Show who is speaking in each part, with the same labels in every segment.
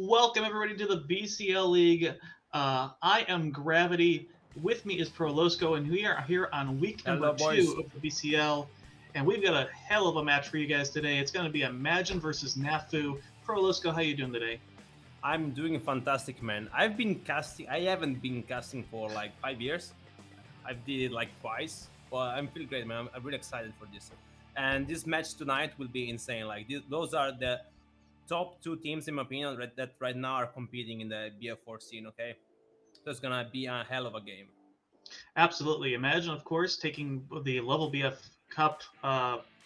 Speaker 1: Welcome everybody to the BCL League. I am Gravity. With me is Prolosco, and we are here on week number
Speaker 2: Hello,
Speaker 1: two
Speaker 2: boys.
Speaker 1: of the BCL. And we've got a hell of a match for you guys today. It's going to be Imagine versus Nafu. Prolosco, how you doing today?
Speaker 2: I'm doing fantastic, man. I've been casting. I haven't been casting for like 5 years. I've did it like twice, but I'm feeling great, man. I'm really excited for this. And this match tonight will be insane. Like those are the top two teams, in my opinion, that right now are competing in the BF4 scene. Okay, so it's gonna be a hell of a game.
Speaker 1: Absolutely. Imagine, of course, taking the Level BF Cup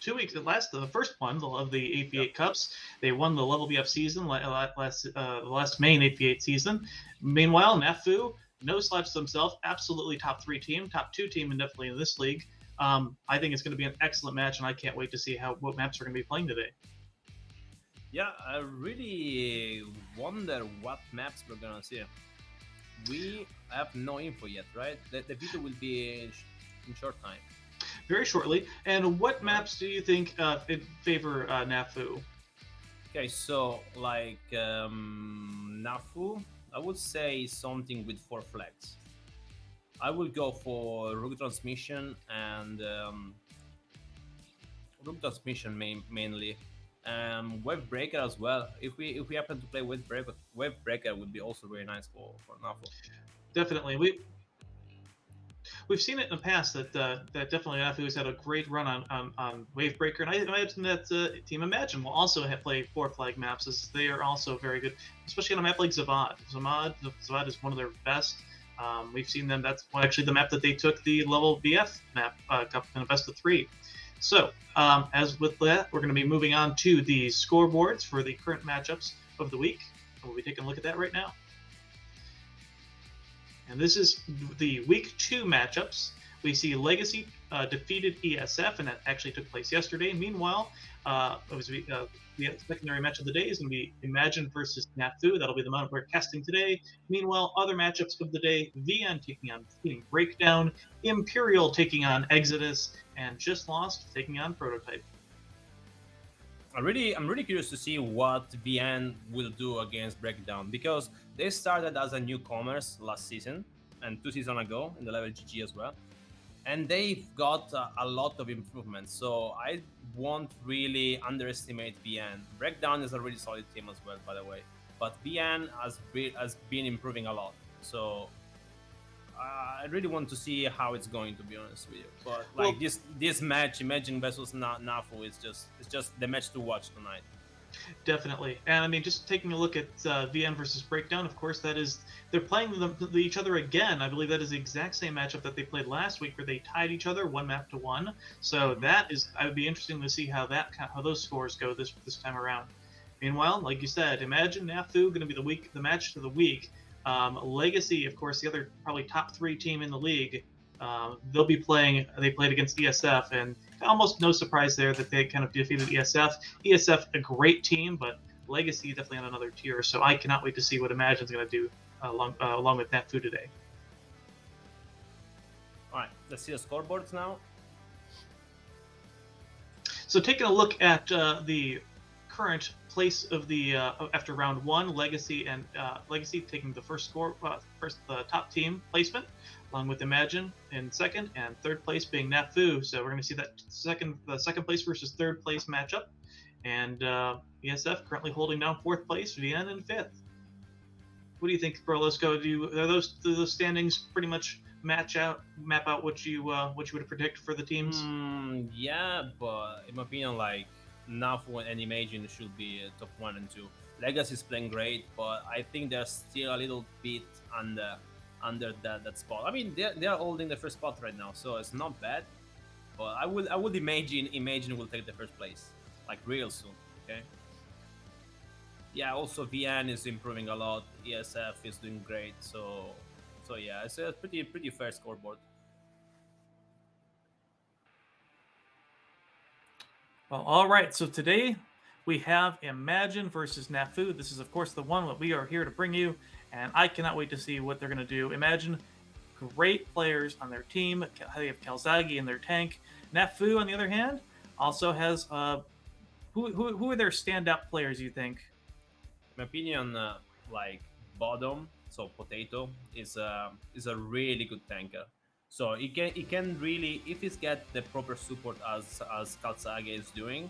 Speaker 1: 2 weeks. The first one of the
Speaker 2: Yep.
Speaker 1: AP8 Cups. They won the Level BF season the last main AP8 season. Meanwhile, Nafu, no slouch himself, absolutely top three team, top two team, and definitely in this league. I think it's going to be an excellent match, and I can't wait to see what maps we're going to be playing today.
Speaker 2: Yeah, I really wonder what maps we're gonna see. We have no info yet, right? The video will be in short time.
Speaker 1: Very shortly. And what
Speaker 2: Right.
Speaker 1: maps do you think favor Nafu?
Speaker 2: Okay, so like Nafu, I would say something with four flags. I will go for rook transmission and rook transmission mainly. Wave breaker as well. If we happen to play wave breaker would be also very nice for Nafu.
Speaker 1: Definitely. We've seen it in the past that definitely Nafu has had a great run on Wavebreaker, and I imagine that Team Imagine will also play four flag maps, as they are also very good, especially on a map like Zavad. Zavad is one of their best. We've seen them. That's actually the map that they took the level BF map cup in a best of three. So, as with that, we're going to be moving on to the scoreboards for the current matchups of the week. We'll be taking a look at that right now. And this is the week two matchups. We see Legacy defeated ESF, and that actually took place yesterday. Meanwhile, the secondary match of the day is going to be Imagine versus Nafu. That'll be the moment we're casting today. Meanwhile, other matchups of the day: VN taking on Team Breakdown, Imperial taking on Exodus, and Just Lost taking on Prototype.
Speaker 2: I'm really curious to see what VN will do against Breakdown, because they started as a newcomers last season and 2 seasons ago in the level GG as well, and they've got a lot of improvements. So I won't really underestimate VN. Breakdown is a really solid team as well, by the way, but VN has been improving a lot. So I really want to see how it's going, to be honest with you. But
Speaker 1: Well,
Speaker 2: like this match, Imagine versus Nafu, is just the match to watch tonight.
Speaker 1: definitely. And I mean, just taking a look at VN versus Breakdown, of course, they're playing each other again. I believe that is the exact same matchup that they played last week, where they tied each other 1-1. So I would be interesting to see how those scores go this time around. Meanwhile, like you said, Imagine Nafu going to be the match of the week. Legacy, of course, the other probably top three team in the league. They'll be playing. They played against ESF, and almost no surprise there that they kind of defeated ESF. ESF, a great team, but Legacy definitely on another tier. So I cannot wait to see what Imagine's going to do along with Nafu today.
Speaker 2: All right, let's see the scoreboards now.
Speaker 1: So taking a look at the current place of the after round one, Legacy taking the first top team placement, along with Imagine in second, and third place being Nafu. So we're going to see that the second place versus third place matchup, and ESF currently holding down fourth place, VN in fifth. What do you think, Berlusco? Are those standings pretty much map out what you would predict for the teams?
Speaker 2: Yeah, but in my opinion, like Nafu and Imagine should be top 1 and 2. Legacy is playing great, but I think they're still a little bit under that spot. I mean, they're holding the first spot right now, so it's not bad. But I would imagine will take the first place like real soon. Okay. Yeah. Also, VN is improving a lot. ESF is doing great. So yeah, it's a pretty fair scoreboard.
Speaker 1: Well, all right. So today we have Imagine versus Nafu. This is, of course, the one that we are here to bring you, and I cannot wait to see what they're going to do. Imagine, great players on their team. They have Kalzagi in their tank. Nafu, on the other hand, also has who are their standout players? You think?
Speaker 2: In my opinion, like bottom, so Potato is a really good tanker. So it can really, if he's get the proper support as Kalsage is doing,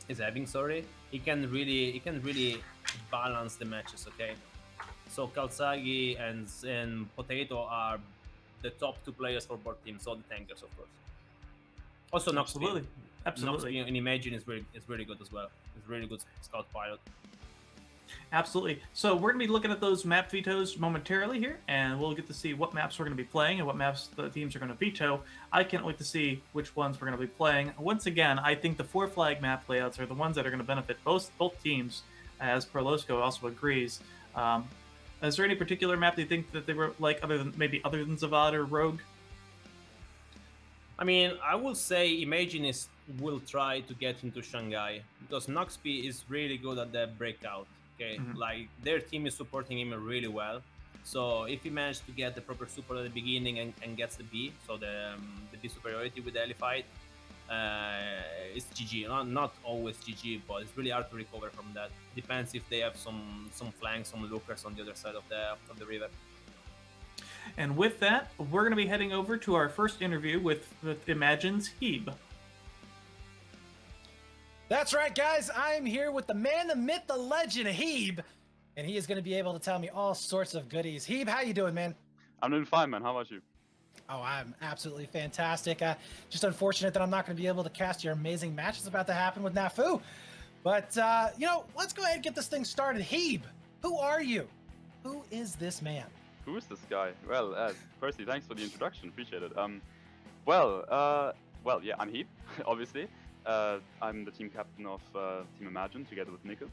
Speaker 2: is having, sorry, it can really balance the matches. Okay, so Kalsagi and Potato are the top two players for both teams, so the tankers, of course. Also, Noxpin.
Speaker 1: Absolutely. Absolutely.
Speaker 2: Noxpin in Imagine is really good as well. It's really good scout pilot.
Speaker 1: Absolutely. So we're going to be looking at those map vetoes momentarily here, and we'll get to see what maps we're going to be playing and what maps the teams are going to veto. I can't wait to see which ones we're going to be playing. Once again, I think the 4-flag map layouts are the ones that are going to benefit both teams, as Perlosco also agrees. Is there any particular map that you think that they were like, other than Zavad or Rogue?
Speaker 2: I mean, I will say Imagine will try to get into Shanghai because Noxp is really good at the breakout. Okay, like their team is supporting him really well. So if he manages to get the proper support at the beginning and gets the B, so the B superiority with the Elephite, it's GG. Not always GG, but it's really hard to recover from that. Depends if they have some flanks, some lookers on the other side of the river.
Speaker 1: And with that, we're going to be heading over to our first interview with Imagine's Hieb.
Speaker 3: That's right, guys. I am here with the man, the myth, the legend, Hieb, and he is going to be able to tell me all sorts of goodies. Hieb, how you doing, man?
Speaker 4: I'm doing fine, man. How about you?
Speaker 3: Oh, I'm absolutely fantastic. Just unfortunate that I'm not going to be able to cast your amazing match that's about to happen with Nafu. But, let's go ahead and get this thing started. Hieb, who are you? Who is this man?
Speaker 4: Who is this guy? Well, firstly, thanks for the introduction. Appreciate it. I'm Hieb, obviously. I'm the team captain of Team Imagine together with Nico.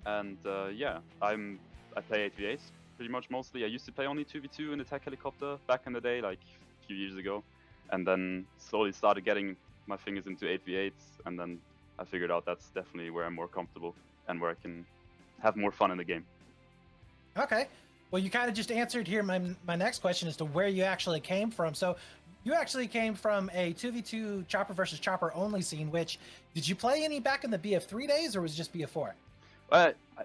Speaker 4: And I play 8v8s pretty much mostly. I used to play only 2v2 in the tech helicopter back in the day, like a few years ago. And then slowly started getting my fingers into 8v8s. And then I figured out that's definitely where I'm more comfortable and where I can have more fun in the game.
Speaker 3: Okay. Well, you kind of just answered here my next question as to where you actually came from. So you actually came from a 2v2 chopper versus chopper only scene, which, did you play any back in the BF3 days, or was it just BF4?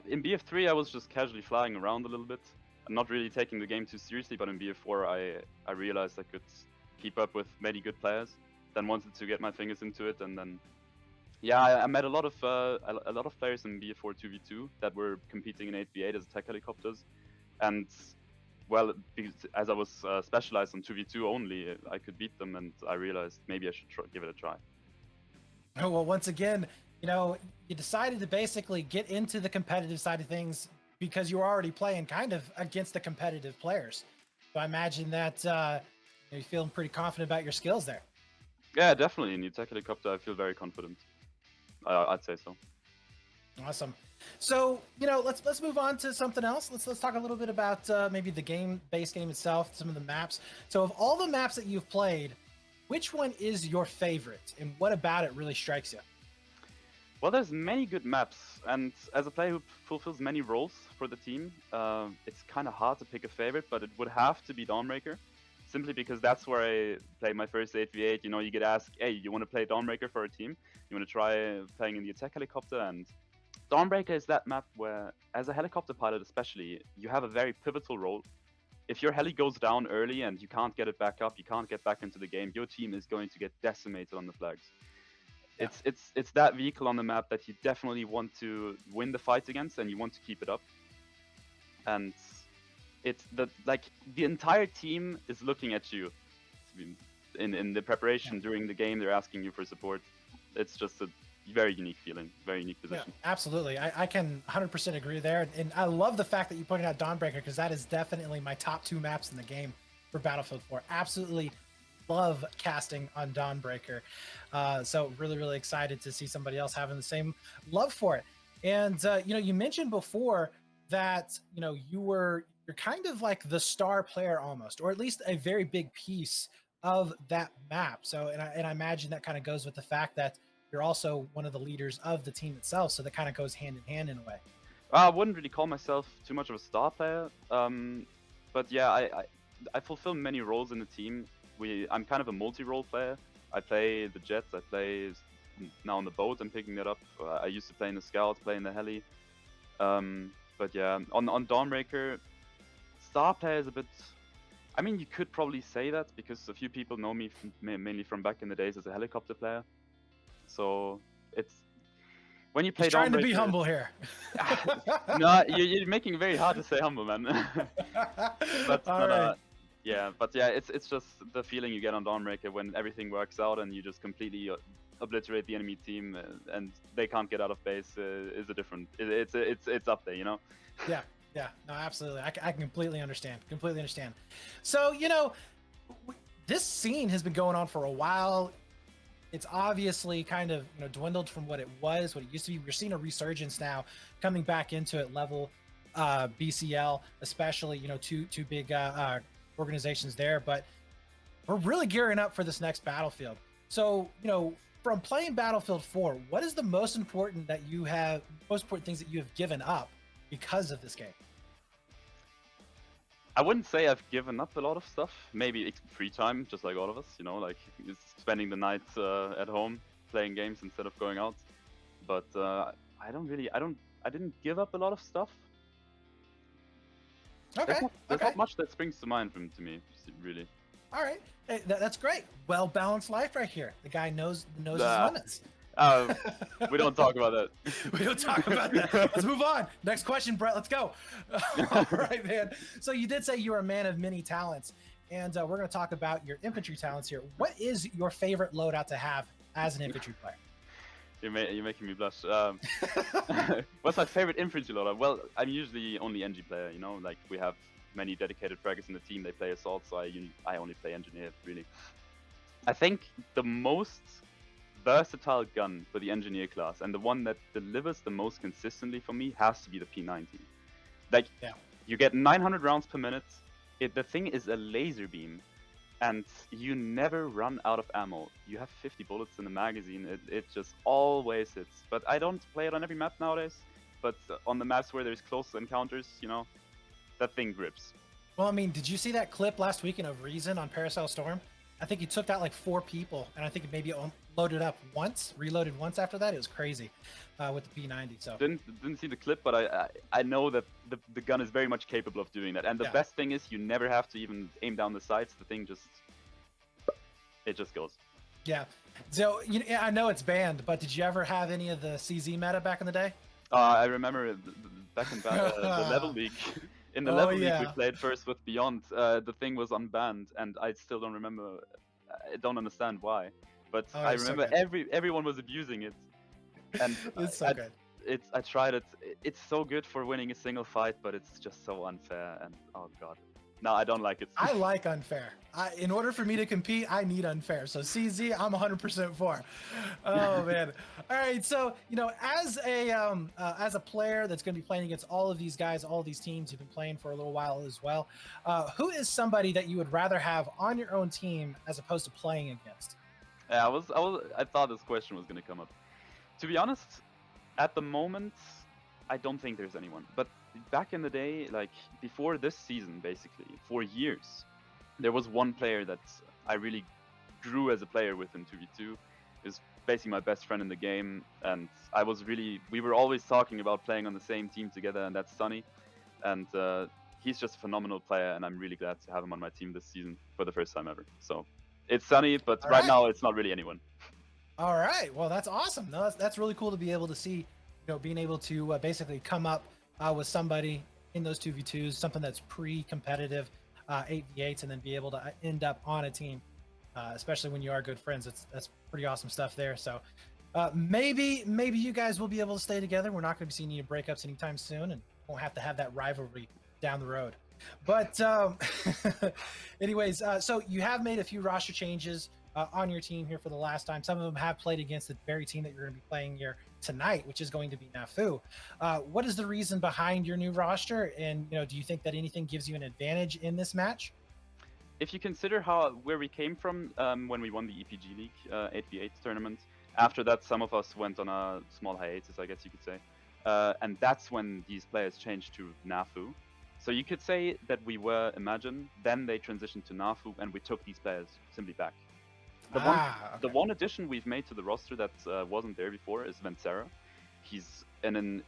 Speaker 4: In BF3, I was just casually flying around a little bit. I'm not really taking the game too seriously, but in BF4, I realized I could keep up with many good players. Then wanted to get my fingers into it, and then I met a lot of players in BF4 2v2 that were competing in 8v8 as tech helicopters. And well, as I was specialized on 2v2 only, I could beat them, and I realized maybe I should give it a try.
Speaker 3: Oh, well, once again, you decided to basically get into the competitive side of things because you were already playing kind of against the competitive players. So I imagine that you're feeling pretty confident about your skills there.
Speaker 4: Yeah, definitely. In the tech helicopter, I feel very confident. I'd say so.
Speaker 3: Awesome. So, let's move on to something else. Let's talk a little bit about maybe the base game itself, some of the maps. So of all the maps that you've played, which one is your favorite, and what about it really strikes you?
Speaker 4: Well, there's many good maps, and as a player who fulfills many roles for the team, it's kind of hard to pick a favorite, but it would have to be Dawnbreaker, simply because that's where I played my first 8v8. You get asked, hey, you want to play Dawnbreaker for a team? You want to try playing in the attack helicopter? And Dawnbreaker is that map where, as a helicopter pilot especially, you have a very pivotal role. If your heli goes down early and you can't get it back up, you can't get back into the game, your team is going to get decimated on the flags. Yeah. It's that vehicle on the map that you definitely want to win the fight against, and you want to keep it up. And it's the entire team is looking at you in the preparation during the game. They're asking you for support. It's just a very unique feeling, very unique position.
Speaker 3: Yeah, absolutely. I can 100% agree there. And I love the fact that you pointed out Dawnbreaker, because that is definitely my top 2 maps in the game for Battlefield 4. Absolutely love casting on Dawnbreaker. So really, really excited to see somebody else having the same love for it. And, you mentioned before that, you're kind of like the star player almost, or at least a very big piece of that map. So, and I imagine that kind of goes with the fact that you're also one of the leaders of the team itself, so that kind of goes hand in hand in a way.
Speaker 4: I wouldn't really call myself too much of a star player, but yeah, I fulfill many roles in the team. I'm kind of a multi-role player. I play the jets, I play now on the boat, I'm picking that up. I used to play in the scouts, play in the heli. But yeah, on Dawnbreaker, star player is a bit. I mean, you could probably say that because a few people know me mainly from back in the days as a helicopter player. So it's when you play
Speaker 3: He's trying to be
Speaker 4: Dawnbreaker.
Speaker 3: humble here.
Speaker 4: No, you're making it very hard to say humble, man. but
Speaker 3: All right.
Speaker 4: yeah, it's just the feeling you get on Dawnbreaker when everything works out and you just completely obliterate the enemy team and they can't get out of base is a different. It's up there, you know.
Speaker 3: Yeah. Yeah, no, absolutely. I can completely understand. Completely understand. So, you know, this scene has been going on for a while. It's obviously kind of, you know, dwindled from what it was, what it used to be. We're seeing a resurgence now coming back into it, level BCL, especially, you know, two big organizations there. But we're really gearing up for this next Battlefield. So, you know, from playing Battlefield 4, what is the most important things that you have given up because of this game?
Speaker 4: I wouldn't say I've given up a lot of stuff. Maybe free time, just like all of us, you know, like spending the night at home playing games instead of going out. But I didn't give up a lot of stuff.
Speaker 3: Okay.
Speaker 4: There's not much that springs to mind to me, really.
Speaker 3: All right. Hey, that's great. Well balanced life right here. The guy knows his limits.
Speaker 4: We don't talk about that.
Speaker 3: We don't talk about that. Let's move on. Next question, Brett. Let's go. All right, man. So you did say you're a man of many talents, and we're going to talk about your infantry talents here. What is your favorite loadout to have as an infantry player?
Speaker 4: You're making me blush. What's my favorite infantry loadout? Well, I'm usually only NG player, you know, like we have many dedicated fraggers in the team. They play assault, so I only play engineer, really. I think the most versatile gun for the engineer class and the one that delivers the most consistently for me has to be the P90. Like, you get 900 rounds per minute. The thing is a laser beam, and you never run out of ammo. You have 50 bullets in the magazine. It just always hits. But I don't play it on every map nowadays. But on the maps where there's close encounters, you know, that thing grips.
Speaker 3: Well, I mean, did you see that clip last weekend of Reason on Paracel Storm? I think he took out like 4 people, and I think it maybe loaded up once, reloaded once after that. It was crazy with the P90. So
Speaker 4: didn't see the clip, but I know that the gun is very much capable of doing that. And the best thing is you never have to even aim down the sights. The thing just goes. Yeah.
Speaker 3: So I know it's banned, but did you ever have any of the CZ meta back in the day?
Speaker 4: I remember back in the level league. In the level league we played first with Beyond, the thing was unbanned, and I still don't remember. I don't understand why, but I remember everyone was abusing it, and
Speaker 3: it's so good.
Speaker 4: I tried it. It's so good for winning a single fight, but it's just so unfair, and oh god. No, I don't like it.
Speaker 3: I like unfair. In order for me to compete, I need unfair. So CZ, I'm 100% for. Oh man! All right, so as a player that's going to be playing against all of these guys, all of these teams you've been playing for a little while as well, who is somebody that you would rather have on your own team as opposed to playing against?
Speaker 4: Yeah, I thought this question was going to come up. To be honest, at the moment, I don't think there's anyone. But back in the day, like before this season, basically, for years, there was one player that I really grew as a player with in 2v2. Is basically my best friend in the game, and we were always talking about playing on the same team together, and that's Sunny. And he's just a phenomenal player, and I'm really glad to have him on my team this season for the first time ever. So it's Sunny, but right now it's not really anyone.
Speaker 3: All right, well that's awesome. No, that's really cool to be able to see, being able to basically come up with somebody in those 2v2s, something that's pre-competitive 8v8s, and then be able to end up on a team, especially when you are good friends. That's pretty awesome stuff there. So maybe you guys will be able to stay together. We're not going to be seeing any breakups anytime soon, and won't have to have that rivalry down the road. But anyways, so you have made a few roster changes on your team here for the last time. Some of them have played against the very team that you're going to be playing here tonight, which is going to be Nafu. What is the reason behind your new roster? And do you think that anything gives you an advantage in this match?
Speaker 4: If you consider where we came from when we won the EPG League 8v8 tournament, after that some of us went on a small hiatus, I guess you could say. And that's when these players changed to Nafu. So you could say that we were Imagine, then they transitioned to Nafu, and we took these players simply back. The one addition we've made to the roster that wasn't there before is Vencera. he's an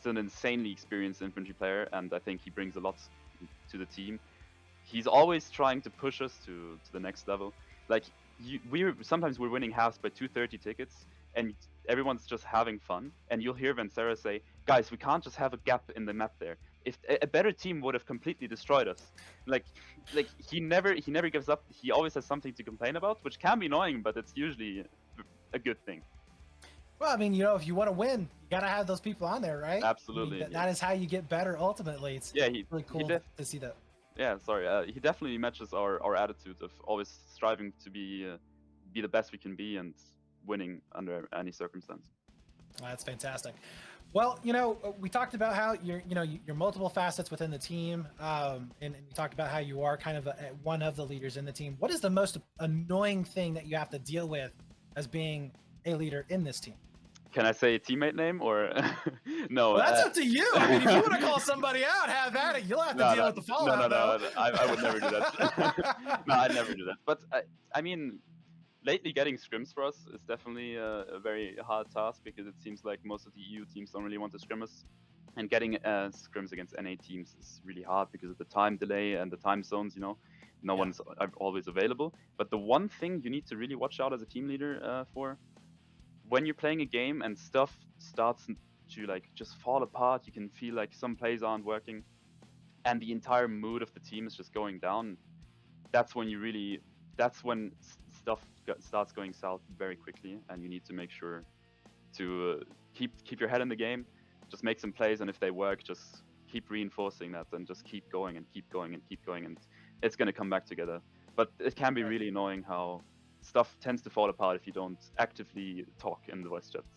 Speaker 4: insanely experienced infantry player, and I think he brings a lot to the team. He's always trying to push us to the next level. Like sometimes we're winning halves by 230 tickets, and everyone's just having fun. And you'll hear Vancera say, "Guys, we can't just have a gap in the map there. If a better team would have completely destroyed us." Like he never gives up. He always has something to complain about, which can be annoying, but it's usually a good thing.
Speaker 3: Well, I mean, you know, if you want to win, you got to have those people on there, right?
Speaker 4: Absolutely.
Speaker 3: I mean, that is how you get better ultimately. It's really cool to see that.
Speaker 4: Yeah, sorry. He definitely matches our attitude of always striving to be the best we can be and winning under any circumstance.
Speaker 3: That's fantastic. Well, you know, we talked about how you're multiple facets within the team, and you talked about how you are kind of one of the leaders in the team. What is the most annoying thing that you have to deal with as being a leader in this team?
Speaker 4: Can I say teammate name or no?
Speaker 3: Well, that's up to you. I mean, if you want to call somebody out, have at it. You'll have to deal with the fallout.
Speaker 4: No. I would never do that. No, I'd never do that. But I mean, lately getting scrims for us is definitely a very hard task because it seems like most of the EU teams don't really want to scrim us, and getting scrims against NA teams is really hard because of the time delay and the time zones. You know, no one's always available. But the one thing you need to really watch out as a team leader for. When you're playing a game and stuff starts to like just fall apart, you can feel like some plays aren't working and the entire mood of the team is just going down. That's when stuff starts going south very quickly, and you need to make sure to keep your head in the game, just make some plays, and if they work, just keep reinforcing that and just keep going and keep going and keep going, and it's going to come back together. But it can be really annoying how stuff tends to fall apart if you don't actively talk in the voice chats.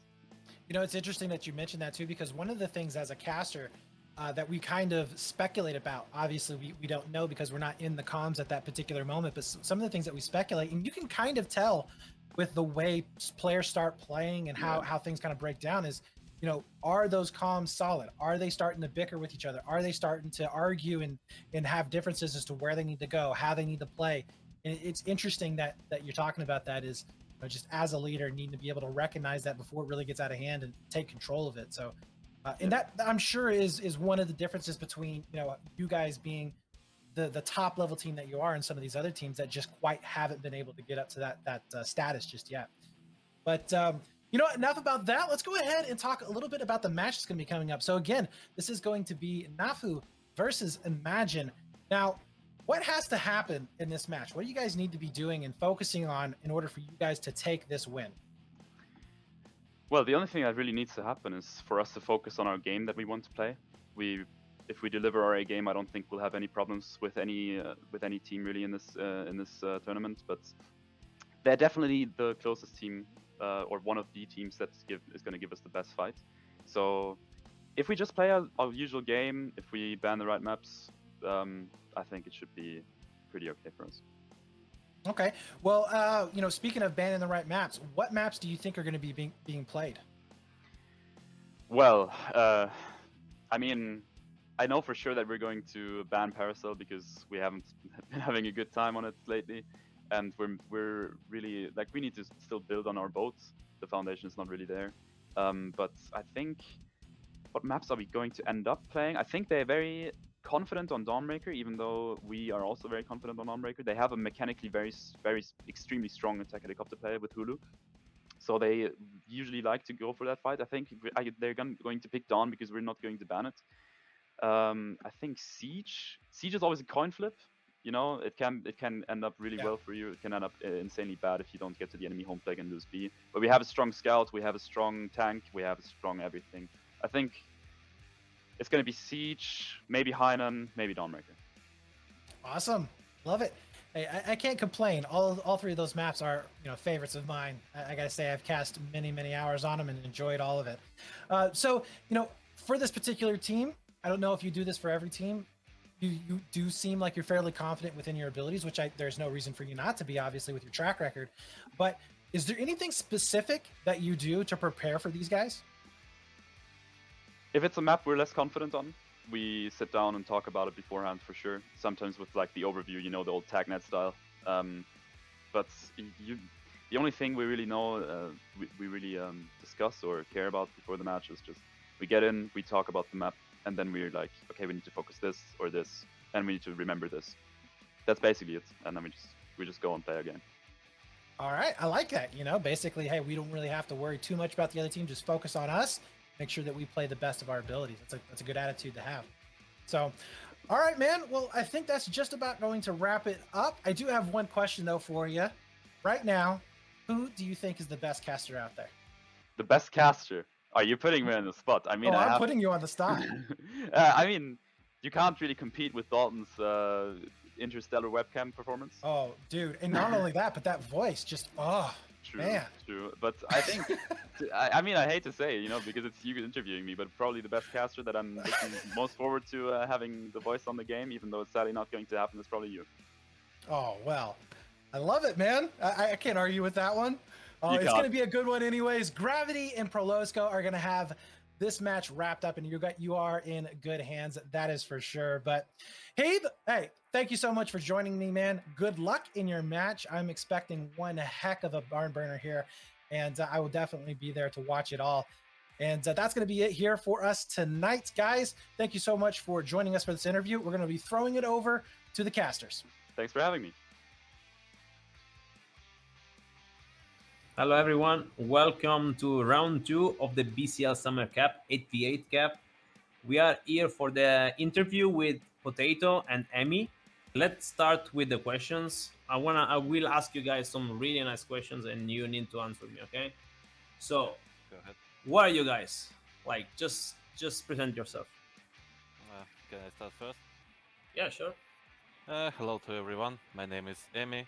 Speaker 3: You know, it's interesting that you mentioned that too, because one of the things as a caster that we kind of speculate about, obviously we don't know because we're not in the comms at that particular moment, but some of the things that we speculate, and you can kind of tell with the way players start playing and how things kind of break down is, you know, are those comms solid? Are they starting to bicker with each other? Are they starting to argue and have differences as to where they need to go, how they need to play? And it's interesting that you're talking about that is, you know, just as a leader needing to be able to recognize that before it really gets out of hand and take control of it. So, and that I'm sure is one of the differences between, you know, you guys being the top level team that you are and some of these other teams that just quite haven't been able to get up to that status just yet. But you know, enough about that. Let's go ahead and talk a little bit about the match that's going to be coming up. So again, this is going to be Nafu versus Imagine. Now, what has to happen in this match? What do you guys need to be doing and focusing on in order for you guys to take this win?
Speaker 4: Well, the only thing that really needs to happen is for us to focus on our game that we want to play. If we deliver our A game, I don't think we'll have any problems with any team really in this tournament. But they're definitely the closest team or one of the teams that is going to give us the best fight. So if we just play our usual game, if we ban the right maps, I think it should be pretty okay for us.
Speaker 3: Okay. Well, you know, speaking of banning the right maps, what maps do you think are going to be being played?
Speaker 4: Well, I mean, I know for sure that we're going to ban Paracel because we haven't been having a good time on it lately, and we're really like we need to still build on our boats. The foundation is not really there. But I think, what maps are we going to end up playing? I think they're very confident on Dawnbreaker, even though we are also very confident on Dawnbreaker. They have a mechanically very extremely strong attack helicopter player with Hulu, so they usually like to go for that fight. I think they're going to pick Dawn because we're not going to ban it. I think Siege is always a coin flip. You know, it can end up really well for you. It can end up insanely bad if you don't get to the enemy home flag and lose B. But we have a strong scout, we have a strong tank, we have a strong everything. I think it's going to be Siege, maybe Hainan, maybe Dawnbreaker.
Speaker 3: Awesome. Love it. Hey, I can't complain. All three of those maps are, you know, favorites of mine. I got to say I've cast many hours on them and enjoyed all of it. So, you know, for this particular team, I don't know if you do this for every team. You do seem like you're fairly confident within your abilities, which there's no reason for you not to be, obviously, with your track record. But is there anything specific that you do to prepare for these guys?
Speaker 4: If it's a map we're less confident on, we sit down and talk about it beforehand for sure. Sometimes with like the overview, you know, the old tagnet style. But the only thing we really know, we really discuss or care about before the match is just we get in, we talk about the map, and then we're like, okay, we need to focus this or this, and we need to remember this. That's basically it, and then we just go and play our game.
Speaker 3: All right, I like that. You know, basically, hey, we don't really have to worry too much about the other team. Just focus on us. Make sure that we play the best of our abilities. That's a good attitude to have. So, all right, man. Well, I think that's just about going to wrap it up. I do have one question though for you. Right now, who do you think is the best caster out there?
Speaker 4: The best caster. Are you putting me on the spot? I mean,
Speaker 3: I'm putting you on the spot.
Speaker 4: I mean, you can't really compete with Dalton's interstellar webcam performance.
Speaker 3: Oh, dude. And not only that, but that voice just, oh,
Speaker 4: True,
Speaker 3: man.
Speaker 4: true. But I think, I mean, I hate to say, you know, because it's you interviewing me, but probably the best caster that I'm looking most forward to having the voice on the game, even though it's sadly not going to happen, is probably you.
Speaker 3: Oh, well, I love it, man. I can't argue with that one. Oh, it's going to be a good one anyways. Gravity and Prolosco are going to have this match wrapped up, and you are in good hands. That is for sure. But Hieb, hey, thank you so much for joining me, man. Good luck in your match. I'm expecting one heck of a barn burner here, and I will definitely be there to watch it all. And that's going to be it here for us tonight, guys. Thank you so much for joining us for this interview. We're going to be throwing it over to the casters.
Speaker 4: Thanks for having me.
Speaker 2: Hello everyone, welcome to round 2 of the BCL Summer Cup 8v8 Cup. We are here for the interview with Potato and Emi. Let's start with the questions. I will ask you guys some really nice questions and you need to answer me, okay? So,
Speaker 5: Go ahead.
Speaker 2: what are you guys? Like, just present yourself.
Speaker 5: Can I start first?
Speaker 2: Yeah, sure.
Speaker 5: Hello to everyone. My name is Emi.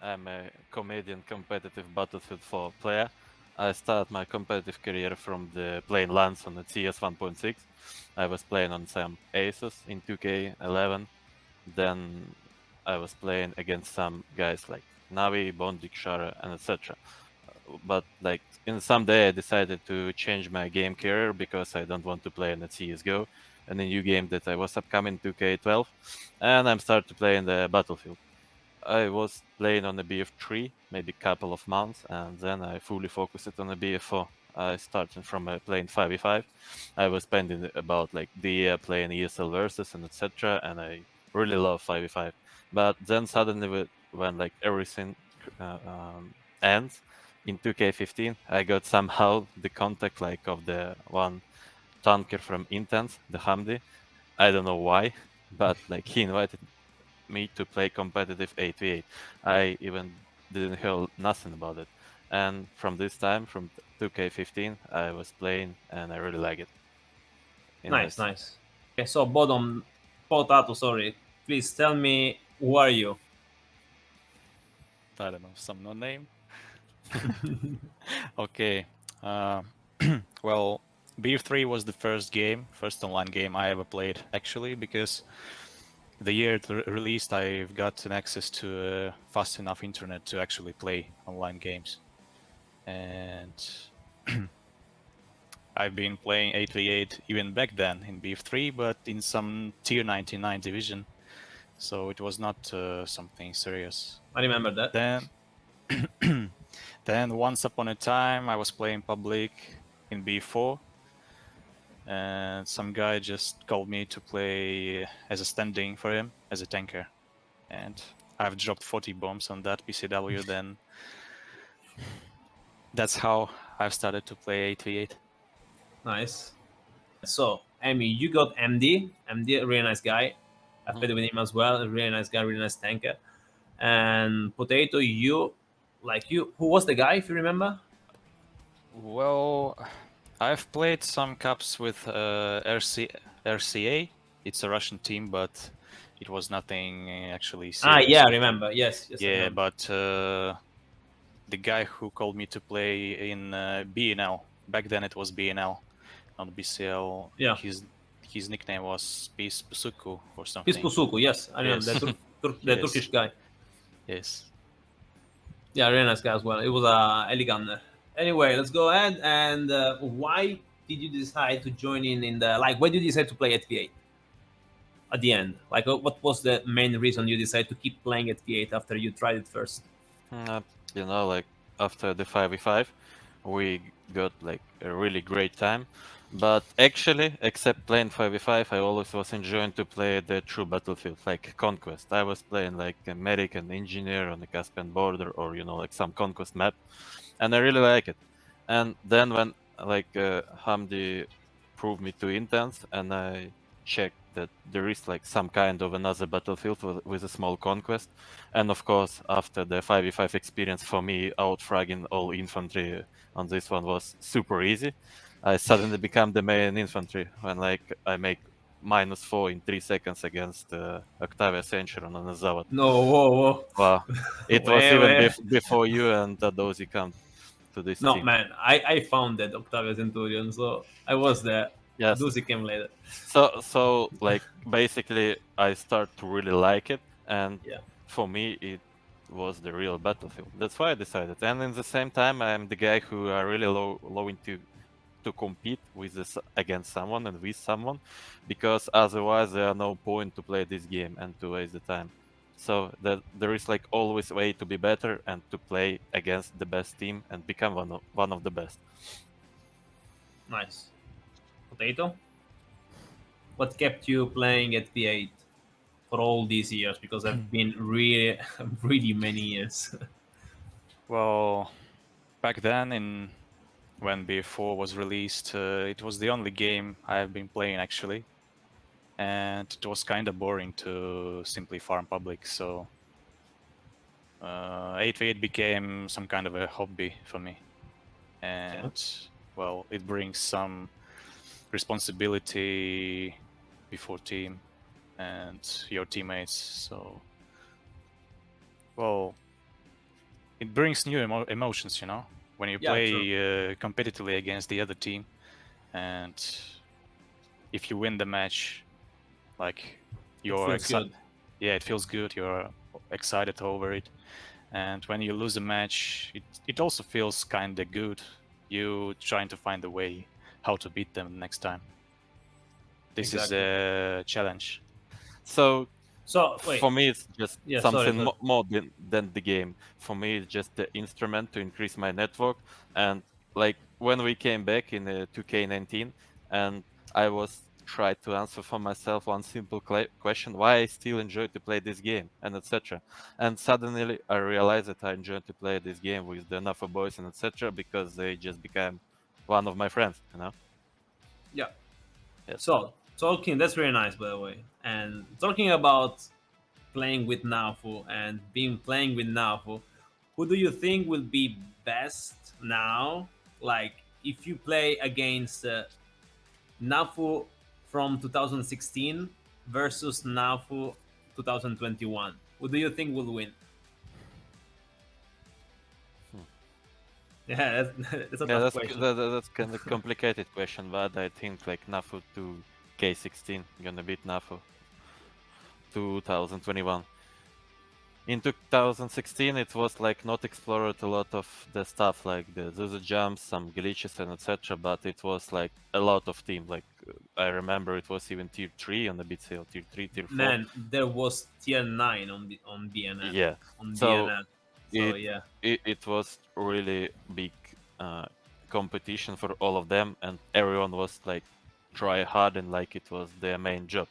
Speaker 5: I'm a Canadian competitive Battlefield 4 player. I started my competitive career from the playing LANs on the CS 1.6. I was playing on some Aces in 2K11. Then I was playing against some guys like Navi, Bondik, Shara, and etc. But like in some day I decided to change my game career because I don't want to play in the CSGO and a new game that I was upcoming 2K12, and I'm started to play in the Battlefield. I was playing on the BF3 maybe a couple of months, and then I fully focused it on the BF4. I started from playing 5v5. I was spending about like the year playing ESL versus and etc. And I really love 5v5. But then suddenly when like everything ends in 2K15, I got somehow the contact like of the one tanker from Intense, the Hamdi. I don't know why, but like he invited me to play competitive 8v8. I even didn't hear nothing about it. And from this time, from 2K15, I was playing and I really like it.
Speaker 2: Nice. Okay, so Potato, sorry. Please tell me, who are you?
Speaker 6: I don't know, some no name. Okay. Well, BF3 was the first online game I ever played, actually, because the year it released, I've gotten access to fast enough internet to actually play online games. And I've been playing 8v8 even back then in BF3, but in some tier 99 division. So it was not something serious.
Speaker 2: I remember that.
Speaker 6: Then once upon a time, I was playing public in B4, and some guy just called me to play as a stand-in for him, as a tanker. And I've dropped 40 bombs on that BCW, then that's how I've started to play 8v8.
Speaker 2: Nice. So, Emi, you got MD, a really nice guy. I played with him as well, a really nice guy, really nice tanker. And Potato, who was the guy, if you remember?
Speaker 6: Well, I've played some cups with RCA. It's a Russian team, but it was nothing actually serious.
Speaker 2: Yeah, I remember. Yes.
Speaker 6: Yeah,
Speaker 2: I remember.
Speaker 6: but the guy who called me to play in BNL, back then it was BNL, not BCL.
Speaker 2: Yeah.
Speaker 6: His nickname was Pispusuku or something.
Speaker 2: Pispusuku, yes. I remember.
Speaker 6: Yes.
Speaker 2: The Turkish guy.
Speaker 6: Yes.
Speaker 2: Yeah, really nice guy as well. It was a Ellie gunner. Anyway, let's go ahead. And why did you decide to join in the why did you decide to play 8v8 at the end? Like, what was the main reason you decided to keep playing 8v8 after you tried it first?
Speaker 5: You know, like after the 5v5. We got like a really great time. But actually, except playing 5v5, I always was enjoying to play the true battlefield, like Conquest. I was playing like a medic and engineer on the Caspian border, or like some Conquest map, and I really like it. And then when like Hamdi proved me too intense, and I checked that there is like some kind of another battlefield with a small conquest, and of course after the 5v5 experience, for me outfragging all infantry on this one was super easy. I suddenly become the main infantry when like I make -4 in 3 seconds against Octavia Centurion on a Zavod.
Speaker 2: No, whoa.
Speaker 5: Wow. It was
Speaker 2: Wait,
Speaker 5: even
Speaker 2: wait.
Speaker 5: before you and Dozy come to this
Speaker 2: No,
Speaker 5: team.
Speaker 2: man, I found that Octavia Centurion, so I was there.
Speaker 5: Yes.
Speaker 2: Dusi came later.
Speaker 5: So like basically I start to really like it, and
Speaker 2: Yeah.
Speaker 5: for me it was the real battlefield. That's why I decided. And in the same time, I'm the guy who are really low into to compete with this against someone and with someone, because otherwise there are no point to play this game and to waste the time. So that there is like always a way to be better and to play against the best team and become one of the best.
Speaker 2: Nice. Potato? What kept you playing at P8 for all these years? Because I've been really, really many years.
Speaker 6: Well, back then, when BF4 was released, it was the only game I have been playing actually, and it was kind of boring to simply farm public. So 8v8 became some kind of a hobby for me, and well, it brings some responsibility before team and your teammates. So, well, it brings new emotions, when you play competitively against the other team, and if you win the match, like you're excited. Yeah, it feels good. You're excited over it, and when you lose a match, it also feels kind of good. You trying to find a way how to beat them next time. This is a challenge.
Speaker 5: So
Speaker 2: wait.
Speaker 5: For me, it's just something
Speaker 2: sorry.
Speaker 5: more than the game. For me, it's just the instrument to increase my network. And like when we came back in 2K19, and I was trying to answer for myself one simple question: why I still enjoy to play this game, and etc. And suddenly I realized that I enjoy to play this game with the NAFO boys and etc. because they just became one of my friends,
Speaker 2: Yeah.
Speaker 5: Yes.
Speaker 2: So talking, that's very nice, by the way. And talking about playing with NAFO and playing with NAFO, who do you think will be best now? Like if you play against NAFO from 2016 versus NAFO 2021, who do you think will win? Yeah, that's a tough question.
Speaker 5: That's kind of complicated question, but I think like NAFO to K16 gonna beat NAFO 2021. In 2016, it was like not explored a lot of the stuff like the Zuzu jumps, some glitches and etc. But it was like a lot of team. Like I remember it was even tier 3 on the BCL, tier 3, tier 4.
Speaker 2: Man, there was tier 9 on BNN.
Speaker 5: Yeah.
Speaker 2: On
Speaker 5: So
Speaker 2: BNN. So
Speaker 5: it was really big competition for all of them, and everyone was like try hard and like it was their main job.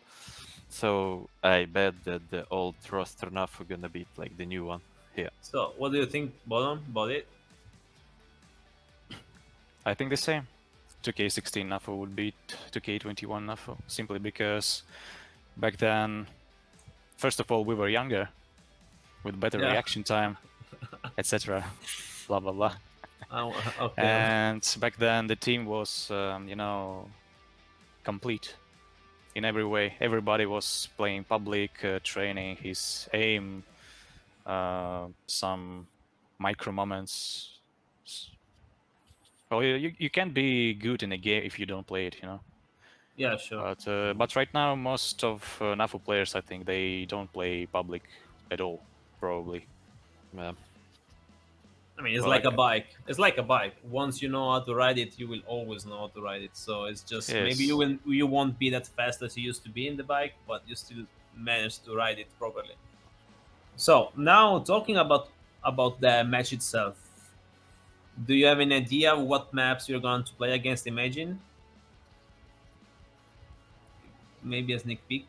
Speaker 5: So I bet that the old roster NAFO gonna beat like the new one here.
Speaker 2: So what do you think, Bodon, about it?
Speaker 6: I think the same. 2K16 NAFO would beat 2K21 NAFO, simply because back then, first of all, we were younger, with better reaction time, etc. Blah blah blah.
Speaker 2: Okay.
Speaker 6: And back then the team was, complete in every way. Everybody was playing public, training his aim, some micro moments. Well, you can't be good in a game if you don't play it,
Speaker 2: Yeah, sure.
Speaker 6: But right now, most of NAFO players, I think, they don't play public at all, probably.
Speaker 5: Yeah.
Speaker 2: I mean, it's like a bike. It's like a bike. Once you know how to ride it, you will always know how to ride it. So it's just maybe you won't be that fast as you used to be in the bike, but you still manage to ride it properly. So now talking about the match itself, Do you have an idea of what maps you're going to play against Imagine? Maybe a sneak peek.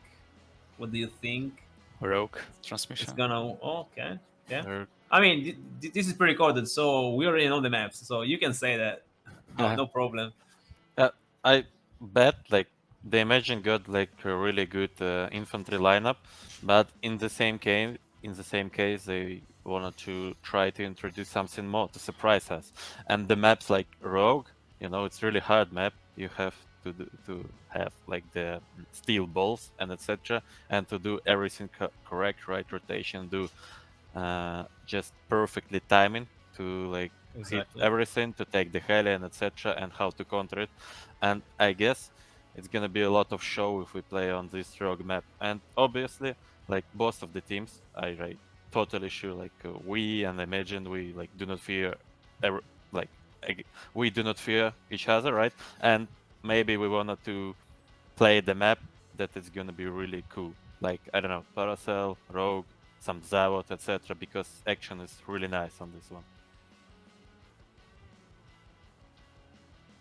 Speaker 2: What do you think?
Speaker 6: Rogue
Speaker 2: It's
Speaker 6: transmission.
Speaker 2: gonna. Oh, okay. Yeah.
Speaker 5: Or-
Speaker 2: I mean, this is pre-recorded, so we already know the maps, so you can say that. No problem.
Speaker 5: I bet like the Imagine got like a really good infantry lineup, but in the same case, they wanted to try to introduce something more to surprise us. And the maps like Rogue, you know, it's really hard map. You have to have like the steel balls and etc. and to do everything correct, right rotation, do just perfectly timing to like hit
Speaker 2: Exactly.
Speaker 5: everything, to take the heli and etc. and how to counter it. And I guess it's gonna be a lot of show if we play on this rogue map. And obviously, like both of the teams, I totally sure like we and Imagine we like do not fear ever like we do not fear each other, right? And maybe we wanted to play the map that is gonna be really cool. Like I don't know, Paracel, Rogue, some Zavod, etc. Because action is really nice on this one.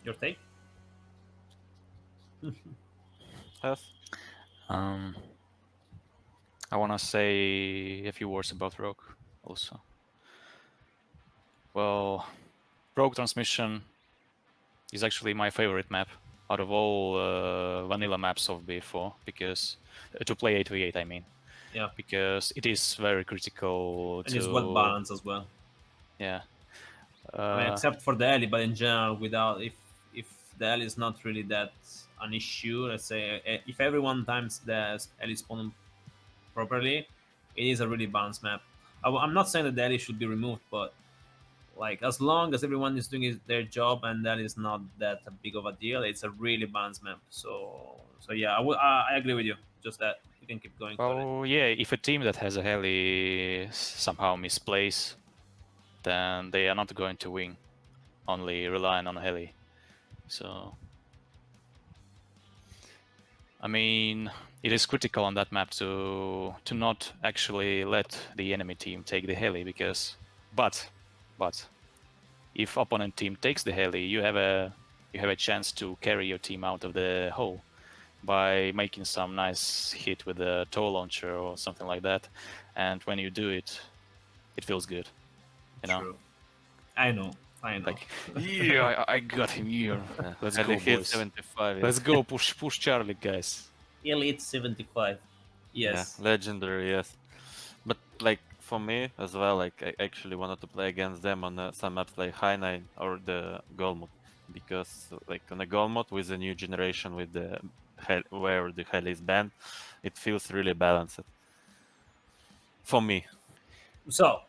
Speaker 2: Your take?
Speaker 5: Yes.
Speaker 6: Um, I want to say a few words about Rogue also. Well, Rogue transmission is actually my favorite map out of all vanilla maps of BF4 because to play 8v8, I mean.
Speaker 2: Yeah.
Speaker 6: Because it is very critical
Speaker 2: And it's well balanced as well.
Speaker 6: Yeah.
Speaker 2: I mean, except for the alley, but in general, without if the alley is not really that an issue, let's say if everyone times the alley spawn properly, it is a really balanced map. I'm not saying that the alley should be removed, but like as long as everyone is doing their job and that is not that big of a deal, it's a really balanced map. So yeah, I agree with you. Just that you can keep going.
Speaker 6: Well, yeah, if a team that has a heli somehow misplays, then they are not going to win, only relying on a heli. So, I mean, it is critical on that map to not actually let the enemy team take the heli because, but, if opponent team takes the heli, you have a chance to carry your team out of the hole by making some nice hit with a tow launcher or something like that. And when you do it, it feels good. You know?
Speaker 2: True. I know.
Speaker 6: Like, yeah, I got him here. Let's
Speaker 5: And
Speaker 6: go,
Speaker 5: he hit
Speaker 6: boys.
Speaker 5: 75.
Speaker 6: Let's go, push Charlie, guys.
Speaker 2: Elite 75. Yes.
Speaker 5: Yeah, legendary, yes. But like for me as well, like I actually wanted to play against them on some maps like High Nine or the Golmut, because like on the Golmut with the new generation with the where the heli is banned, it feels really balanced. For me,
Speaker 2: So,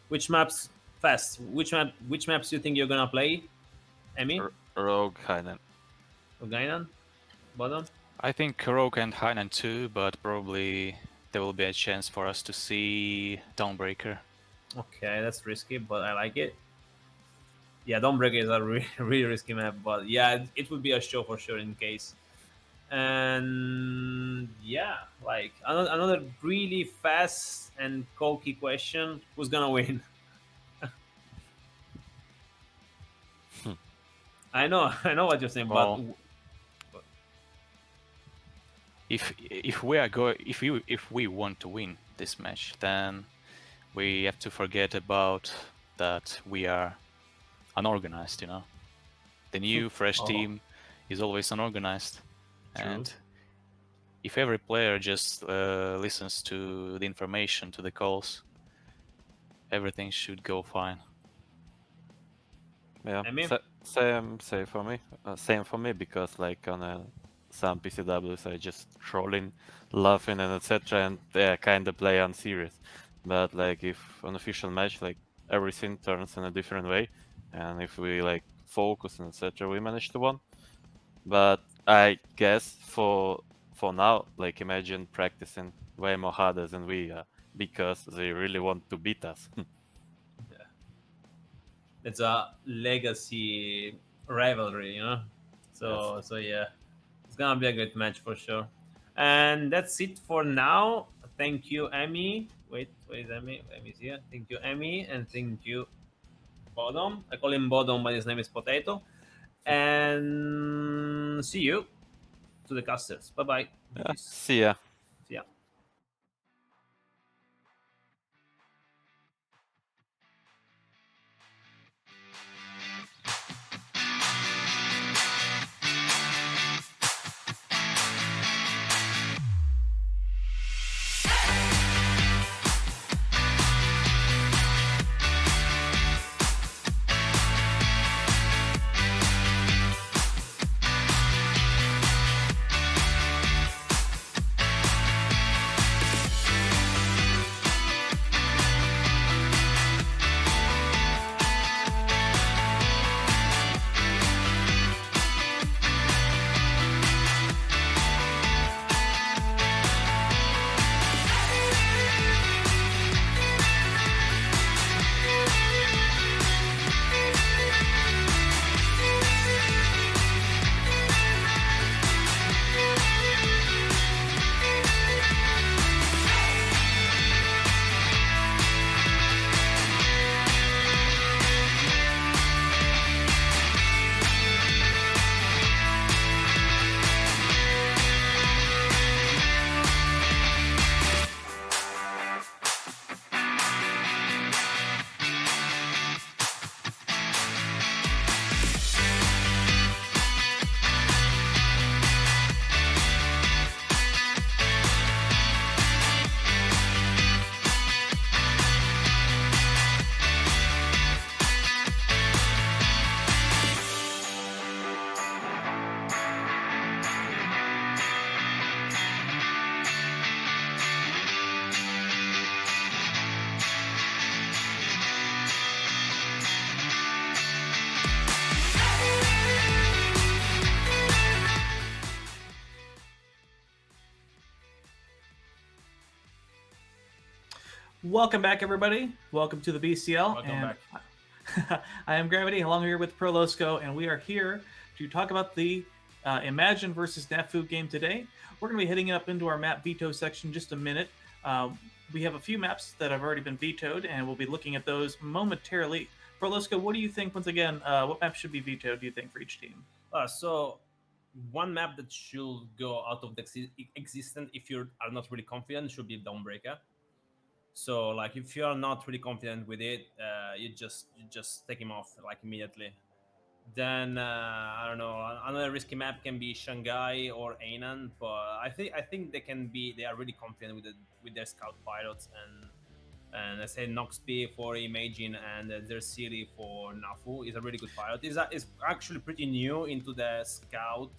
Speaker 2: which maps fast? Which maps you think you're gonna play? Emi?
Speaker 5: Rogue High Nine.
Speaker 2: Gainan? Bottom?
Speaker 6: I think Rogue and Hainan too, but probably there will be a chance for us to see Dawnbreaker.
Speaker 2: Okay, that's risky, but I like it. Yeah, Dawnbreaker is a really risky map, but yeah, it would be a show for sure in case. And yeah, like another really fast and cokey question: who's gonna win? I know what you're saying,
Speaker 6: Well,
Speaker 2: but
Speaker 6: if we want to win this match, then we have to forget about that we are unorganized. You know, the new fresh team is always unorganized, and if every player just listens to the information, to the calls, everything should go fine.
Speaker 5: Yeah,
Speaker 2: I mean,
Speaker 5: same for me. Same for me because like on some PCWs I just trolling, laughing and etc. and they kind of play unserious. But like if on official match like everything turns in a different way, and if we like focus and etc. we manage to win. But I guess for now, like Imagine practicing way more harder than we are because they really want to beat us.
Speaker 2: it's a legacy rivalry, you know. So yeah, it's gonna be a great match for sure. And that's it for now. Thank you, Emi. Wait, is Emi? Emi's here. Thank you, Emi, and thank you, Bottom. I call him Bottom, but his name is Potato. And see you to the casters. Bye bye.
Speaker 5: Yeah, see ya.
Speaker 2: See ya.
Speaker 1: Welcome back, everybody. Welcome to the BCL.
Speaker 2: Welcome
Speaker 1: back. I am Gravity, along here with Prolosco, and we are here to talk about the Imagine versus Nafu game today. We're going to be heading up into our map veto section in just a minute. We have a few maps that have already been vetoed, and we'll be looking at those momentarily. Prolosco, what do you think, once again, what map should be vetoed, do you think, for each team?
Speaker 2: So one map that should go out of the existence if you are not really confident should be Dawnbreaker. So like if you are not really confident with it, you just take him off like immediately. Then I don't know, another risky map can be Shanghai or Ainan, but I think they are really confident with their scout pilots, and I say Noxby for Imagine and their Siri for Nafu is a really good pilot. Is actually pretty new into the scout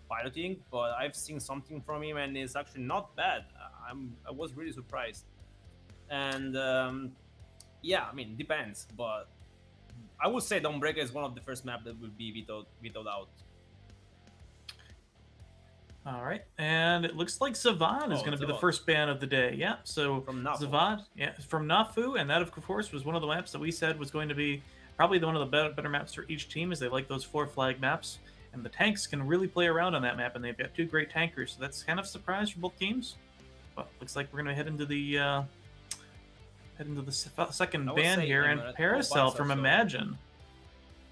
Speaker 2: piloting, but I've seen something from him and it's actually not bad. I was really surprised. And yeah, I mean, depends, but I would say Dawnbreaker is one of the first maps that will be vetoed out.
Speaker 1: All right, and it looks like Zavan is going to be the first ban of the day. Yeah, so
Speaker 2: from Nafu.
Speaker 1: Zavan, yeah, from Nafu, and that of course was one of the maps that we said was going to be probably one of the better maps for each team, as they like those 4 flag maps, and the tanks can really play around on that map, and they've got 2 great tankers, so that's kind of a surprise for both teams. But looks like we're going to head into the second ban here, and Paracel from Imagine.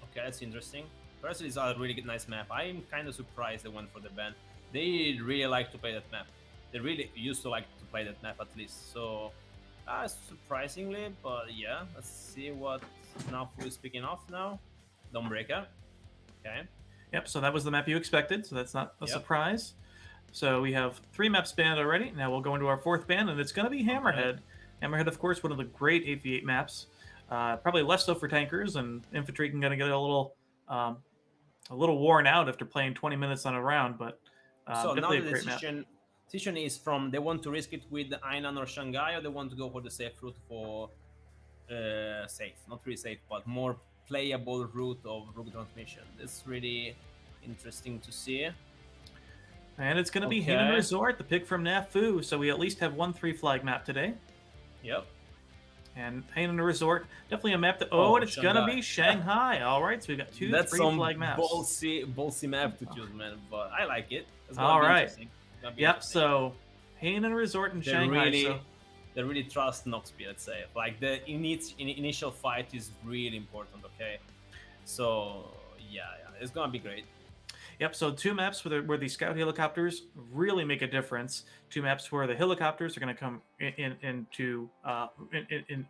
Speaker 2: Okay, that's interesting. Paracel is a really nice map. I'm kind of surprised they went for the ban. They really like to play that map. They really used to like to play that map, at least. So, surprisingly, but yeah, let's see what Nafu is picking off now. Dawnbreaker. Okay.
Speaker 1: Yep, so that was the map you expected, so that's not a surprise. So we have 3 maps banned already. Now we'll go into our 4th ban, and it's going to be Hammerhead. Okay. Hammerhead, of course, one of the great 8v8 maps. Probably less so for tankers, and infantry can get a little worn out after playing 20 minutes on a round. But
Speaker 2: so now the decision is from they want to risk it with Ainan or Shanghai, or they want to go for the safe route for not really safe, but more playable route of rook transmission. That's really interesting to see.
Speaker 1: And it's going to be Hainan Resort, the pick from Nafu. So we at least have 1 3-flag map today.
Speaker 2: Yep.
Speaker 1: And Hainan Resort, definitely a map that. Oh, and it's going to be Shanghai. All right, so we've got 2 3-flag maps.
Speaker 2: Ballsy map to choose, man. But I like it.
Speaker 1: All right. Yep. So Hainan Resort and Shanghai.
Speaker 2: Really,
Speaker 1: so
Speaker 2: they really trust Noxby, let's say. Like the initial fight is really important, okay? So yeah, it's gonna be great.
Speaker 1: Yep, so 2 maps where the scout helicopters really make a difference. 2 maps where the helicopters are going to come in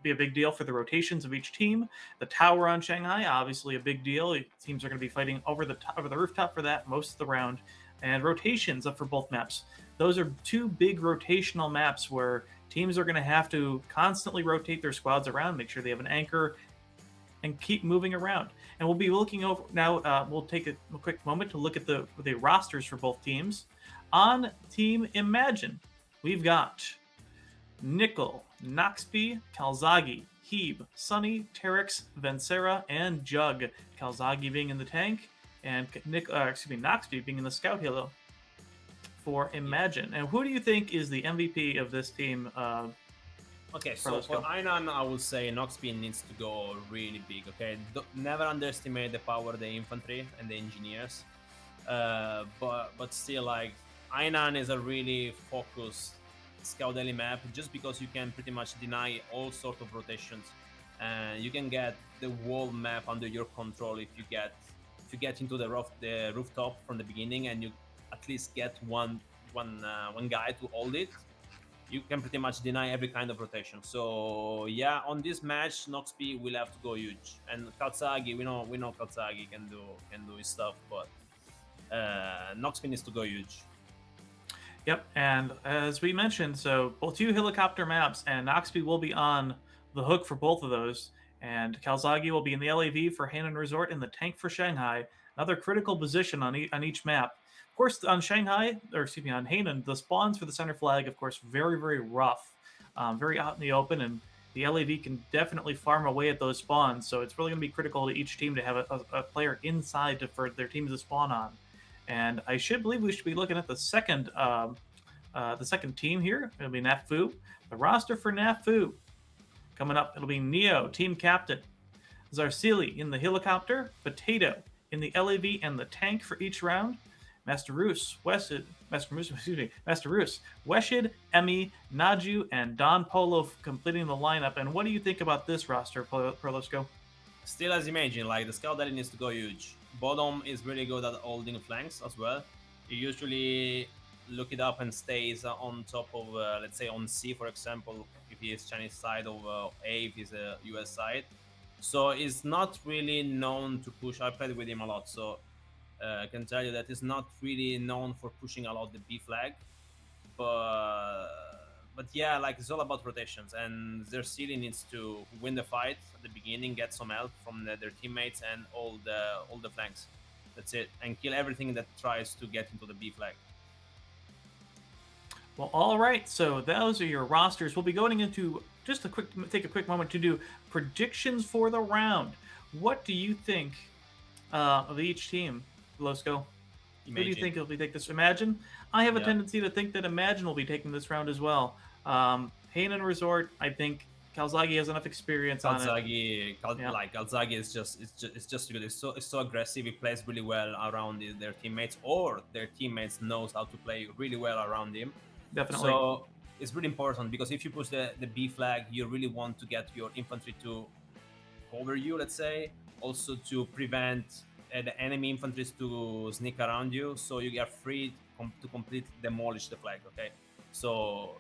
Speaker 1: be a big deal for the rotations of each team. The tower on Shanghai, obviously a big deal. Teams are going to be fighting over the rooftop for that most of the round. And rotations up for both maps. Those are 2 big rotational maps where teams are going to have to constantly rotate their squads around, make sure they have an anchor, and keep moving around. And we'll be looking over now. We'll take a quick moment to look at the rosters for both teams. On Team Imagine, we've got Nickel, Noxby, Calzaghe, Hieb, Sunny, Terex, Vencera, and Jug. Calzaghe being in the tank, and Noxby being in the scout helo for Imagine. And who do you think is the MVP of this team?
Speaker 2: Okay, so for Einan, I would say Noxby needs to go really big, okay? Never underestimate the power of the infantry and the engineers. But still, like, Einan is a really focused scout heli map just because you can pretty much deny all sorts of rotations. And you can get the whole map under your control if you get into the rooftop from the beginning and you at least get one guy to hold it. You can pretty much deny every kind of rotation. So yeah, on this match, Noxby will have to go huge. And Calzaghe, we know Calzaghe can do his stuff, but Noxby needs to go huge.
Speaker 1: Yep, and as we mentioned, so both 2 helicopter maps, and Noxby will be on the hook for both of those. And Calzaghe will be in the LAV for Hainan Resort and the tank for Shanghai. Another critical position on each map. Of course, on on Hainan, the spawns for the center flag, of course, very, very rough, very out in the open, and the LAV can definitely farm away at those spawns. So it's really going to be critical to each team to have a player inside for their teams to spawn on. And I believe we should be looking at the second team here. It'll be Nafu. The roster for Nafu coming up. It'll be Neo, team captain, Zarsili in the helicopter, Potato in the LAV and the tank for each round. Master Roos, Weshid, Emi, Naju, and Don Polo completing the lineup. And what do you think about this roster, Prolosco?
Speaker 2: Still, as imagine, like the scout heli needs to go huge. Bottom is really good at holding flanks as well. You usually look it up and stays on top of, let's say, on C, for example, if he is Chinese side, or A if he's a US side. So he's not really known to push. I played with him a lot, so I can tell you that he's not really known for pushing a lot the B flag. But yeah, like it's all about rotations, and Zersili needs to win the fight at the beginning, get some help from their teammates and all the flanks. That's it, and kill everything that tries to get into the B flag.
Speaker 1: Well, all right. So those are your rosters. We'll be going into take a quick moment to do predictions for the round. What do you think of each team, Losco? Who do you think will be taking this? Imagine. I have a tendency to think that Imagine will be taking this round as well. Hainan Resort, I think Calzaghe has enough experience on it.
Speaker 2: Calzaghe is just good. It's so aggressive. He plays really well around their teammates, or their teammates knows how to play really well around him.
Speaker 1: Definitely.
Speaker 2: So it's really important, because if you push the B flag, you really want to get your infantry to cover you, let's say. Also to prevent the enemy infantry to sneak around you, so you get free to completely demolish the flag. Okay, so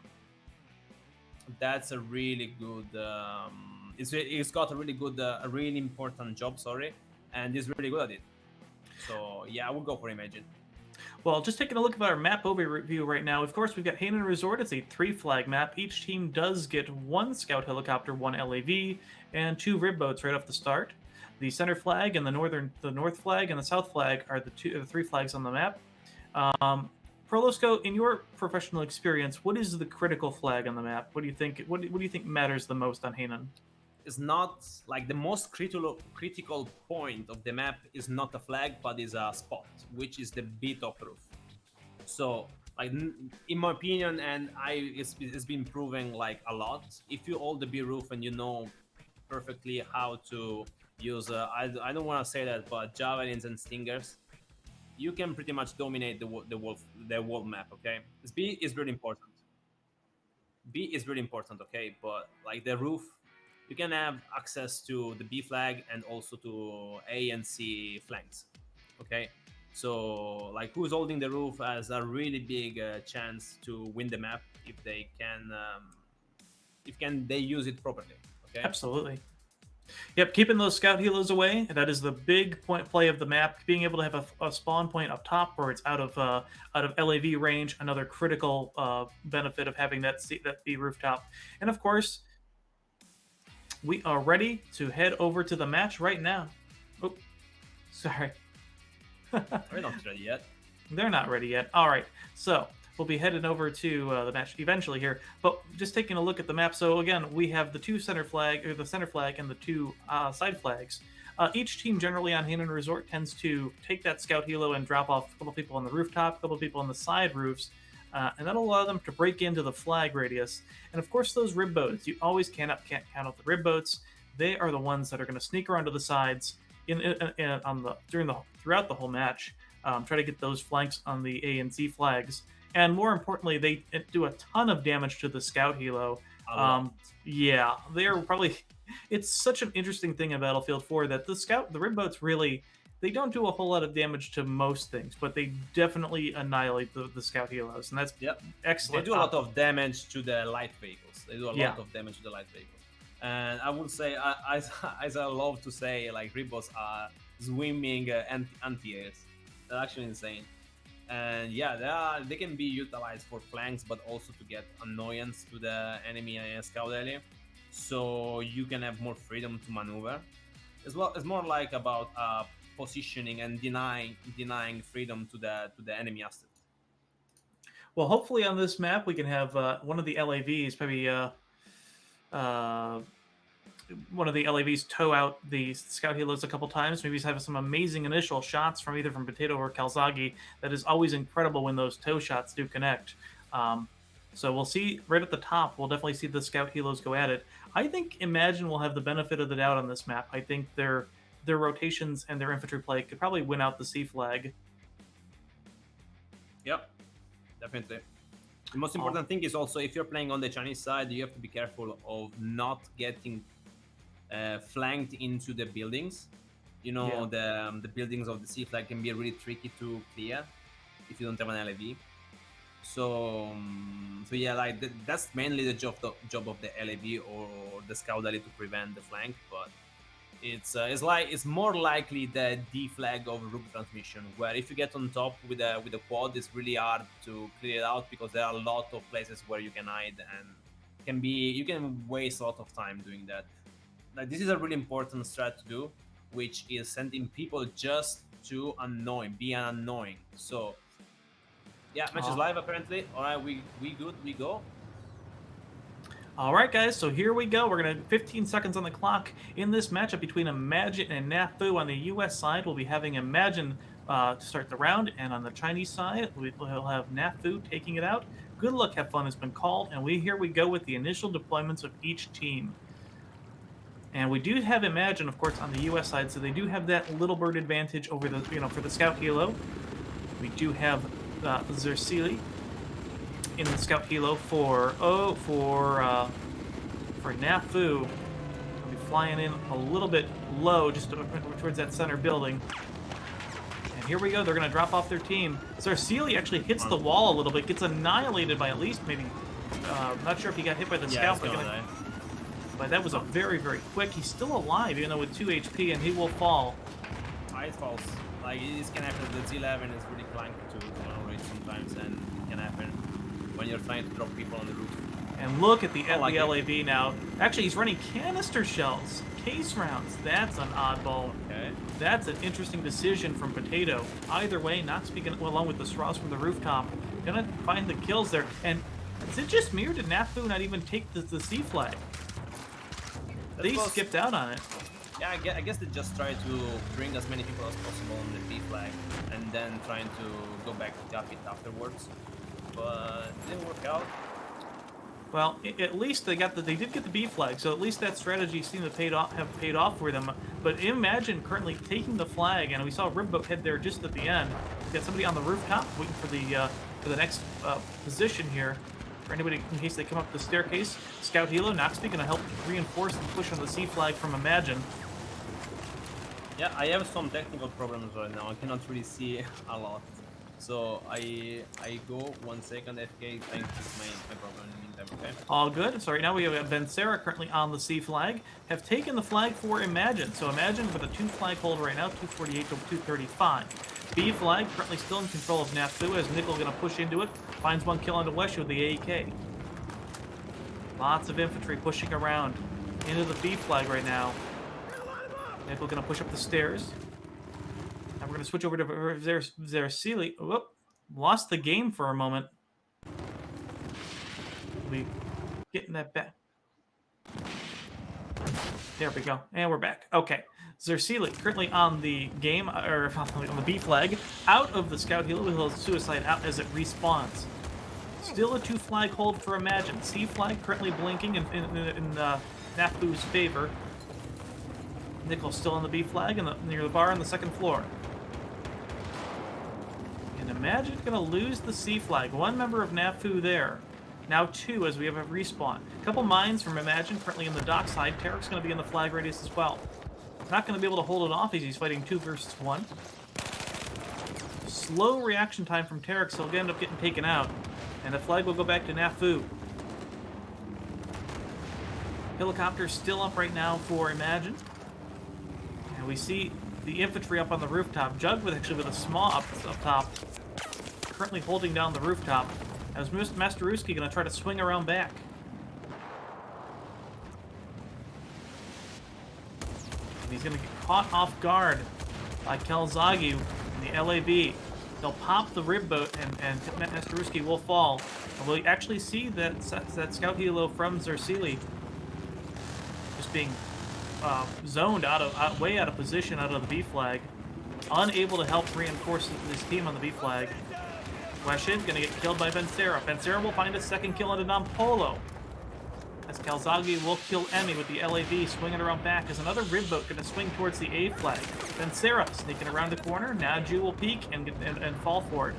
Speaker 2: that's a really good. It's got a really good, a really important job. Sorry, and he's really good at it. So yeah, I would go for Imagine.
Speaker 1: Well, just taking a look at our map overview right now, of course, we've got Hainan Resort. It's a 3-flag map. Each team does get 1 scout helicopter, 1 LAV, and 2 rib boats right off the start. The center flag and the north flag and the south flag are the 3 flags on the map. Prolosco, in your professional experience, what is the critical flag on the map? What do you think? What do you think matters the most on Hainan?
Speaker 2: It's not like the most critical point of the map is not a flag, but is a spot, which is the B top roof. So, like, in my opinion, and it's been proven like a lot. If you hold the B roof and you know perfectly how to use, I don't want to say that, but javelins and stingers, you can pretty much dominate the wall map. Okay, this B is really important. B is really important, okay, but like the roof, you can have access to the B flag and also to A and C flanks, okay. So like who's holding the roof has a really big chance to win the map if they can they use it properly, okay.
Speaker 1: Absolutely. Yep, keeping those scout helos away. That is the big point play of the map. Being able to have a spawn point up top where it's out of LAV range, another critical benefit of having that B rooftop. And of course, we are ready to head over to the match right now. Oh, sorry.
Speaker 2: We're not ready yet.
Speaker 1: They're not ready yet. All right, so we'll be heading over to the match eventually here. But just taking a look at the map. So again, we have the the center flag and the two side flags. Each team generally on Hanan Resort tends to take that scout helo and drop off a couple people on the rooftop, a couple people on the side roofs, and that'll allow them to break into the flag radius. And of course, those rib boats. You always can't count out the rib boats. They are the ones that are going to sneak around to the sides throughout the whole match. Try to get those flanks on the A and C flags. And more importantly, they do a ton of damage to the scout helo. Yeah, they are probably. It's such an interesting thing in Battlefield 4 that the rib boats really, they don't do a whole lot of damage to most things, but they definitely annihilate the scout helos, and that's excellent.
Speaker 2: They do a lot of damage to the light vehicles. They do a lot of damage to the light vehicles. And I would say, as I love to say, like rib boats are swimming anti-airs. They're actually insane. And yeah, they can be utilized for flanks, but also to get annoyance to the enemy scout area, so you can have more freedom to maneuver. As well, it's more like about positioning and denying freedom to the enemy asset.
Speaker 1: Well, hopefully on this map we can have one of the LAVs, maybe one of the LAVs tow out the scout helos a couple times. Maybe have some amazing initial shots from either from Potato or Kalzagi. That is always incredible when those tow shots do connect. So we'll see right at the top. We'll definitely see the scout helos go at it. I think Imagine will have the benefit of the doubt on this map. I think their rotations and their infantry play could probably win out the C flag.
Speaker 2: Yep, definitely. The most important thing is also, if you're playing on the Chinese side, you have to be careful of not getting flanked into the buildings. You know, the buildings of the C flag can be really tricky to clear if you don't have an LAV. So yeah, like that's mainly the job of the LAV or the scout alley to prevent the flank. But it's more likely the D flag of rook transmission, where if you get on top with a quad, it's really hard to clear it out because there are a lot of places where you can hide, and you can waste a lot of time doing that. Like, this is a really important strat to do, which is sending people just to be annoying. So yeah, match is live apparently. All right, we good, we go.
Speaker 1: All right, guys, so here we go. We're going to 15 seconds on the clock in this matchup between Imagine and Nafu. On the U.S. side, we'll be having Imagine to start the round, and on the Chinese side, we'll have Nafu taking it out. Good luck, have fun has been called, and here we go with the initial deployments of each team. And we do have Imagine, of course, on the U.S. side, so they do have that little bird advantage over the, for the scout helo. We do have Zersili in the scout helo for Nafu. We'll be flying in a little bit low, just towards that center building. And here we go. They're going to drop off their team. Zersili actually hits the wall a little bit, gets annihilated by at least maybe. Not sure if he got hit by the scout, but that was a very, very quick. He's still alive, even though with 2 HP, and he will fall.
Speaker 2: It falls. Like, this can happen. The Z11 is really clunky to generate sometimes, and it can happen when you're trying to drop people on the roof.
Speaker 1: And look at the LAV now. Actually, he's running canister shells, case rounds. That's an oddball.
Speaker 2: Okay.
Speaker 1: That's an interesting decision from Potato. Either way, not speaking along with the straws from the rooftop. Gonna find the kills there. And is it just me, or did Nafu not even take the C flag? They skipped out on it.
Speaker 2: Yeah, I guess they just try to bring as many people as possible on the B flag, and then trying to go back to tap it afterwards. But it didn't work out.
Speaker 1: Well, at least they did get the B flag, so at least that strategy seemed to have paid off for them. But Imagine currently taking the flag, and we saw Ribboat head there just at the end. We got somebody on the rooftop waiting for the next position here. for anybody in case they come up the staircase. Scout Helo, Naxby gonna help reinforce the push on the C flag from Imagine.
Speaker 2: Yeah, I have some technical problems right now. I cannot really see a lot. So I go 1 second FK trying to fix my problem in the meantime, okay?
Speaker 1: All good. So right now we have Bencera currently on the C flag, have taken the flag for Imagine. So Imagine with a 2 flag hold right now, 248 to 235. B flag currently still in control of Nafu as Nickel gonna push into it, finds 1 kill onto Weshu with the AK. Lots of infantry pushing around into the B flag right now. Nickel gonna push up the stairs. And we're gonna switch over to Zersili. Whoop, lost the game for a moment. We getting that back. There we go, and we're back. Okay, Zersili currently on the game, or on the B flag, out of the Scout Helo with Suicide out as it respawns. Still a 2 flag hold for Imagine. C flag currently blinking in Nafu's favor. Nickel still on the B flag near the bar on the 2nd floor. And Imagine gonna lose the C flag. 1 member of Nafu there. Now 2 as we have a respawn. A couple mines from Imagine currently in the dockside. Tarek's gonna be in the flag radius as well. Not gonna be able to hold it off as he's fighting 2 versus 1. Slow reaction time from Tarek, so he'll end up getting taken out. And the flag will go back to Nafu. Helicopter's still up right now for Imagine. And we see the infantry up on the rooftop. Jug with a small up top. Currently holding down the rooftop. As Masteruski gonna try to swing around back. And he's gonna get caught off guard by Kelzagi in the LAB. They'll pop the rib boat and Masteruski will fall. And we'll actually see that Scout Helo from Zersili just being zoned way out of position out of the B flag. Unable to help reinforce his team on the B flag. Weshin gonna get killed by Bencera. Bencera will find a 2nd kill into Nampolo. As Kalzagi will kill Emi with the LAV, swinging around back as another rib boat gonna swing towards the A flag. Bencera sneaking around the corner. Naju will peek and fall for it.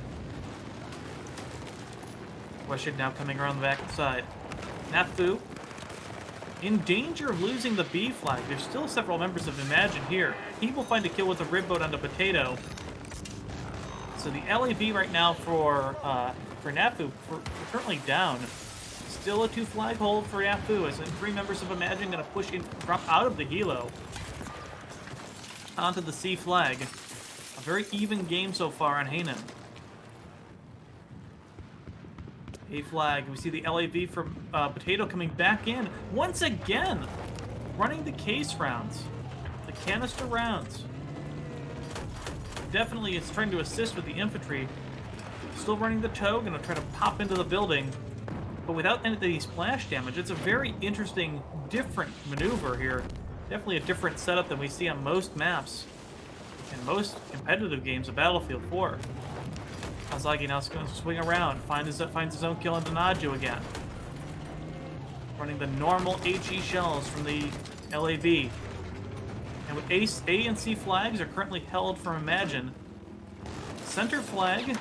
Speaker 1: Weshin now coming around the back side. Nafu in danger of losing the B flag. There's still several members of Imagine here. He will find a kill with a rib boat onto Potato. So the LAV right now for Nafu currently down. Still a 2 flag hold for Nafu as 3 members of Imagine gonna push in from out of the Helo onto the C flag. A very even game so far on Hanan. A flag. We see the LAV from Potato coming back in once again, running the case rounds, the canister rounds. Definitely it's trying to assist with the infantry. Still running the tow, gonna try to pop into the building, but without any of the splash damage. It's a very interesting, different maneuver here. Definitely a different setup than we see on most maps and most competitive games of Battlefield 4. Kazagi now is going to swing around, finds his own kill into Naju again. Running the normal HE shells from the LAV. And with A and C flags are currently held from Imagine. Center flag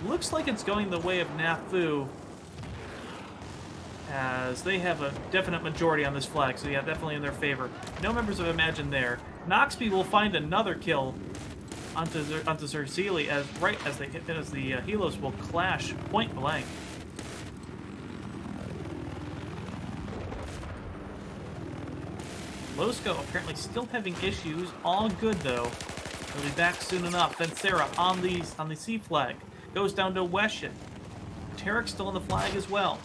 Speaker 1: looks like it's going the way of Nafu, as they have a definite majority on this flag, so yeah, definitely in their favor. No members of Imagine there. Noxby will find another kill onto Zersili as the Helos will clash point blank. Losco apparently still having issues. All good though. He'll be back soon enough. Then Sarah on the C flag goes down to Weshin. Tarek's still on the flag as well.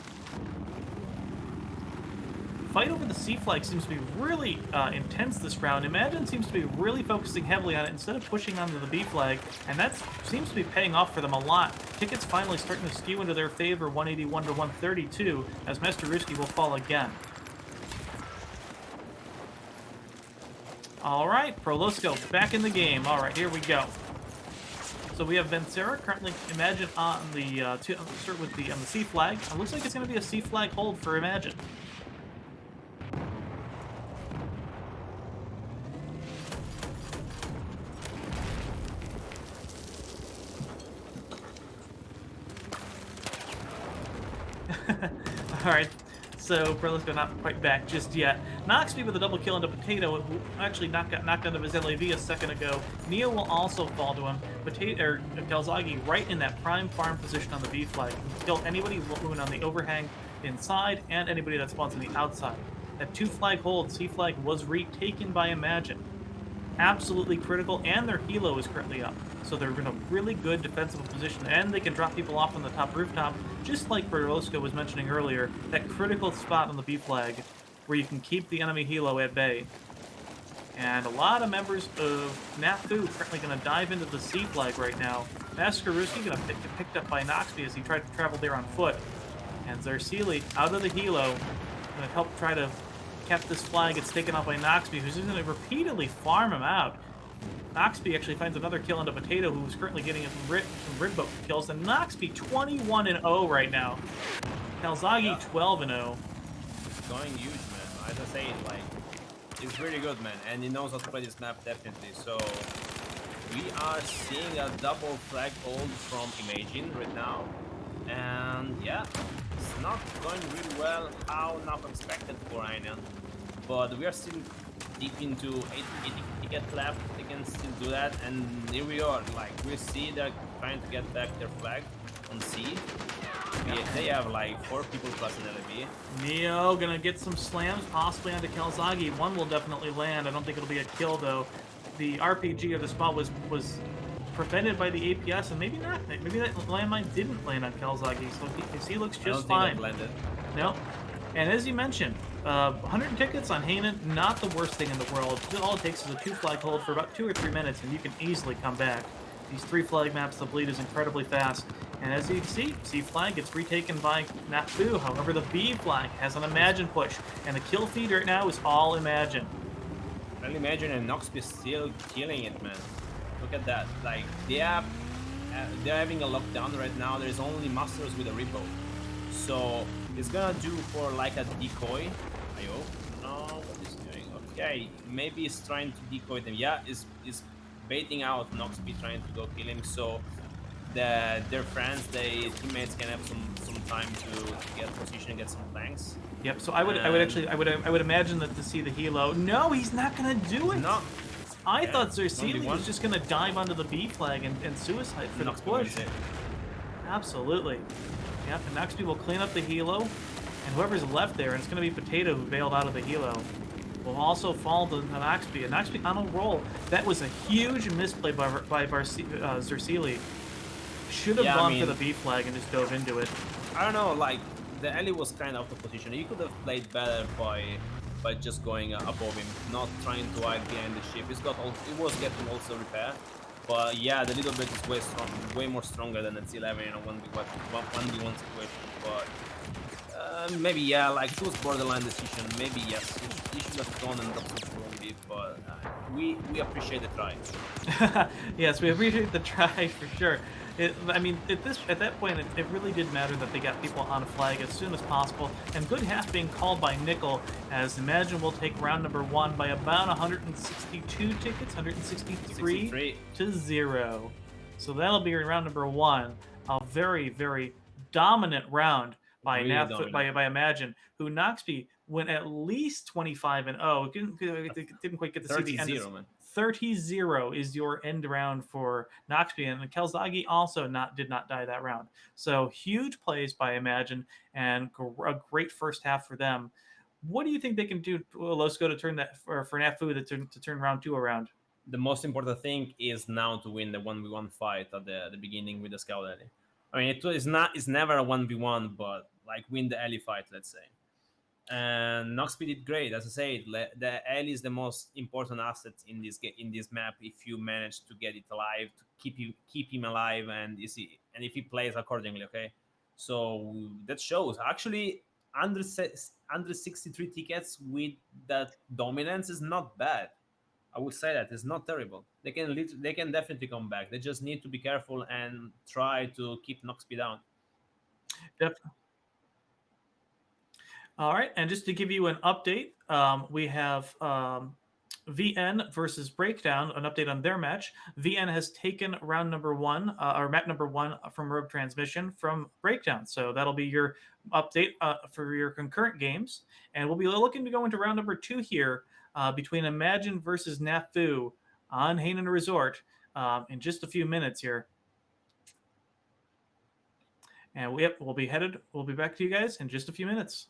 Speaker 1: Fight over the C flag seems to be really intense this round. Imagine seems to be really focusing heavily on it instead of pushing onto the B flag, and that seems to be paying off for them a lot. Tickets finally starting to skew into their favor, 181 to 132, as Masteruski will fall again. All right, Prolosco back in the game. All right, here we go. So we have Bencera currently Imagine on the on the C flag. It looks like it's going to be a C flag hold for Imagine. All right. So Berlusco not quite back just yet. Noxby with a double kill into Potato, who actually got knocked out of his LAV a second ago. Neo will also fall to him. Kalzagi right in that prime farm position on the B flag. Can kill anybody moving on the overhang inside and anybody that spawns on the outside. That 2-flag hold, C flag, was retaken by Imagine. Absolutely critical, and their helo is currently up. So they're in a really good defensive position, and they can drop people off on the top rooftop, just like Berlusco was mentioning earlier, that critical spot on the B flag where you can keep the enemy helo at bay. And a lot of members of NAFU currently going to dive into the C flag right now. Mascaruski going to get picked up by Noxby as he tried to travel there on foot. And Zarsili out of the helo, going to help try to cap this flag. It's taken out by Noxby, who's going to repeatedly farm him out. Noxby actually finds another kill into Potato, who's currently getting some rib boat kills. And Noxby 21-0 right now. Kalzagi 12-0.
Speaker 2: Going huge, man. As I say, like, it's really good, man, and he knows how to play this map definitely. So we are seeing a double flag hold from Imagine right now, and yeah, it's not going really well. How not expected for Einan, but we are still deep into 80 tickets left. They can still do that, and here we are. Like, we see they're trying to get back their flag on C. They have like 4 people plus an LB.
Speaker 1: Neo gonna get some slams, possibly onto Kalzagi. One will definitely land. I don't think it'll be a kill though. The RPG of the spot was prevented by the APS, and maybe not. Maybe that landmine didn't land on Kalzagi, so he looks just fine. No. And as you mentioned, 100 tickets on Hanan, not the worst thing in the world. All it takes is a 2-flag hold for about 2 or 3 minutes, and you can easily come back. These 3-flag maps, the bleed is incredibly fast. And as you can see, C flag gets retaken by NAFU. However, the B flag has an Imagine push, and the kill feed right now is all Imagine.
Speaker 2: Well, Imagine and Noxby still killing it, man. Look at that. Like, they're having a lockdown right now. There's only Masters with a repo. So it's gonna do for like a decoy. I hope. No, what is he doing? Okay, maybe he's trying to decoy them. Yeah, is baiting out Noxby, trying to go kill him. So their friends, their teammates can have some time to get position and get some flanks.
Speaker 1: Yep. So I would imagine that to see the helo. No, he's not gonna do it.
Speaker 2: No.
Speaker 1: I thought Zersili was just gonna dive onto the B flag and suicide for the push. Absolutely. Yep. And Noxby will clean up the helo, and whoever's left there, and it's gonna be Potato who bailed out of the helo, will also fall to Noxby. And Noxby on a roll. That was a huge misplay by Zersili. Should have gone for the B flag and just dove into it.
Speaker 2: I don't know, like, the alley was kind of out of position. He could have played better by just going above him, not trying to hide behind the ship. It was getting also repair. But yeah, the little bit is way more stronger than its 11 in a 1v1 situation. But maybe, yeah, like, it was borderline decision. Maybe, yes, he should have gone and dropped some beef, but we appreciate the try.
Speaker 1: Yes, we appreciate the try for sure. I mean, at that point, it really did matter that they got people on a flag as soon as possible. And good half being called by Nickel, as Imagine will take round number 1 by about 162 tickets, 163 to 0. So that'll be round number 1. A very, very dominant round by by Imagine, who Noxby went at least 25-0. Didn't quite get to see the end. 30-0 is your end round for Noxby, and Kalzagi also did not die that round. So huge plays by Imagine, and a great first half for them. What do you think they can do, Losco, to turn that for NAFU to turn round 2 around?
Speaker 2: The most important thing is now to win the 1v1 fight at the beginning with the Scout Alley. I mean, it's never a 1v1, but like win the alley fight, let's say. And Noxby did great. As I said, the alley is the most important asset in this map. If you manage to get it alive, to keep him alive, and if he plays accordingly, okay. So that shows. Actually, under 63 tickets with that dominance is not bad. I would say that it's not terrible. They can definitely come back. They just need to be careful and try to keep Noxby down.
Speaker 1: Definitely. All right, and just to give you an update, we have VN versus Breakdown, an update on their match. VN has taken round number 1, or map number 1 from Rogue Transmission from Breakdown. So that'll be your update for your concurrent games. And we'll be looking to go into round number 2 here between Imagine versus Nafu on Hainan Resort in just a few minutes here. And we'll be back to you guys in just a few minutes.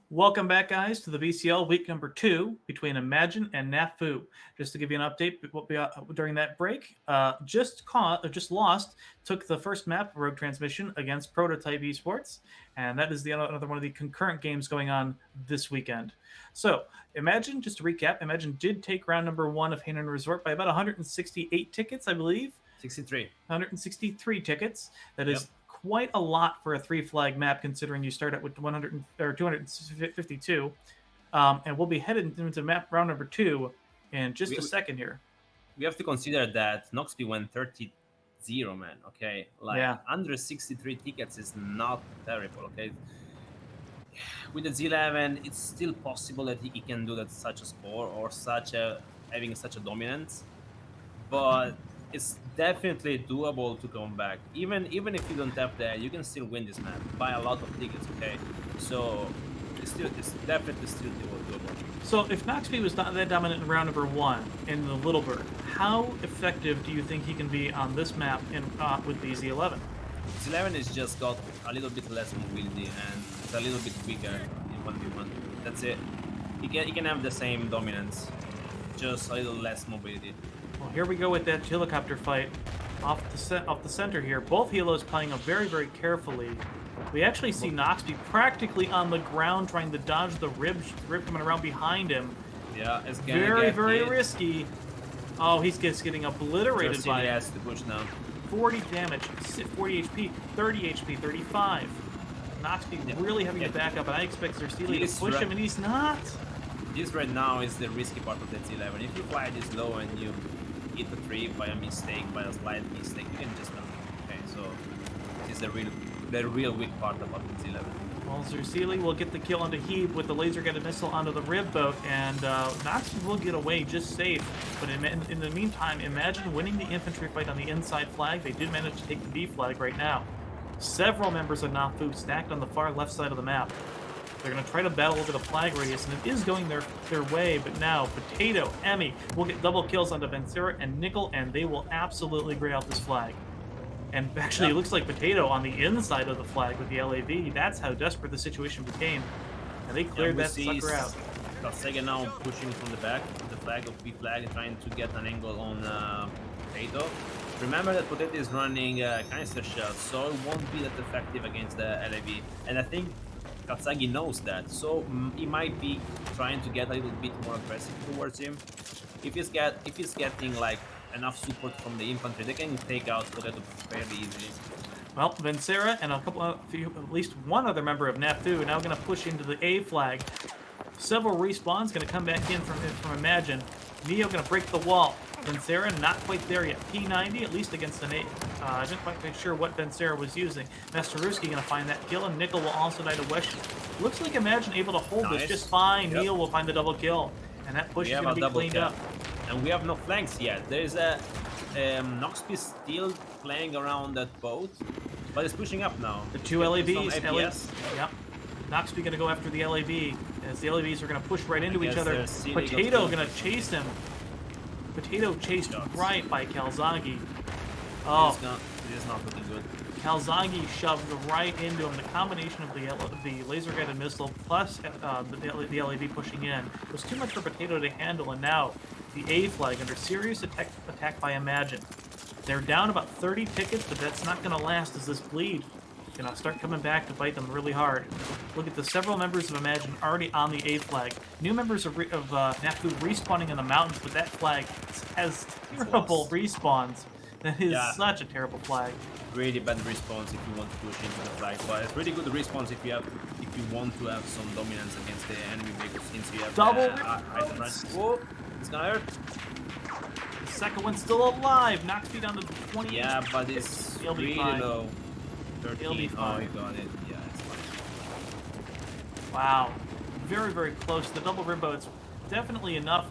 Speaker 1: Welcome back, guys, to the BCL week number 2 between Imagine and Nafu. Just to give you an update, during that break, just lost, took the first map, Rogue Transmission, against Prototype Esports, and that is another one of the concurrent games going on this weekend. So, Imagine, just to recap, Imagine did take round number 1 of Hainan Resort by about 168 tickets, I believe.
Speaker 2: 63.
Speaker 1: 163 tickets. That is quite a lot for a 3-flag map, considering you start out with 252. And we'll be headed into map round number 2 in just a second here.
Speaker 2: We have to consider that Noxby went 30-0, man. Okay, under 63 tickets is not terrible. Okay, with the Z11, it's still possible that he can do that such a score or having such a dominance, but it's definitely doable to come back. Even if you don't have that, you can still win this map by a lot of tickets. Okay, so it's definitely still doable.
Speaker 1: So if Noxby was not that dominant in round number 1 in the Little Bird, how effective do you think he can be on this map with the Z11?
Speaker 2: Z11 has just got a little bit less mobility and it's a little bit weaker in 1v1. That's it. He can have the same dominance, just a little less mobility.
Speaker 1: Well, here we go with that helicopter fight off the center here. Both helos playing up very, very carefully. We actually see Noxby practically on the ground trying to dodge the rib coming around behind him.
Speaker 2: Yeah, it's
Speaker 1: very, very risky. Oh, he's just getting obliterated by it.
Speaker 2: Has to push now.
Speaker 1: 40 damage, 40 HP, 30 HP, 35. Noxby really having to back up, and I expect Zersili to push him, and he's not.
Speaker 2: This right now is the risky part of that Z11. If you fly this low and you hit the tree by a mistake, by a slight mistake, you can just die. Okay, so this is the real weak part about the Z11.
Speaker 1: Well, Zersili will get the kill onto Hieb with the laser-guided missile onto the rib boat, and Noxby will get away just safe. But in the meantime, Imagine winning the infantry fight on the inside flag. They did manage to take the B flag right now. Several members of Nafu stacked on the far left side of the map. They're going to try to battle over the flag radius, and it is going their way, but now Potato, Emi will get double kills onto Vencera and Nickel, and they will absolutely gray out this flag. And actually, it looks like Potato on the inside of the flag with the LAV. That's how desperate the situation became. And they cleared
Speaker 2: we
Speaker 1: that
Speaker 2: see
Speaker 1: sucker out.
Speaker 2: Sega now pushing from the back, the flag of B flag, and trying to get an angle on Potato. Remember that Potato is running canister shells, so it won't be that effective against the LAV. And I think Katsagi knows that, so he might be trying to get a little bit more aggressive towards him. If he's getting like enough support from the infantry, they can take out Potato fairly easily.
Speaker 1: Well, Vencera and at least one other member of NAFU are now going to push into the A flag. Several respawns going to come back in from Imagine. Neo going to break the wall. Vencera not quite there yet. P90 at least against an A. I didn't quite make sure what Vencera was using. Masteruski going to find that kill, and Nickel will also die to Weshi. Looks like Imagine able to hold this just fine.
Speaker 2: Yep.
Speaker 1: Neo will find the double kill, and that push is going to be cleaned up.
Speaker 2: And we have no flanks yet. There's a Noxby still playing around that boat, but it's pushing up now.
Speaker 1: The two LAVs. Yep. Noxby going to go after the LAV, as the LAVs are going to push right into each other. Potato going to chase him. Potato chased right by Kalzagi. Oh,
Speaker 2: it is not looking good.
Speaker 1: Kalzagi shoved right into him. The combination of the laser-guided missile plus the LAV pushing in was too much for Potato to handle, and now the A flag under serious attack by Imagine. They're down about 30 tickets, but that's not going to last as this bleed going to start coming back to bite them really hard. Look at the several members of Imagine already on the A flag. New members of NAFU respawning in the mountains, but that flag has terrible respawns. That is such a terrible flag.
Speaker 2: Really bad respawns if you want to push into the flag, but it's really good respawns if you want to have some dominance against the enemy vehicles, since you have
Speaker 1: double
Speaker 2: item rush. Whoa, it's gonna hurt.
Speaker 1: The second one's still alive. Noxby down to 20.
Speaker 2: Yeah, but it's really low. 13. Oh, you got it. Yeah, it's fine.
Speaker 1: Wow. Very, very close. The double rimbo, it's definitely enough.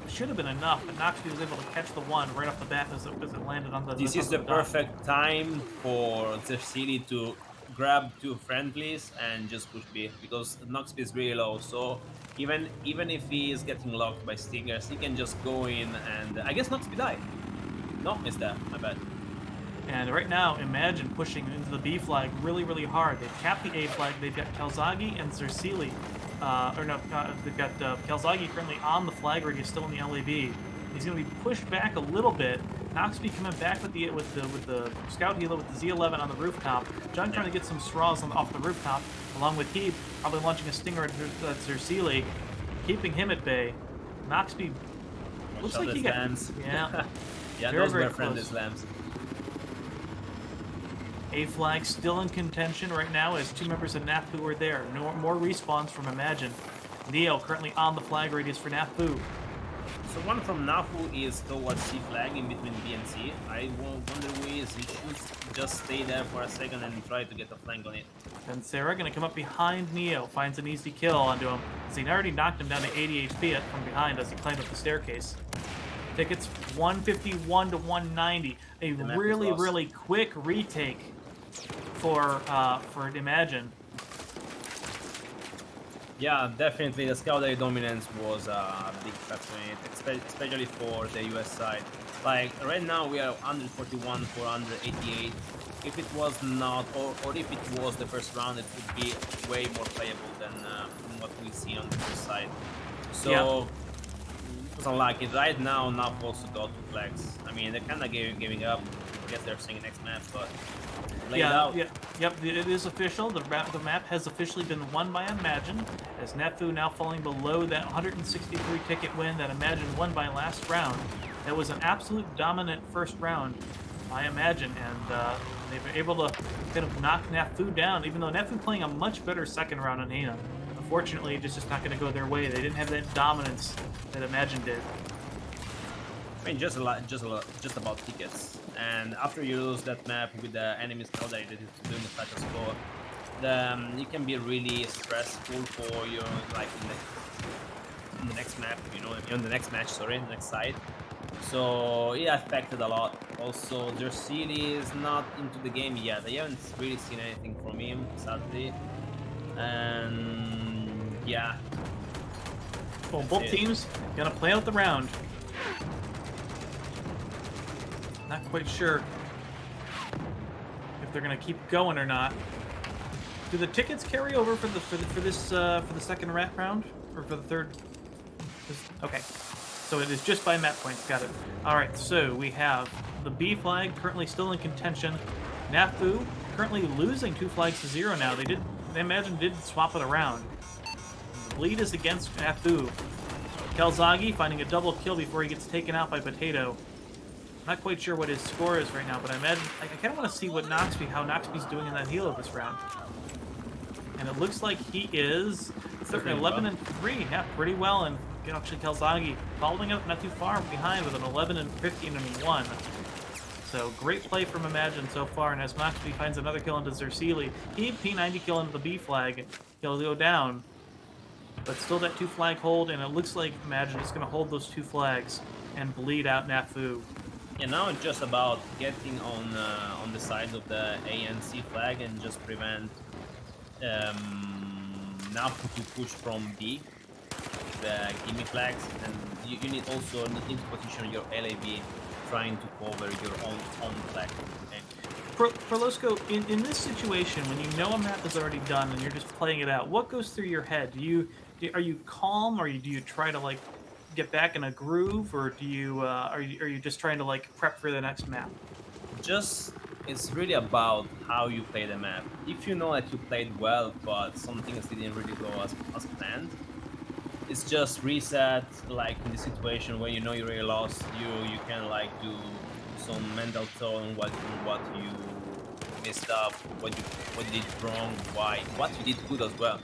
Speaker 1: It should have been enough, but Noxby was able to catch the one right off the bat as it landed on the...
Speaker 2: This is the perfect time for Zersili to grab two friendlies and just push B, because Noxby is really low, so even if he is getting locked by Stingers, he can just go in and... I guess Noxby died. No, it's that. My bad.
Speaker 1: And right now, Imagine pushing into the B flag really, really hard. They've capped the A flag. They've got Kalzagi and Zersili. They've got Kalzagi currently on the flag radius, still in the LAV. He's going to be pushed back a little bit. Noxby coming back with the scout helo with the Z11 on the rooftop. John trying to get some straws off the rooftop, along with Hieb probably launching a stinger at Zersili, keeping him at bay. Noxby looks like he got
Speaker 2: lambs.
Speaker 1: Yeah,
Speaker 2: yeah,
Speaker 1: very,
Speaker 2: those
Speaker 1: very
Speaker 2: were friendly
Speaker 1: close.
Speaker 2: lambs.
Speaker 1: A flag still in contention right now as two members of NAFU are there. No more respawns from Imagine. Neo currently on the flag radius for NAFU.
Speaker 2: So one from NAFU is towards C flag in between B and C. I wonder who he is. He should just stay there for a second and try to get a flank on it.
Speaker 1: Then Sarah gonna come up behind Neo, finds an easy kill onto him. As he already knocked him down to 80 HP from behind as he climbed up the staircase. Tickets 151 to 190. A really, really quick retake for Imagine.
Speaker 2: Yeah, definitely the Scout Area dominance was a big factor in it, especially for the US side. Like, right now we are 141 for 188. If it was not, or if it was the first round, it would be way more playable than what we see on the first side. So, it was unlucky. Right now, NAP also got two flags. I mean, they're kind of giving up. I guess they're seeing next match, but...
Speaker 1: Yep, it is official. The map has officially been won by Imagine, as NAFU now falling below that 163 ticket win that Imagine won by last round. That was an absolute dominant first round by Imagine, and they've been able to kind of knock NAFU down, even though NAFU playing a much better second round on Hina. Unfortunately, it's just not going to go their way. They didn't have that dominance that Imagine did.
Speaker 2: I mean, just about tickets. And after you lose that map with the enemy scout that is doing the status quo, it can be really stressful for you, like in the next map, you know, on the next match, sorry, next side. So it affected a lot. Also, Zersili is not into the game yet. I haven't really seen anything from him, sadly. And yeah.
Speaker 1: Well, both teams gonna play out the round. Not quite sure if they're going to keep going or not. Do the tickets carry over for the second round or for the third? Okay, so it is just by map points. Got it. All right, so we have the B flag currently still in contention. Nafu currently losing 2 flags to 0 now. They imagine did swap it around. The bleed is against Nafu. Kelzagi finding a double kill before he gets taken out by Potato. Not quite sure what his score is right now, but I imagine I kind of want to see what how Noxby's doing in that helo this round. And it looks like he is 11 and 3. Yeah, pretty well. And actually, Kelzagi following up not too far behind with an 11 and 15 and 1. So great play from Imagine so far. And as Noxby finds another kill into Zersili, he P90 kill into the B flag. He'll go down, but still that 2 flag hold. And it looks like Imagine is going to hold those 2 flags and bleed out Nafu.
Speaker 2: Yeah, now it's just about getting on the side of the A and C flag and just prevent Nafu to push from B, the gimme flags, and you need also to position your LAV trying to cover your own flag. Okay?
Speaker 1: Prolosco, in this situation, when you know a map is already done and you're just playing it out, what goes through your head? Are you calm, or do you try to like get back in a groove, or do you are you just trying to like prep for the next map?
Speaker 2: It's really about how you play the map. If you know that you played well, but some things didn't really go as planned, it's just reset. Like in the situation where you know you really lost, you can like do some mental thought on what you messed up, what you did wrong, what you did good as well.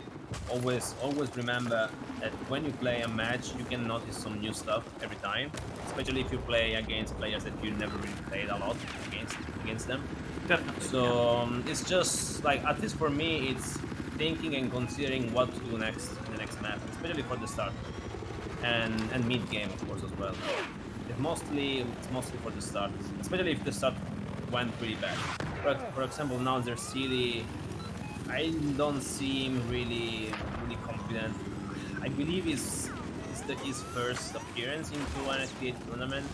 Speaker 2: Always remember that when you play a match, you can notice some new stuff every time, especially if you play against players that you never really played a lot against them.
Speaker 1: Definitely.
Speaker 2: So it's just like, at least for me, it's thinking and considering what to do next in the next map, especially for the start and mid game, of course, as well. It's mostly for the start, especially if the start went pretty bad. For example, now they're silly. I don't see him really confident. I believe it's his first appearance into an FPA tournament,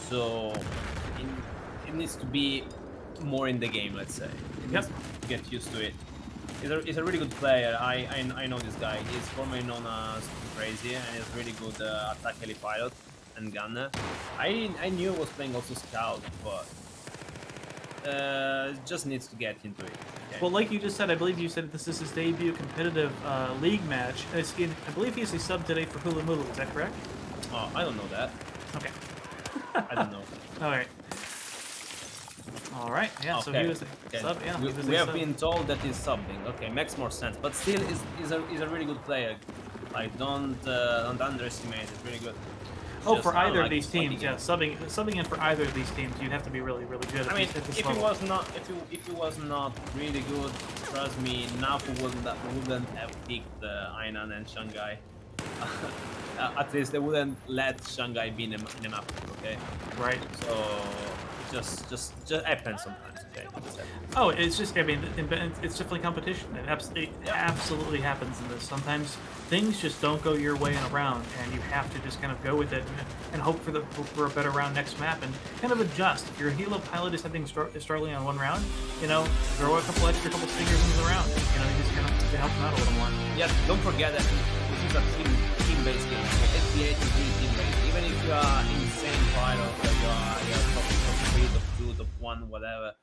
Speaker 2: so it needs to be more in the game, let's say. It needs to get used to it. He's a really good player. I know this guy. He's formerly known as Crazy, and he's really good attack heli pilot and gunner. I knew he was playing also Scout, but just needs to get into it. Okay.
Speaker 1: Well, like you just said, I believe you said this is his debut competitive league match. I believe he's a sub today for Hula Mulu. Is that correct?
Speaker 2: Oh, I don't know that.
Speaker 1: Okay.
Speaker 2: I don't know.
Speaker 1: All right. All right. Yeah.
Speaker 2: Okay.
Speaker 1: So he was a
Speaker 2: Okay.
Speaker 1: sub. Yeah.
Speaker 2: We have been told that he's subbing. Okay, makes more sense. But still, he's a really good player. Like, don't underestimate it. Really good.
Speaker 1: Oh, for either of these teams, yeah. Subbing in for either of these teams, you'd have to be really, really good.
Speaker 2: I mean, if he was not really good, trust me, Nafu wouldn't have picked Ainan and Shanghai. At least they wouldn't let Shanghai be in a map. Okay.
Speaker 1: Right.
Speaker 2: So just happens sometimes. Okay.
Speaker 1: Oh, it's just, I mean, it's definitely competition. It absolutely happens in this. Sometimes things just don't go your way in a round, and you have to just kind of go with it and hope for a better round next map, and kind of adjust. If your helo pilot is struggling on one round, throw a couple stingers into the round. You just kind of to help them out a little more.
Speaker 2: Yeah, don't forget that this is a team-based game. FBA is really team-based. Even if you are insane pilot, you're top 3, top 2, top 1, whatever,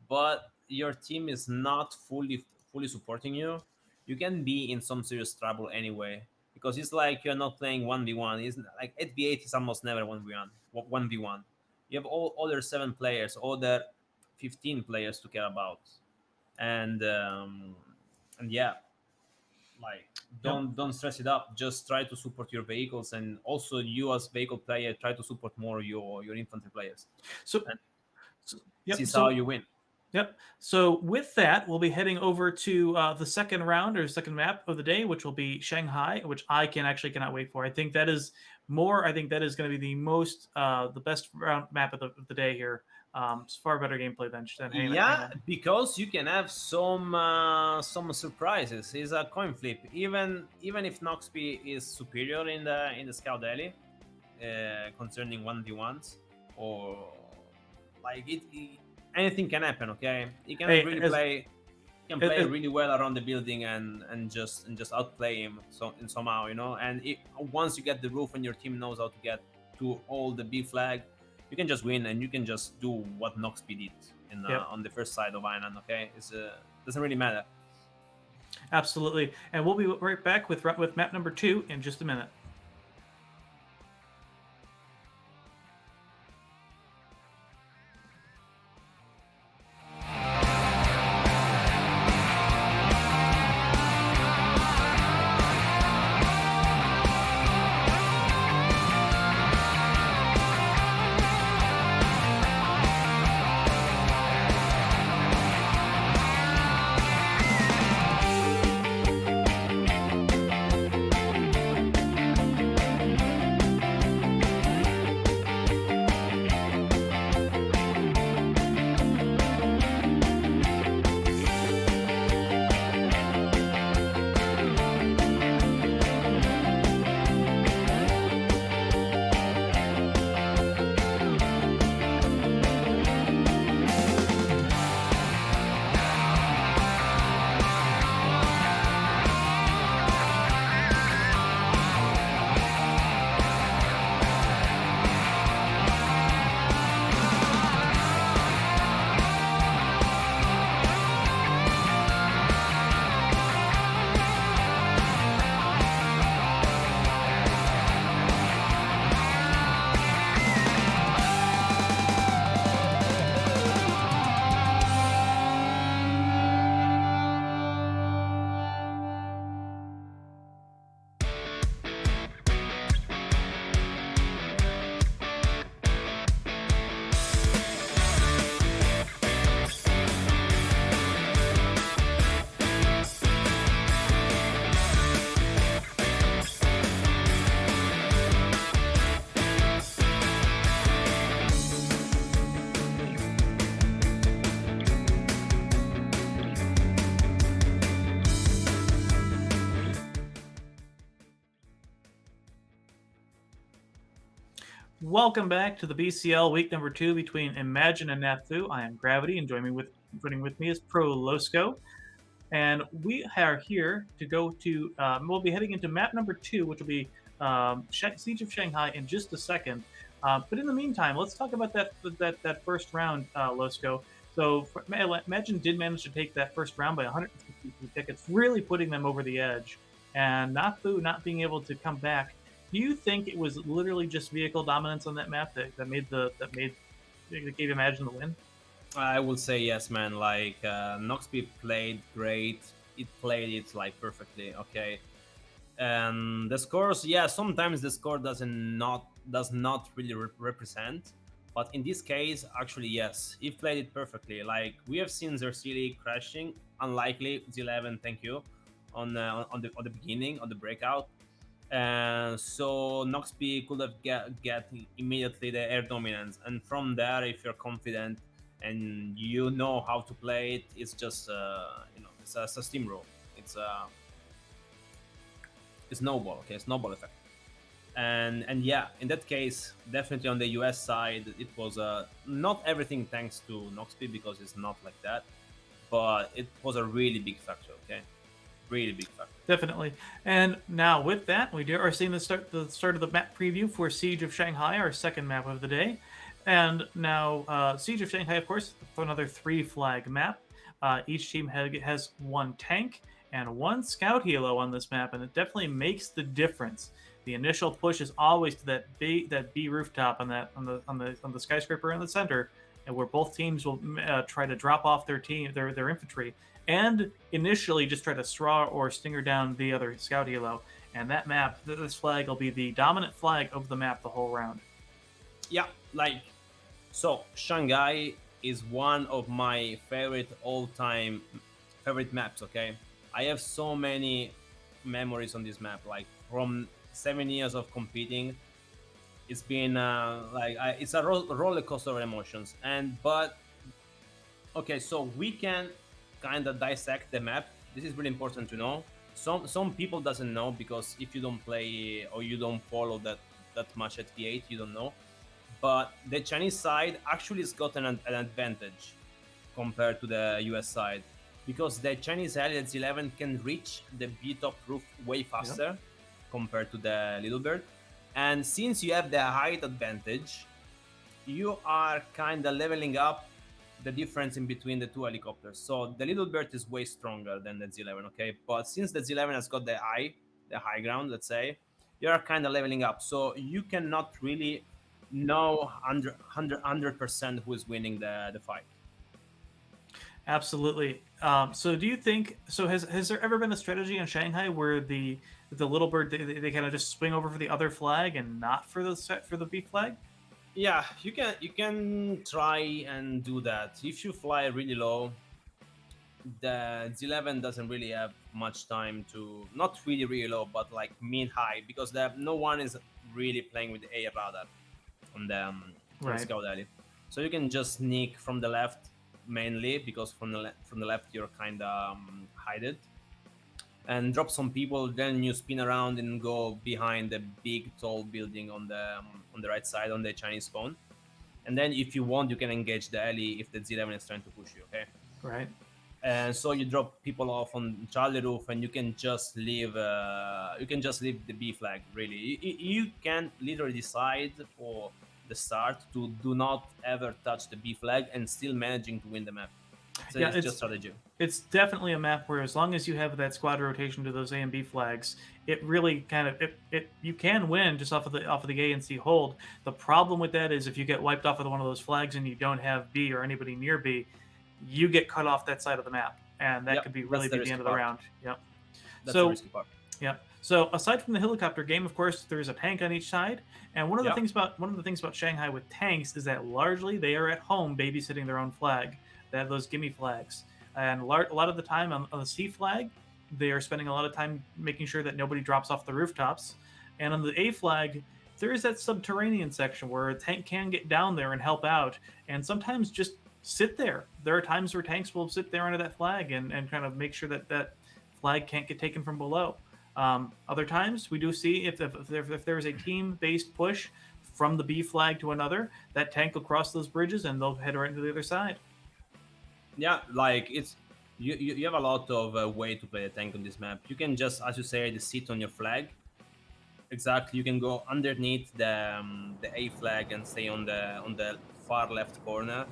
Speaker 2: but your team is not fully supporting you, you can be in some serious trouble anyway, because it's like you're not playing 1v1. It's like 8v8 is almost never 1v1. You have all other 7 players, other 15 players to care about, and yeah, like don't stress it up. Just try to support your vehicles, and also you as vehicle player try to support more your infantry players. This is how you win.
Speaker 1: Yep. So with that, we'll be heading over to the second round or second map of the day, which will be Shanghai, which I cannot wait for. I think that is going to be the best round map of the day here. It's far better gameplay than
Speaker 2: Hainan. Because you can have some surprises. It's a coin flip. Even if Noxby is superior in the Scout Alley, concerning 1v1s, or like anything can happen. Okay, you can play. can play
Speaker 1: it-
Speaker 2: really well around the building and just outplay him somehow, and once you get the roof and your team knows how to get to all the B flag, you can just win and you can just do what Noxby did
Speaker 1: Yep.
Speaker 2: on the first side of Island. Okay, it's doesn't really matter.
Speaker 1: Absolutely. And we'll be right back with map number 2 in just a minute. Welcome back to the BCL week number 2 between Imagine and Nathu. I am Gravity, and joining with me is Prolosco. And we are here to go to, we'll be heading into map number 2, which will be Siege of Shanghai in just a second. But in the meantime, let's talk about that first round, Losco. So Imagine did manage to take that first round by 163 tickets, really putting them over the edge. And Nathu not being able to come back. Do you think it was literally just vehicle dominance on that map that gave Imagine the win?
Speaker 2: I would say yes, man. Like Noxby played great. It played it like perfectly. Okay, and the scores, yeah, sometimes the score does not really represent, but in this case, actually, yes, he played it perfectly. Like we have seen Zersili crashing, unlikely Z11, thank you, on the beginning on the breakout. And so Noxby could have get immediately the air dominance, and from there, if you're confident and you know how to play it, it's just it's a steamroll. It's a snowball, okay, snowball effect. And yeah, in that case, definitely on the US side, it was not everything thanks to Noxby, because it's not like that, but it was a really big factor. Okay, really big factor.
Speaker 1: Definitely. And now with that, we are seeing the start of the map preview for Siege of Shanghai, our second map of the day. And now Siege of Shanghai, of course, another 3-flag map. Each team has 1 tank and 1 scout helo on this map, and it definitely makes the difference. The initial push is always to that B rooftop on the skyscraper in the center, and where both teams will try to drop off their infantry, and initially just try to straw or stinger down the other scout helo. And that map, this flag will be the dominant flag of the map the whole round.
Speaker 2: Yeah, like, so Shanghai is one of my all-time favorite maps, okay? I have so many memories on this map, like from 7 years of competing. It's been it's a roller coaster of emotions. But okay, so we can kind of dissect the map. This is really important to know. Some people doesn't know, because if you don't play or you don't follow that much at P8, you don't know. But the Chinese side actually has got an advantage compared to the US side. because the Chinese ally at Z11 can reach the B top roof way faster compared to the Little Bird. And since you have the height advantage, you are kind of leveling up the difference in between the two helicopters. So the Little Bird is way stronger than the Z11, okay? But since the Z11 has got the high ground, let's say, you're kind of leveling up. So you cannot really know 100% who is winning the fight.
Speaker 1: Absolutely. So do you think, so has there ever been a strategy in Shanghai where the Little Bird, they kind of just swing over for the other flag and not for the B flag?
Speaker 2: Yeah, you can try and do that. If you fly really low, the Z11 doesn't really have much time to, not really low, but like mid-high, because no one is really playing with the air radar on the Scout Alley. So you can just sneak from the left mainly, because from the left you're kind of hidden, and drop some people. Then you spin around and go behind the big tall building on the right side on the Chinese spawn. And then if you want, you can engage the alley if the Z11 is trying to push you. Okay.
Speaker 1: Right.
Speaker 2: And so you drop people off on Charlie roof, and you can just leave. The B flag. Really, you can literally decide for the start to do not ever touch the B flag and still managing to win the map. So yeah, it's just strategy.
Speaker 1: It's definitely a map where, as long as you have that squad rotation to those A and B flags, it really kind of you can win just off of the A and C hold. The problem with that is if you get wiped off with one of those flags and you don't have B or anybody near B, you get cut off that side of the map, and that could be really the end of the round. Yep.
Speaker 2: That's the risky part.
Speaker 1: Yeah. So aside from the helicopter game, of course, there's a tank on each side, and one of the things about Shanghai with tanks is that largely they are at home babysitting their own flag. They have those gimme flags, and a lot of the time on the C flag, they are spending a lot of time making sure that nobody drops off the rooftops, and on the A flag, there is that subterranean section where a tank can get down there and help out, and sometimes just sit there. There are times where tanks will sit there under that flag and kind of make sure that flag can't get taken from below. Other times, we do see if there is a team-based push from the B flag to another, that tank will cross those bridges and they'll head right into the other side.
Speaker 2: Yeah, like it's you have a lot of way to play a tank on this map. You can just, as you say, sit on your flag. Exactly, you can go underneath the A flag and stay on the far left corner.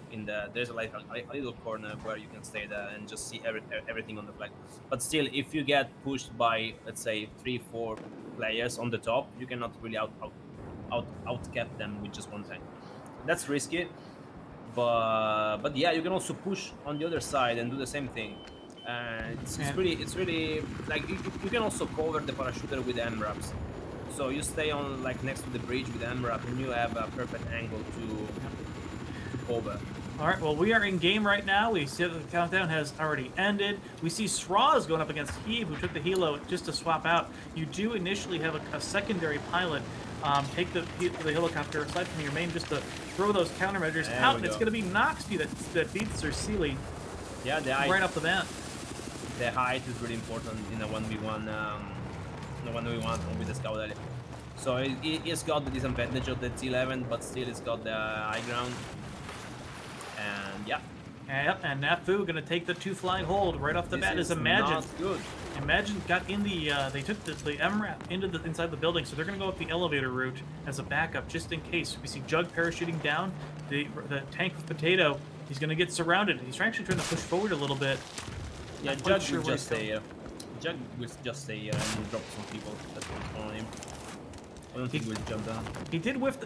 Speaker 2: There's a little corner where you can stay there and just see everything on the flag. But still, if you get pushed by, let's say, 3-4 players on the top, you cannot really outcap them with just one tank. That's risky, but yeah, you can also push on the other side and do the same thing. It's really like you can also cover the parachuter with MRAPs. So you stay on like next to the bridge with MRAP, and you have a perfect angle to cover.
Speaker 1: All right, well, we are in game right now. We see that the countdown has already ended. We see Sraz going up against Hieb, who took the helo just to swap out. You do initially have a secondary pilot take the helicopter aside from your main just to throw those countermeasures out, and it's going to be Noxby that beats their Sealy.
Speaker 2: Yeah,
Speaker 1: right off the bat.
Speaker 2: The height is really important in a 1v1 with the Scout Alley. So it's got the disadvantage of the Z11, but still it's got the high ground. And yeah.
Speaker 1: Yep, and Nafu gonna take the 2 flag hold right off the bat. Is Imagine.
Speaker 2: Not good.
Speaker 1: Imagine got in they took the MRAP inside the building, so they're gonna go up the elevator route as a backup just in case. We see Jug parachuting down. The tank with Potato, he's gonna get surrounded. He's actually trying to push forward a little bit.
Speaker 2: Yeah, Jug will just stay here. Jug will just stay here and drop some people. That's what's on him. I don't think we'll jump down.
Speaker 1: He did whiff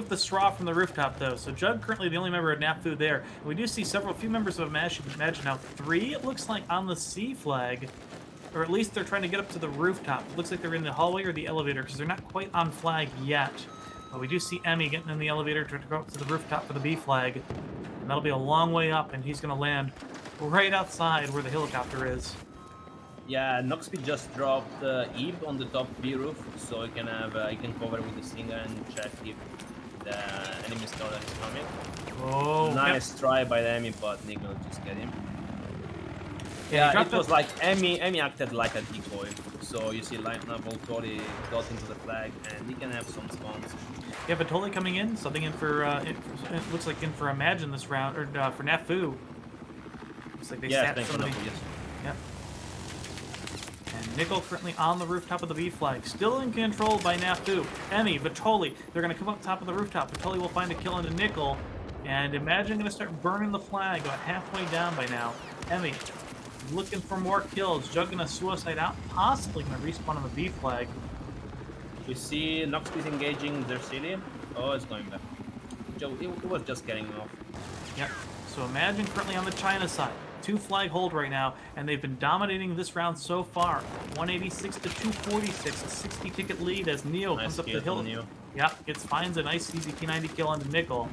Speaker 1: the straw from the rooftop though. So Jug currently the only member of Nafu there. And we do see few members of Imagine now. 3 it looks like on the C flag, or at least they're trying to get up to the rooftop. It looks like they're in the hallway or the elevator because they're not quite on flag yet. But we do see Emi getting in the elevator to go up to the rooftop for the B flag, and that'll be a long way up, and he's gonna land right outside where the helicopter is.
Speaker 2: Yeah, Noxby just dropped Hieb on the top B roof, so he can cover with the Stinger and check if the enemy scout is coming.
Speaker 1: Oh,
Speaker 2: nice try by the enemy, but Nick will just get him.
Speaker 1: Yeah,
Speaker 2: it was like Emi acted like a decoy, so you see like now Voltori got into the flag, and he can have some spawns.
Speaker 1: Yeah, but totally coming in, something in for it looks like in for Imagine this round, or for Nafu. Looks like they sat somebody. Yep. And Nickel currently on the rooftop of the B flag, still in control by Nafu. Emi, Vitoli, they're going to come up top of the rooftop. Vitoli will find a kill into Nickel, and Imagine going to start burning the flag about halfway down by now. Emi looking for more kills. Jug going to suicide out, possibly going to respawn on the B flag.
Speaker 2: We see Noxby's engaging their city. Oh, it's going back. It was just getting off.
Speaker 1: Yep. So Imagine currently on the China side. 2 flag hold right now, and they've been dominating this round so far. 186 to 246, a 60 ticket lead as Neo comes up the hill.
Speaker 2: Neo.
Speaker 1: Yep, finds a nice easy P90 kill onto Nickel.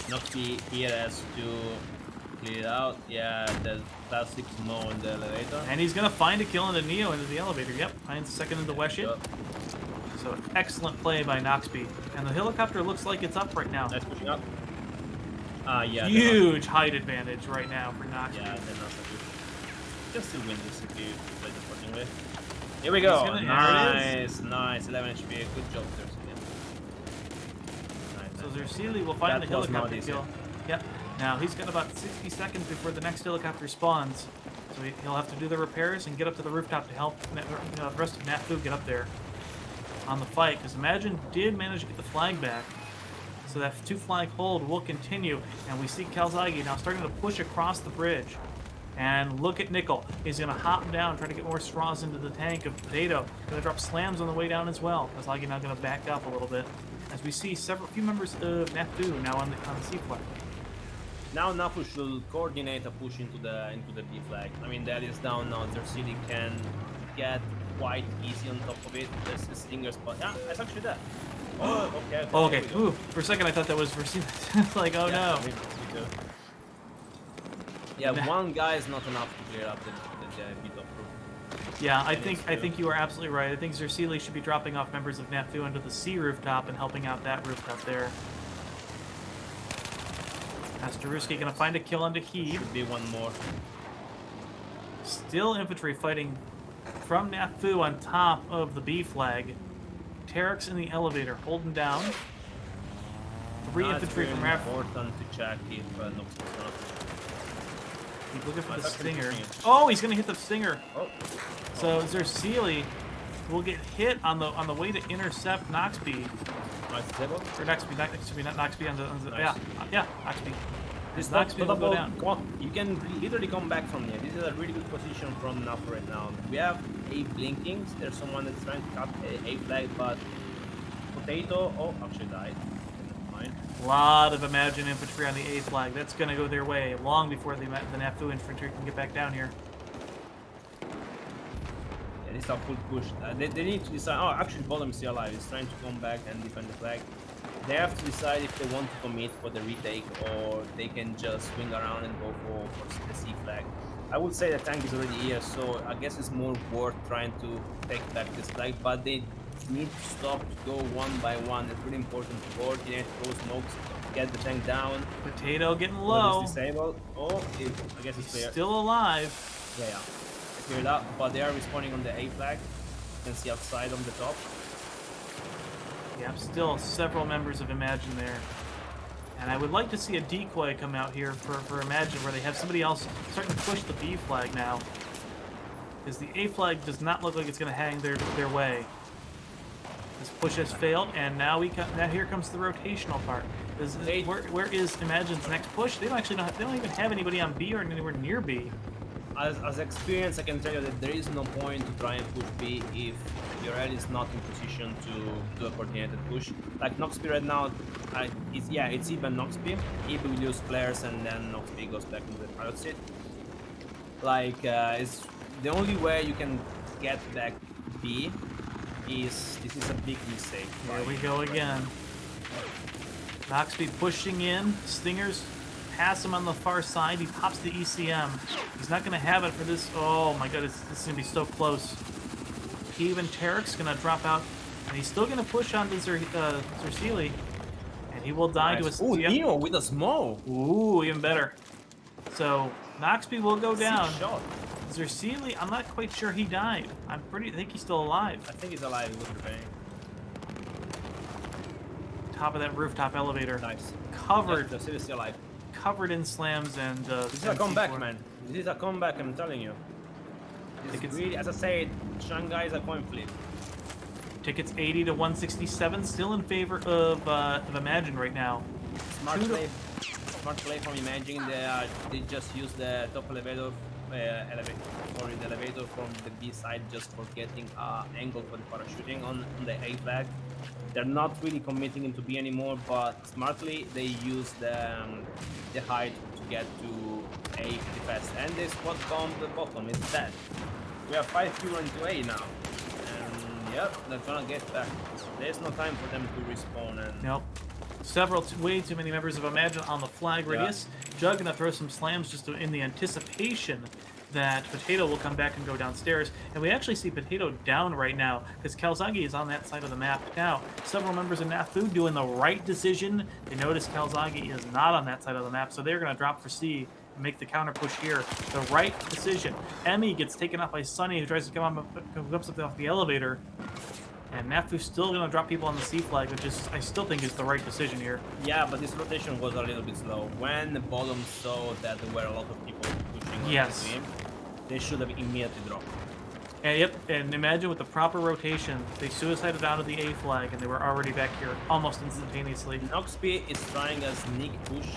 Speaker 2: Noxby here has to clear it out. Yeah, the classic snow in the elevator.
Speaker 1: And he's gonna find a kill into Neo into the elevator. Yep, finds second into Weshit.
Speaker 2: Yep.
Speaker 1: So excellent play by Noxby. And the helicopter looks like it's up right now.
Speaker 2: Nice pushing up. Yeah.
Speaker 1: Huge height advantage right now for Noxby.
Speaker 2: Yeah, they're not so good. Just still win this if you play the accordingly. Here we go. Nice. 11 HP. Good job, Zersili.
Speaker 1: So Zersili will find the
Speaker 2: That was
Speaker 1: helicopter
Speaker 2: not easy.
Speaker 1: kill. Yep. Now he's got about 60 seconds before the next helicopter spawns. So he'll have to do the repairs and get up to the rooftop to help the rest of Nafu get up there on the fight. Because Imagine did manage to get the flag back. So that 2 flag hold will continue, and we see Kalzagi now starting to push across the bridge. And look at Nickel. He's going to hop down, try to get more straws into the tank of Potato. Going to drop slams on the way down as well. Kalzagi now going to back up a little bit, as we see few members of Nafu now on the C flag.
Speaker 2: Now Nafu should coordinate a push into the B flag. I mean, that is down now. Their city can get quite easy on top of it. There's a stinger spot. Yeah, that's actually that. Oh, okay.
Speaker 1: Okay. Ooh, for a second I thought that was Versili. Like, oh no.
Speaker 2: Me too. Yeah, one guy is not enough to clear up the B top roof.
Speaker 1: Yeah, I think you are absolutely right. I think Zersili should be dropping off members of Nafu onto the C rooftop and helping out that rooftop there. Astaruski gonna find a kill onto Hieb.
Speaker 2: Should be one more.
Speaker 1: Still infantry fighting from Nafu on top of the B flag. Terex in the elevator, holding down. 3 infantry from Raf.
Speaker 2: Important to check if Nox is not.
Speaker 1: He's looking for the
Speaker 2: That's actually
Speaker 1: stinger.
Speaker 2: interesting.
Speaker 1: Oh, he's gonna hit the stinger.
Speaker 2: Oh.
Speaker 1: So Zersili will get hit on the way to intercept Noxby.
Speaker 2: Nice table.
Speaker 1: Or Noxby, not Noxby on the
Speaker 2: Nice.
Speaker 1: yeah, Noxby.
Speaker 2: This
Speaker 1: Noxby will go down.
Speaker 2: Come on, you can literally come back from here. This is a really good position from Nafu right now. We have A blinkings. There's someone that's trying to cut A flag, but Potato, actually died. Never mind.
Speaker 1: A lot of Imagine infantry on the A flag. That's going to go their way long before the Nafu infantry can get back down here.
Speaker 2: Yeah, this is a full push. They need to decide. Oh, actually, Bolem is still alive. He's trying to come back and defend the flag. They have to decide if they want to commit for the retake or they can just swing around and go for the C flag. I would say the tank is already here, so I guess it's more worth trying to take back this flag, but they need to stop to go one by one. It's really important to coordinate, throw smokes, get the tank down.
Speaker 1: Potato getting
Speaker 2: One
Speaker 1: low.
Speaker 2: is disabled. Oh, I guess it's clear.
Speaker 1: Still alive.
Speaker 2: Yeah. Cleared up, but they are respawning on the A flag. You can see outside on the top.
Speaker 1: Yeah, still several members of Imagine there. And I would like to see a decoy come out here for Imagine, where they have somebody else starting to push the B flag now. Because the A flag does not look like it's going to hang their way. This push has failed, and now here comes the rotational part. Where is Imagine's next push? They don't even have anybody on B or anywhere near B.
Speaker 2: As experience, I can tell you that there is no point to try and push B if your ally is not in position to do a coordinated push. Like Noxby right now, it's Hieb and Noxby. Hieb will lose players and then Noxby goes back into the pilot seat. Like, it's the only way you can get back B this is a big mistake.
Speaker 1: There we go again. Noxby pushing in, Stingers pass him on the far side. He pops the ECM. He's not going to have it for this. Oh my goodness, this is going to be so close. Hieb and Terek's going to drop out, and he's still going to push on to Zersili, and he will die to a.
Speaker 2: Ooh, Neo with a smoke.
Speaker 1: Ooh, even better. So Noxby will go down.
Speaker 2: Shot.
Speaker 1: Zersili, I'm not quite sure he died. I think he's still alive.
Speaker 2: I think he's alive with repairing.
Speaker 1: Top of that rooftop elevator.
Speaker 2: Nice.
Speaker 1: Covered.
Speaker 2: Yeah, Zersili is still alive.
Speaker 1: Covered in slams and
Speaker 2: This is a comeback, man. This is a comeback, I'm telling you. This is really, as I said, Shanghai is a coin flip.
Speaker 1: Tickets 80 to 167, still in favor of Imagine right now.
Speaker 2: Smart play from Imagine. They just use the top elevator, the elevator from the B side, just for getting angle for the parachuting on the A flag. They're not really committing into B anymore, but smartly they use the height to get to A pretty fast. And they squad bomb the bottom. It's dead. We have 5 fewer into A now. And yep, they're gonna get back. There's no time for them to respawn. And
Speaker 1: Nope. Way too many members of Imagine on the flag radius. Jug gonna throw some slams just in the anticipation that Potato will come back and go downstairs. And we actually see Potato down right now because Calzaghe is on that side of the map now. Several members of Nafu doing the right decision. They notice Calzaghe is not on that side of the map, so they're gonna drop for C and make the counter push here. The right decision. Emi gets taken out by Sunny, who tries to come up off the elevator. And Nafu's still going to drop people on the C flag, which is, I still think, is the right decision here.
Speaker 2: yeah, but this rotation was a little bit slow. When the bottom saw that there were a lot of people pushing on
Speaker 1: Yes.
Speaker 2: the team, they should have immediately dropped.
Speaker 1: And yep, and imagine with the proper rotation, they suicided out of the A flag, and they were already back here almost instantaneously.
Speaker 2: Noxp is trying a sneak push.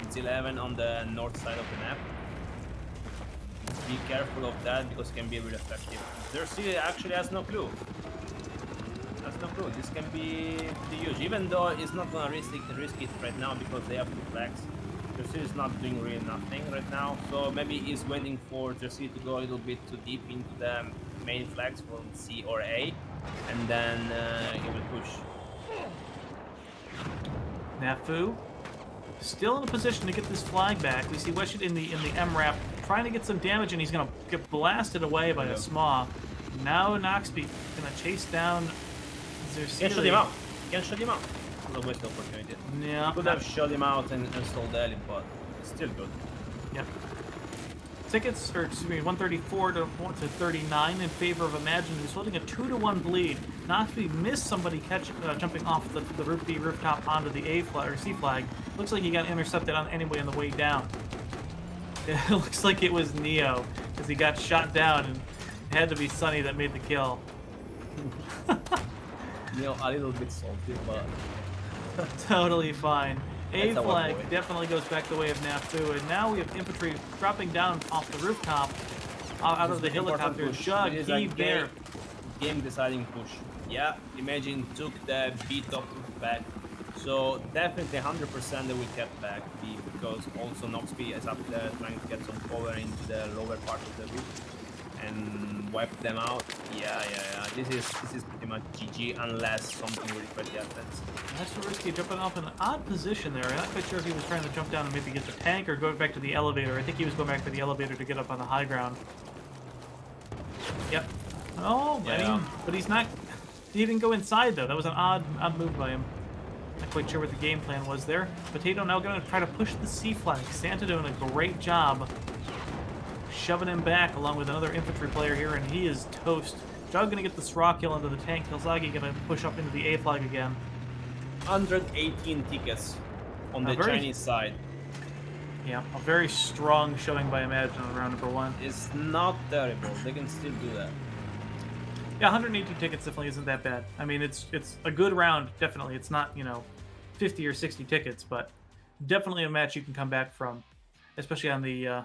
Speaker 2: It's 11 on the north side of the map. Be careful of that because it can be really effective. Their city actually has no clue. That's no clue. This can be pretty huge, even though it's not gonna risk it right now because they have 2 flags. Jersey is not doing really nothing right now, so maybe he's waiting for Jersey to go a little bit too deep into the main flags from C or A, and then he will push.
Speaker 1: Nafu still in a position to get this flag back. We see Weshit in the MRAP trying to get some damage, and he's gonna get blasted away by a Smaw. Now Noxby gonna chase down Zersili.
Speaker 2: Can shut him out. Can shut him out. No waste opportunity.
Speaker 1: Yeah.
Speaker 2: Could have shut him out and stalled early, but it's still good.
Speaker 1: Yep. Tickets, or excuse me, 134 to 39 in favor of Imagine, who's holding a 2-1 bleed. Noxby missed somebody jumping off the roof B rooftop onto the A flag or C flag. Looks like he got intercepted on anyway on the way down. It looks like it was Neo, because he got shot down, and it had to be Sunny that made the kill.
Speaker 2: Neo a little bit salty, but
Speaker 1: Totally fine. A
Speaker 2: That's our
Speaker 1: flag
Speaker 2: boy.
Speaker 1: definitely goes back the way of Nafu, and now we have infantry dropping down off the rooftop, out of the
Speaker 2: It's an important
Speaker 1: helicopter.
Speaker 2: push.
Speaker 1: Jug,
Speaker 2: It is a
Speaker 1: Hieb there.
Speaker 2: game deciding push. Yeah, Imagine took the B top back. So definitely 100% they will get back B, because also Noxp is up there trying to get some cover into the lower part of the roof and wipe them out. Yeah. This is pretty much GG unless something really crazy happens.
Speaker 1: That's risky, jumping off in an odd position there. I'm not quite sure if he was trying to jump down and maybe get the tank or go back to the elevator. I think he was going back for the elevator to get up on the high ground. Yep. Oh,
Speaker 2: Yeah.
Speaker 1: but he's not. He didn't go inside though. That was an odd move by him. Not quite sure what the game plan was there. Potato now going to try to push the C flag. Santa doing a great job shoving him back along with another infantry player here, and he is toast. Jug going to get this raw kill into the tank. Kilzagi going to push up into the A flag again.
Speaker 2: 118 tickets on the
Speaker 1: very-
Speaker 2: Chinese side.
Speaker 1: Yeah, a very strong showing by Imagine on round number 1.
Speaker 2: It's not terrible. They can still do that.
Speaker 1: Yeah, 118 tickets definitely isn't that bad. I mean, it's a good round, definitely. It's not, 50 or 60 tickets, but definitely a match you can come back from, especially on the, I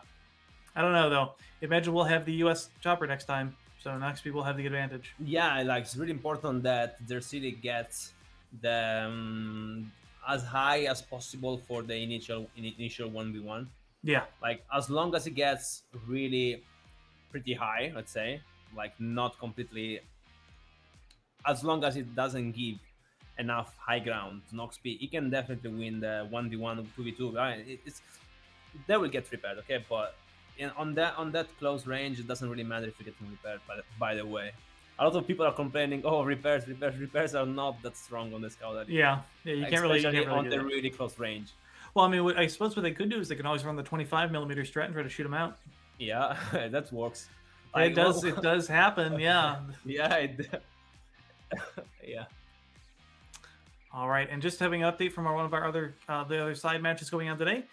Speaker 1: don't know, though. Imagine we'll have the U.S. chopper next time, so Noxp will have the advantage.
Speaker 2: Yeah, like it's really important that their city gets the as high as possible for the initial 1v1.
Speaker 1: Yeah,
Speaker 2: Like as long as it gets really pretty high, let's say, like not completely, as long as it doesn't give enough high ground to Noxp, it can definitely win the 1v1 2v2. They will get repaired, okay, but on that close range, it doesn't really matter if you get repaired. By the way, a lot of people are complaining, oh, repairs are not that strong on the scout.
Speaker 1: yeah, you can't really
Speaker 2: Especially on
Speaker 1: do
Speaker 2: the
Speaker 1: that.
Speaker 2: really close range.
Speaker 1: Well, I mean, I suppose what they could do is they can always run the 25mm strat and try to shoot them out.
Speaker 2: Yeah, that works.
Speaker 1: It does happen, yeah.
Speaker 2: Yeah, yeah.
Speaker 1: All right, and just having an update from one of our other the other side matches going on today.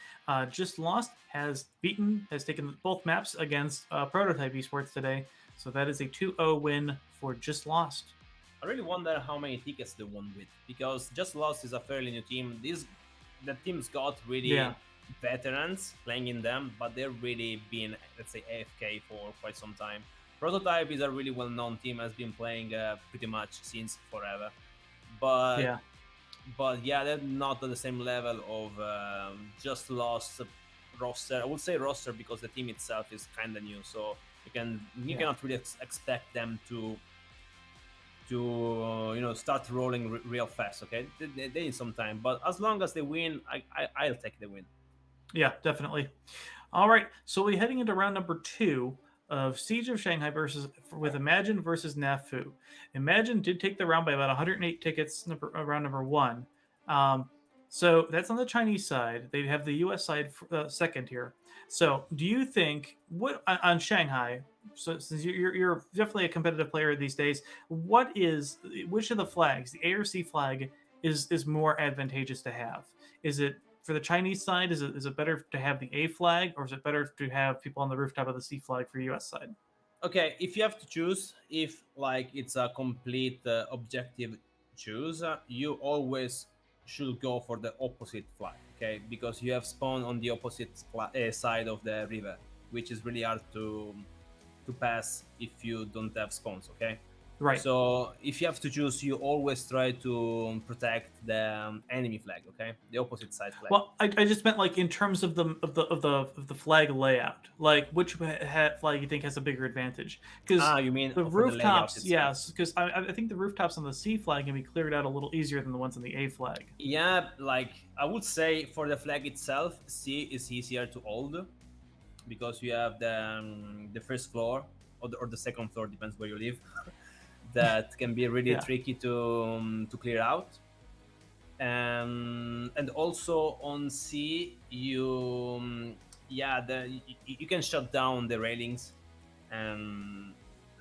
Speaker 1: Just Lost has taken both maps against Prototype Esports today, so that is a 2-0 win for Just Lost.
Speaker 2: I really wonder how many tickets they won with, because Just Lost is a fairly new team. The team's got really veterans playing in them, but they're really been, let's say, AFK for quite some time. Prototype is a really well-known team, has been playing pretty much since forever. But yeah, they're not at the same level of Just Lost roster. I would say roster because the team itself is kind of new, so you cannot really expect them to start rolling real fast. Okay, they need some time, but as long as they win, I'll take the win.
Speaker 1: Yeah, definitely. All right, so we're heading into round number 2 of Siege of Shanghai with Imagine versus Nafu. Imagine did take the round by about 108 tickets, round number 1. So that's on the Chinese side. They have the U.S. side second here. So do you think on Shanghai? So since you're definitely a competitive player these days, which of the flags, the A or C flag, is more advantageous to have? Is it for the Chinese side? Is it better to have the A flag, or is it better to have people on the rooftop of the C flag for U.S. side?
Speaker 2: Okay, if you have to choose, if like it's a complete objective choose, you always should go for the opposite flag, okay? Because you have spawn on the opposite side of the river, which is really hard to pass if you don't have spawns, okay?
Speaker 1: Right.
Speaker 2: So if you have to choose, you always try to protect the enemy flag, okay? The opposite side flag.
Speaker 1: Well, I just meant like in terms of the flag layout, like which flag you think has a bigger advantage? Because
Speaker 2: you mean
Speaker 1: the rooftops? Yes, because I think the rooftops on the C flag can be cleared out a little easier than the ones on the A flag.
Speaker 2: Yeah, like I would say for the flag itself, C is easier to hold because you have the first floor or the second floor, depends where you live. That can be really tricky to clear out, and also on C you can shut down the railings, and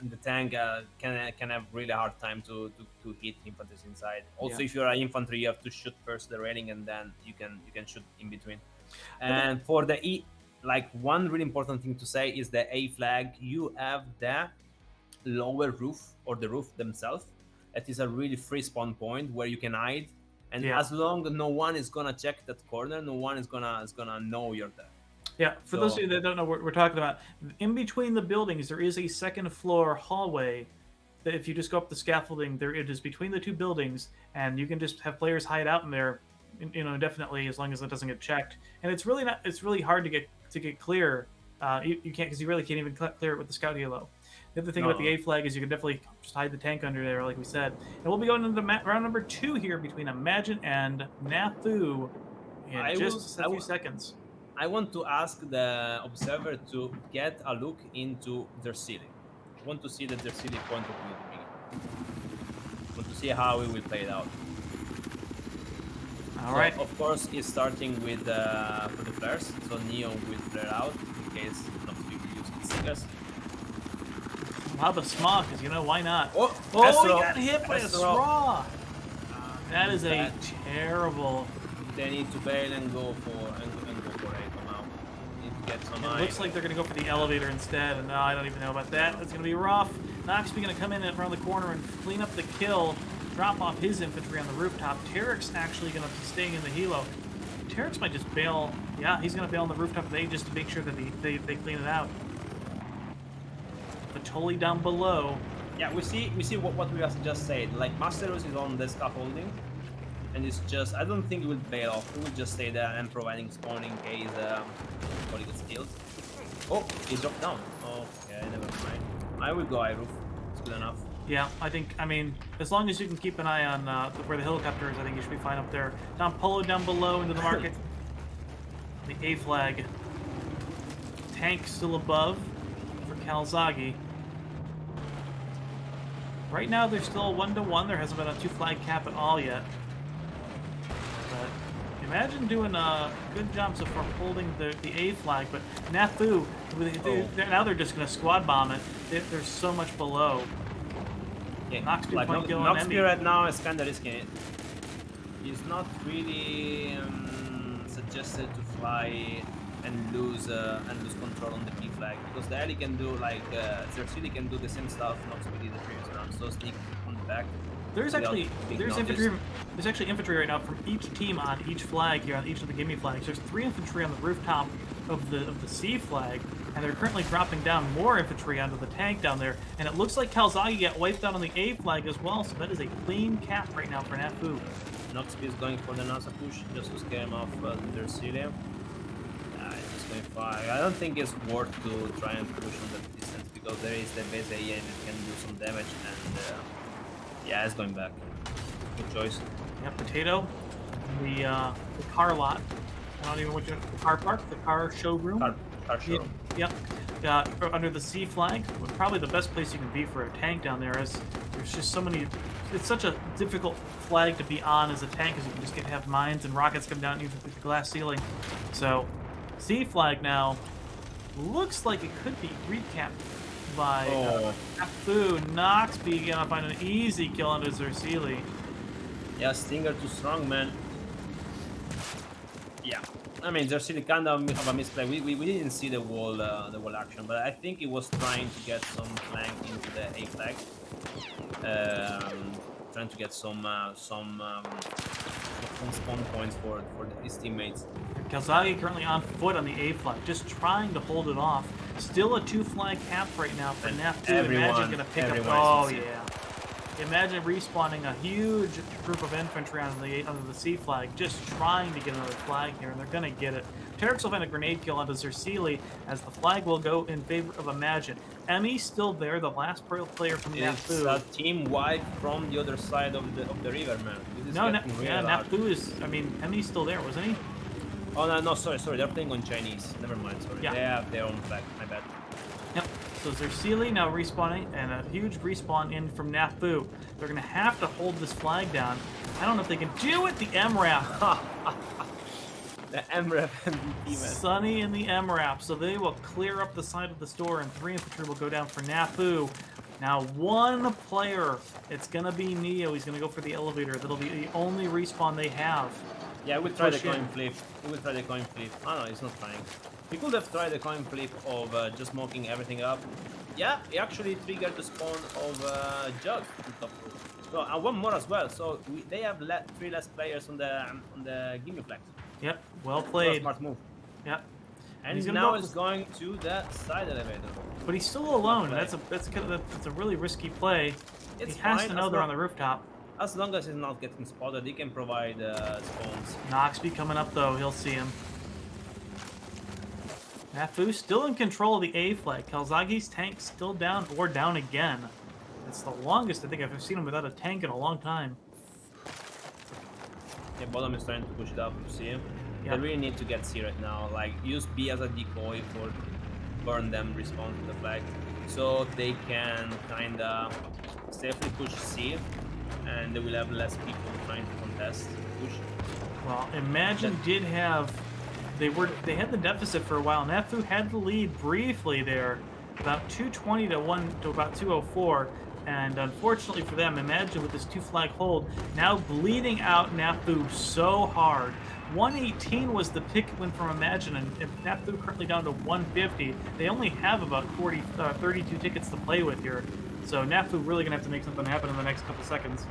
Speaker 2: the tank can have really hard time to hit infantry inside. Also, if you're an infantry, you have to shoot first the railing, and then you can shoot in between. And for the E, like one really important thing to say is the A flag, you have the lower roof or the roof themselves. That is a really free spawn point where you can hide, and as long as no one is gonna check that corner, no one is gonna know you're there.
Speaker 1: Yeah, for those of you that don't know what we're talking about, in between the buildings there is a second floor hallway that if you just go up the scaffolding, it is between the two buildings, and you can just have players hide out in there, definitely, as long as it doesn't get checked. And it's really hard to get clear. You can't, because you really can't even clear it with the scout helo. The other thing about the A flag is you can definitely just hide the tank under there, like we said. And we'll be going into round number 2 here between Imagine and Nafu in just a few seconds.
Speaker 2: I want to ask the observer to get a look into their ceiling. I want to see that their ceiling point of view at the beginning. I want to see how we will play it out.
Speaker 1: All right.
Speaker 2: Of course, it's starting with for the flares. So Neon will flare out in case not to be used in singers.
Speaker 1: Lava smog, because why not?
Speaker 2: Oh,
Speaker 1: he got hit by a straw. That is a terrible.
Speaker 2: They need to bail and go for A now. Need to get some.
Speaker 1: It looks like they're gonna go for the elevator instead, and no, I don't even know about that. That's gonna be rough. Noxby's gonna come in around the corner and clean up the kill, drop off his infantry on the rooftop. Terek's actually gonna be staying in the helo. Terek's might just bail. Yeah, he's gonna bail on the rooftop of A just to make sure that they clean it out. Totally down below.
Speaker 2: Yeah, we see what we just said. Like Masterus is on the scaffolding, and it's just, I don't think he will bail off. He will just stay there and providing spawn in case he gets killed. Oh, he dropped down. Okay, never mind. I will go high roof. It's good enough.
Speaker 1: Yeah, I mean, as long as you can keep an eye on where the helicopter is, I think you should be fine up there. Don Polo down below into the market. The A flag. Tank still above for Kalzagi. Right now, there's still a 1-to-1. There hasn't been a 2-flag cap at all yet. But Imagine doing a good job so far holding the A flag, but Nafu, now they're just going to squad bomb it. They're so much below.
Speaker 2: Yeah,
Speaker 1: Noxby
Speaker 2: like
Speaker 1: point kill
Speaker 2: Noxby right now is kind of risking it. it's not really suggested to fly and lose control on the P flag, because the Ellie can do like Zercili can do the same stuff Noxby did the previous round, so sneak on the back.
Speaker 1: There's actually
Speaker 2: infantry.
Speaker 1: There's actually infantry right now from each team on each flag here, on each of the gimme flags. There's 3 infantry on the rooftop of the C flag, and they're currently dropping down more infantry onto the tank down there. And it looks like Kalzagi got wiped out on the A flag as well, so that is a clean cap right now for Nafu.
Speaker 2: Noxby is going for the NASA push just to scare him off their Celia. It's just going far. I don't think it's worth to try and push on that distance, because there is the base AE that can do some damage, and yeah, it's going back. Good choice.
Speaker 1: Yeah, Potato, the car lot. I don't even know what you the car park, the car showroom.
Speaker 2: Car show.
Speaker 1: Yep. Under the C flag, probably the best place you can be for a tank down there, is there's just so many. It's such a difficult flag to be on as a tank, because you can just have mines and rockets come down even through the glass ceiling. So, C flag now looks like it could be recapped by Nafu. Noxby gonna find an easy kill onto Zercili.
Speaker 2: Yeah, Stinger too strong, man. Yeah, I mean, there's still kind of a misplay. We didn't see the wall action, but I think he was trying to get some flank into the A flag, trying to get some spawn points for his teammates.
Speaker 1: Kalzagi currently on foot on the A flag, just trying to hold it off. Still a 2 flag cap right now for Nafu. Imagine gonna pick up. Oh yeah. Imagine respawning a huge group of infantry on the C flag, just trying to get another flag here, and they're gonna get it. Terex will find a grenade kill onto Zercili, as the flag will go in favor of Imagine. Emi still there, the last player from
Speaker 2: It's
Speaker 1: Nafu.
Speaker 2: a team wide from the other side of the river, man.
Speaker 1: Nafu is. I mean, Emi's still there, wasn't he?
Speaker 2: Oh no, sorry. They're playing on Chinese. Never mind. Sorry.
Speaker 1: Yeah.
Speaker 2: They have their own flag. My bad.
Speaker 1: Yep. So Zercili now respawning, and a huge respawn in from Nafu. They're going to have to hold this flag down. I don't know if they can do it. The MRAP.
Speaker 2: The MRAP and the
Speaker 1: Sunny in the MRAP. So they will clear up the side of the store, and 3 infantry will go down for Nafu. Now 1 player. It's going to be Neo. He's going to go for the elevator. That'll be the only respawn they have.
Speaker 2: Yeah, we'll try the coin flip. Oh no, he's not trying. We could have tried the coin flip of just smoking everything up. Yeah, he actually triggered the spawn of Jug. So and 1 more as well. So they have 3 less players on the gimme flag.
Speaker 1: Yep, well played.
Speaker 2: Smart move.
Speaker 1: Yep.
Speaker 2: And he's now going to the side elevator.
Speaker 1: But he's still alone. That's a really risky play.
Speaker 2: It's
Speaker 1: he has
Speaker 2: fine,
Speaker 1: to know they're on the rooftop.
Speaker 2: As long as he's not getting spotted, he can provide spawns.
Speaker 1: Noxby coming up though, he'll see him. Nafu still in control of the A flag. Kalzagi's tank still down, or down again. It's the longest I think I've seen him without a tank in a long time.
Speaker 2: Yeah, bottom is trying to push it up to see him.
Speaker 1: Yep.
Speaker 2: They really need to get C right now. Like, use B as a decoy for burn them, respawn to the flag, so they can kinda safely push C, and they will have less people trying to contest push.
Speaker 1: Well, Imagine did have they had the deficit for a while. Nafu had the lead briefly there, about 220 to about 204, and unfortunately for them, Imagine with this 2 flag hold now bleeding out Nafu so hard. 118 was the pick win from Imagine, and Nafu currently down to 150. They only have about 32 tickets to play with here, so Nafu really gonna have to make something happen in the next couple seconds.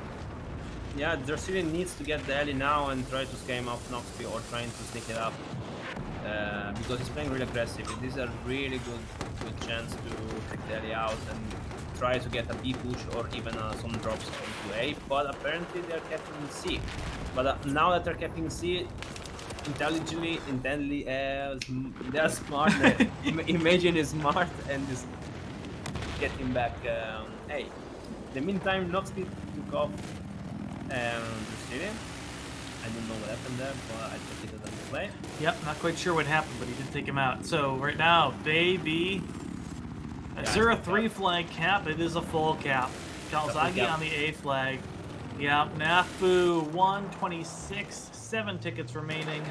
Speaker 2: Yeah, Zercili needs to get the Ellie now and try to scare him off Noxby, or trying to sneak it up, because he's playing really aggressive. It is a really good chance to take the Ellie out and try to get a B push or even some drops into A, but apparently they're keeping C. But now that they're keeping C, intently, they're smart. Imagine is smart and is getting back A. In the meantime, Noxby took off the stadium. I don't know what happened there, but I took it as a play.
Speaker 1: Yep, not quite sure what happened, but he did take him out. So right now, baby, is there a 3 flag cap? It is a full cap. Kalzagi on the A flag. Yep, Nafu 126, 7 tickets remaining.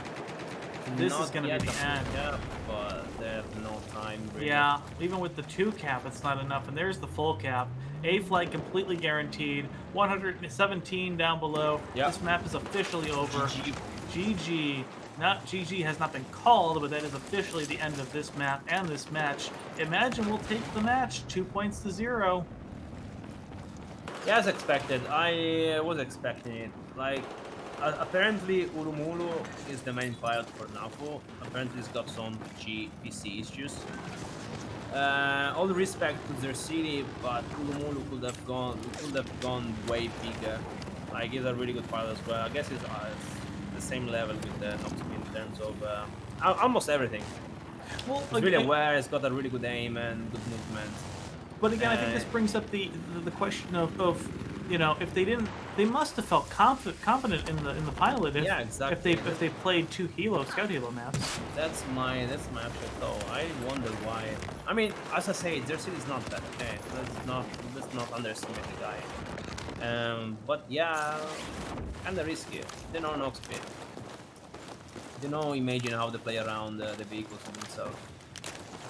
Speaker 1: This is going to be the end.
Speaker 2: Yeah, but they have no time. Really.
Speaker 1: Yeah, even with the 2 cap, it's not enough. And there's the full cap. A flight completely guaranteed. 117 down below.
Speaker 2: Yep.
Speaker 1: This map is officially over.
Speaker 2: GG.
Speaker 1: GG. Not GG has not been called, but that is officially the end of this map and this match. Imagine we'll take the match 2-0.
Speaker 2: Yeah, as expected. I was expecting it. Like, apparently Urumulu is the main pilot for Nafu. Apparently he's got some PC issues. All the respect to their city, but Urumulu could have gone way bigger. Like, he's a really good pilot as well. I guess he's the same level with Noxby in terms of almost everything.
Speaker 1: Well,
Speaker 2: He's really aware. He's got a really good aim and good movement.
Speaker 1: But again, I think this brings up the question of you know, if they must have felt confident in the pilot.
Speaker 2: Yeah, exactly.
Speaker 1: If they played 2 Scout Hilo maps.
Speaker 2: That's my actual thought. I wonder why. I mean, as I say, their city is not bad. Okay, let's not underestimate the guy. But yeah, kind of risky. They know Noxby. They know imagine how they play around the vehicles and themselves.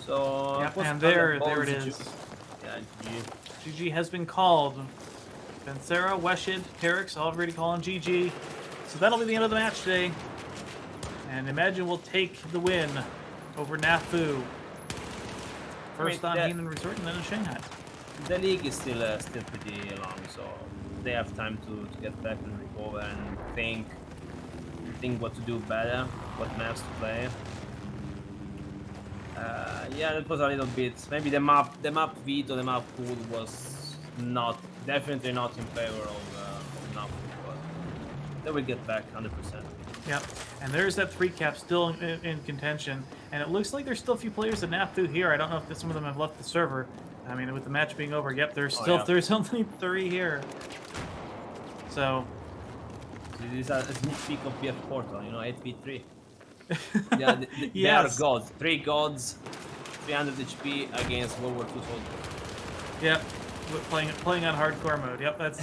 Speaker 2: So
Speaker 1: yeah, and there it is.
Speaker 2: Yeah,
Speaker 1: GG has been called. Bencera, Weshid, Terex all already calling GG. So that'll be the end of the match today. And imagine we'll take the win over Nafu. First on Hainan Resort and then in Shanghai.
Speaker 2: The league is still pretty long, so they have time to get back and recover and think what to do better, what maps to play. Yeah, that was a little bit. Maybe the map veto, the map pool was definitely not in favor of Nafu, but they will get back 100%.
Speaker 1: Yep, and there's that 3 cap still in contention, and it looks like there's still a few players at Nafu here. I don't know if some of them have left the server. I mean, with the match being over, yep, there's only 3 here. So
Speaker 2: this is a sneak peek of BF Portal, you know, 8v3. Yeah, they
Speaker 1: yes.
Speaker 2: are gods. 3 gods, 300 HP against World War II soldiers.
Speaker 1: Yep, playing on hardcore mode. Yep, that's.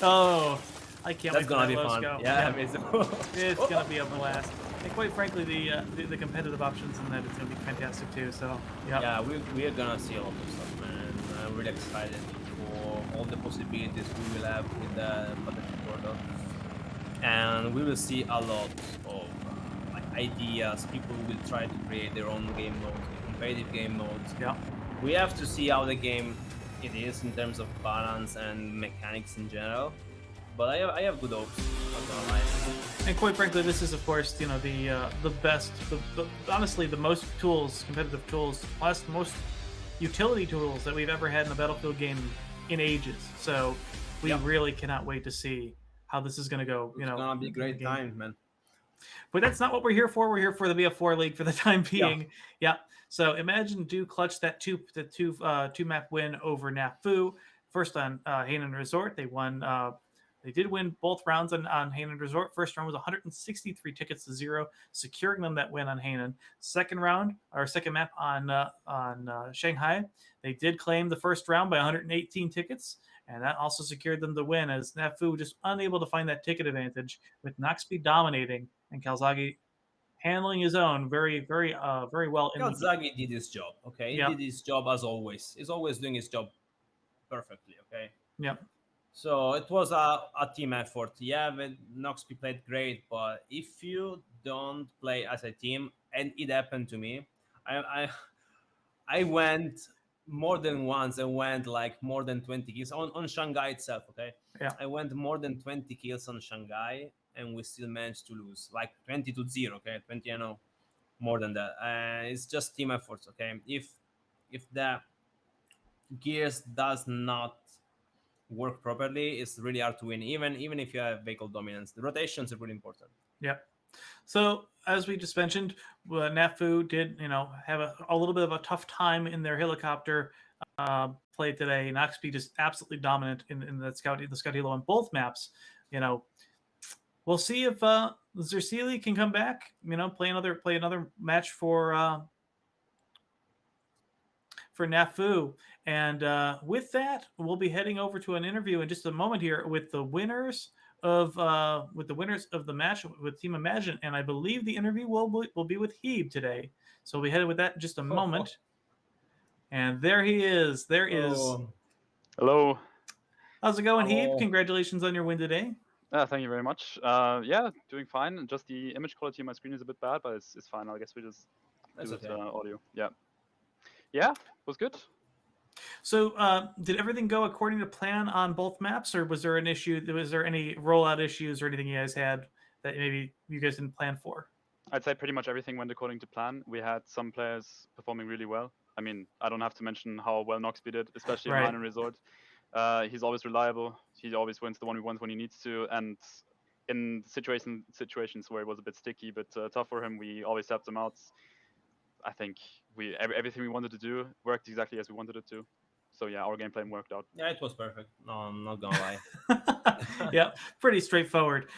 Speaker 1: Oh, I can't wait for that low scope.
Speaker 2: Yeah,
Speaker 1: it's gonna be a blast. And quite frankly, the competitive options in that is gonna be fantastic too. So
Speaker 2: yeah, we are gonna see a lot of stuff, man. I'm really excited for all the possibilities we will have with the Battlefield Portal, and we will see a lot of ideas. People will try to create their own game modes, competitive game modes.
Speaker 1: Yeah,
Speaker 2: we have to see how the game it is in terms of balance and mechanics in general. But I have good hopes. Not gonna lie.
Speaker 1: And quite frankly, this is of course, you know, the best, honestly the most tools, competitive tools, plus most utility tools that we've ever had in a Battlefield game in ages. So we really cannot wait to see how this is going to go. You know,
Speaker 2: it's gonna be a great time, man.
Speaker 1: But that's not what we're here for. We're here for the BF4 League for the time being. Yeah. So imagine do clutch that two map win over Nafu. First on Hainan Resort, they won. They did win both rounds on Hainan Resort. First round was 163 tickets to 0, securing them that win on Hainan. Second map on Shanghai, they did claim the first round by 118 tickets, and that also secured them the win, as Nafu just unable to find that ticket advantage, with Noxby dominating and Calzaghe handling his own very well.
Speaker 2: Calzaghe did his job, okay? He did his job as always. He's always doing his job perfectly, okay?
Speaker 1: Yep.
Speaker 2: So it was a team effort. Yeah, Noxby played great, but if you don't play as a team, and it happened to me, I went more than once. I went like more than 20 kills on Shanghai itself. Okay,
Speaker 1: yeah,
Speaker 2: I went more than 20 kills on Shanghai, and we still managed to lose like 20-0. Okay, 20, more than that. It's just team efforts. Okay, if the gears does not work properly, it's really hard to win, even if you have vehicle dominance. The rotations are really important.
Speaker 1: Yep. So as we just mentioned, Nafu did have a little bit of a tough time in their helicopter play today. Noxby just absolutely dominant in the Scout Hilo on both maps. We'll see if Zersili can come back. Play another match for Nafu. And with that, we'll be heading over to an interview in just a moment here with the winners of the match with Team Imagine, and I believe the interview will be with Hieb today. So we'll be headed with that in just a moment. And there he is. There is
Speaker 4: Hello.
Speaker 1: How's it going, Hieb?
Speaker 2: Hello.
Speaker 1: Congratulations on your win today.
Speaker 4: Thank you very much. Yeah, doing fine. Just the image quality on my screen is a bit bad, but it's fine. I guess we just
Speaker 2: That's
Speaker 4: do it
Speaker 2: okay.
Speaker 4: audio. Yeah, was good.
Speaker 1: So, did everything go according to plan on both maps, or was there an issue? Was there any rollout issues or anything you guys had that maybe you guys didn't plan for?
Speaker 4: I'd say pretty much everything went according to plan. We had some players performing really well. I mean, I don't have to mention how well Noxby did, especially in
Speaker 1: Right.
Speaker 4: Mine and Resort. He's always reliable. He always wins the 1v1s when he needs to, and in situations where it was a bit sticky but tough for him, we always helped him out. I think everything we wanted to do worked exactly as we wanted it to. So yeah, our game plan worked out.
Speaker 2: Yeah, it was perfect. No, I'm not gonna lie.
Speaker 1: Yeah, pretty straightforward.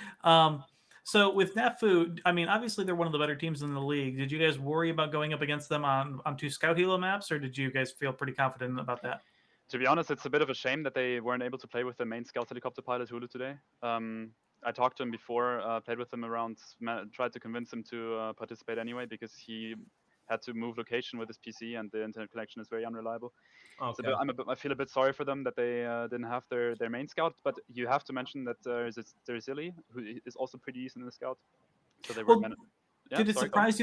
Speaker 1: So with Nafu, I mean, obviously they're one of the better teams in the league. Did you guys worry about going up against them on 2 Scout Helo maps, or did you guys feel pretty confident about that?
Speaker 4: To be honest, it's a bit of a shame that they weren't able to play with the main Scout helicopter pilot Hulu today. I talked to him before, played with him around, tried to convince him to participate anyway because he had to move location with his PC and the internet connection is very unreliable.
Speaker 2: Okay.
Speaker 4: So I feel a bit sorry for them that they didn't have their main Scout, but you have to mention that there's Illy, who is also pretty decent in the Scout. So they were.
Speaker 1: Well, did it surprise